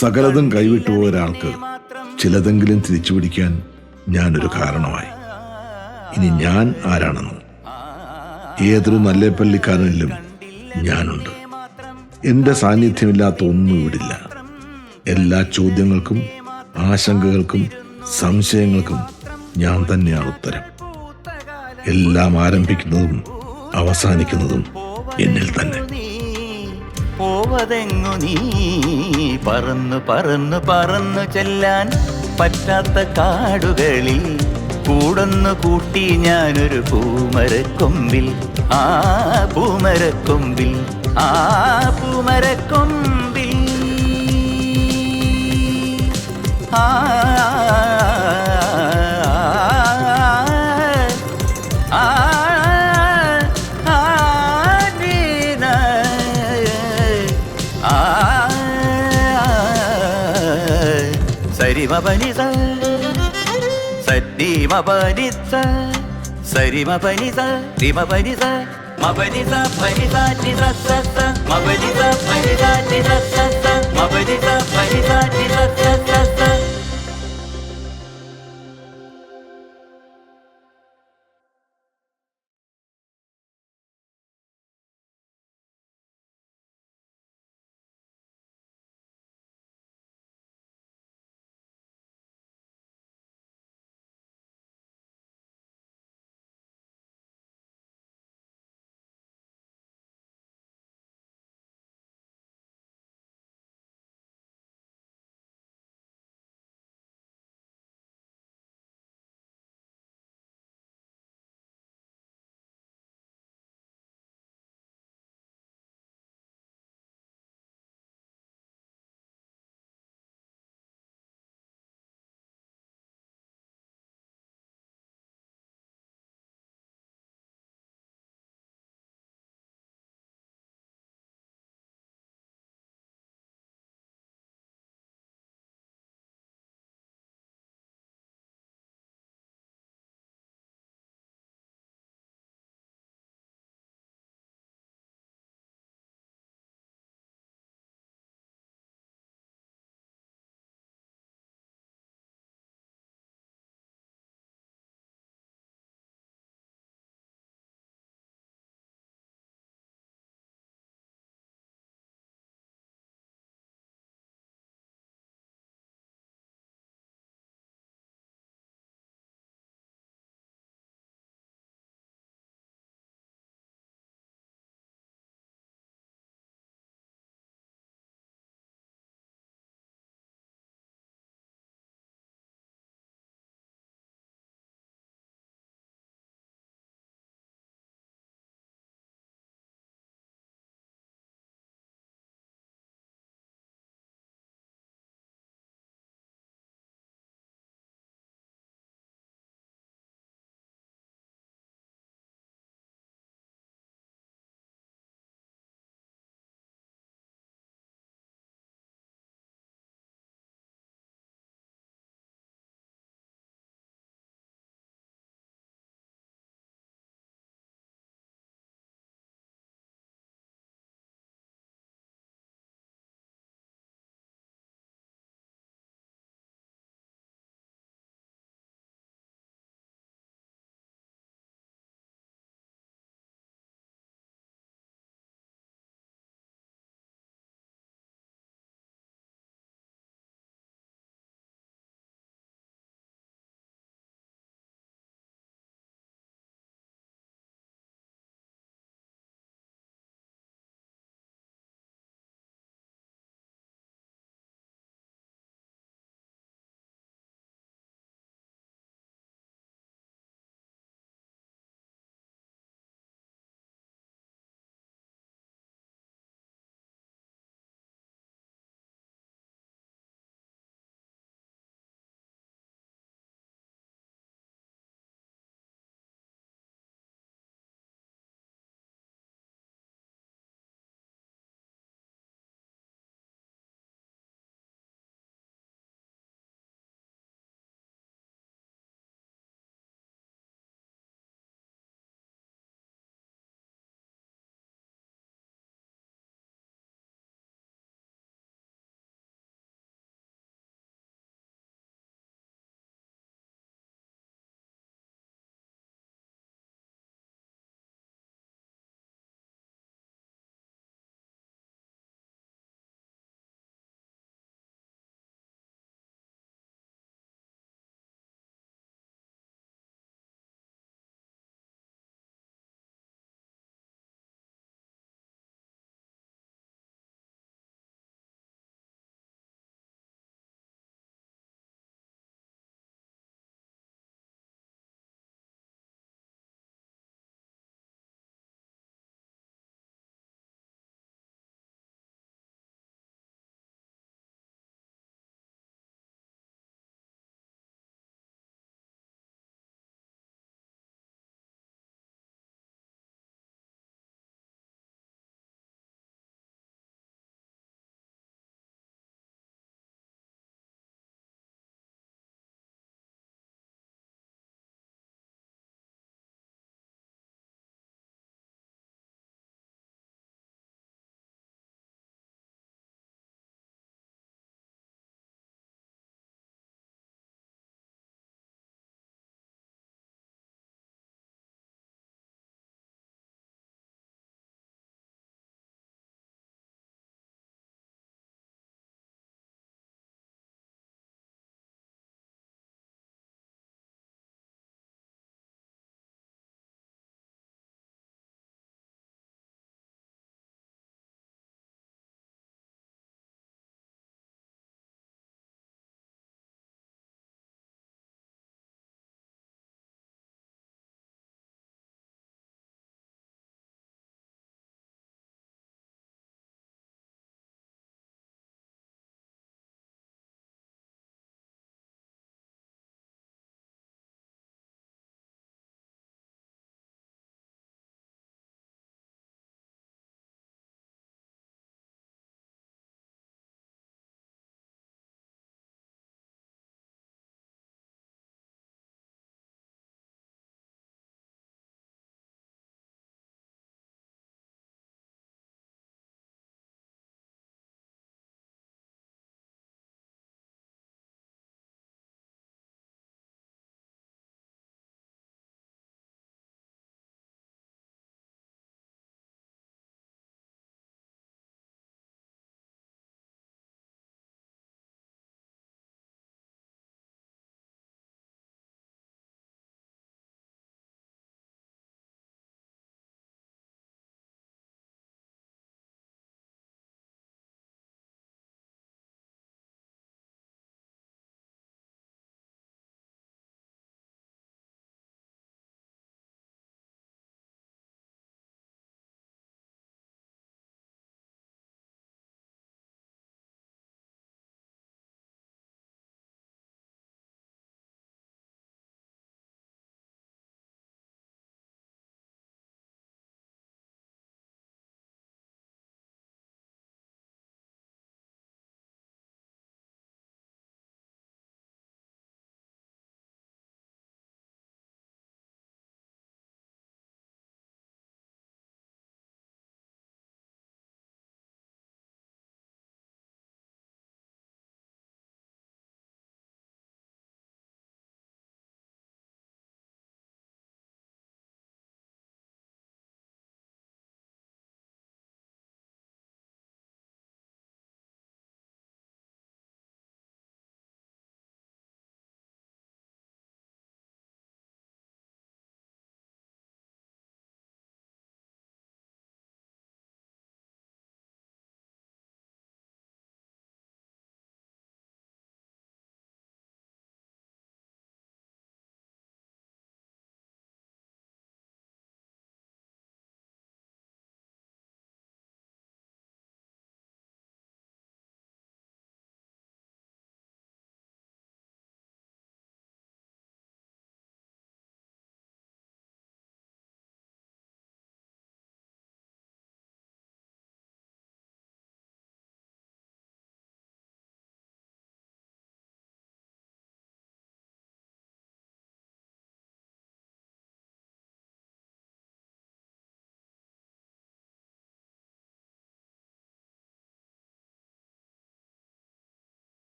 സകലതും കൈവിട്ടുപോയ ഒരാൾക്ക് ചിലതെങ്കിലും തിരിച്ചു പിടിക്കാൻ ഞാനൊരു കാരണമായി. ഇനി ഞാൻ ആരാണെന്നും ഏതൊരു നല്ല പള്ളിക്കാരനിലും ഞാനുണ്ട്. എൻ്റെ സാന്നിധ്യമില്ലാത്ത ഒന്നും ഇവിടില്ല. എല്ലാ ചോദ്യങ്ങൾക്കും ആശങ്കകൾക്കും സംശയങ്ങൾക്കും ഞാൻ തന്നെയാണ് ഉത്തരം. എല്ലാം ആരംഭിക്കുന്നതും അവസാനിക്കുന്നതും എന്നിൽ തന്നെ. പോവതെങ്ങു നീ പറന്നു പറന്നു പറന്നു ചെല്ലാൻ പറ്റാത്ത കാടുകളിൽ കൂടൊന്നു കൂട്ടി ഞാനൊരു പൂമരക്കൊമ്പിൽ പൂമരക്കൊമ്പിൽ പൂമരക്കൊമ്പിൽ സരിമപനിസ സരിമപനിസ സരിമപനിസ റിമപനിസ മപനിസ പനിസ നിസ സ മപനിസ പനിസ നിസ സ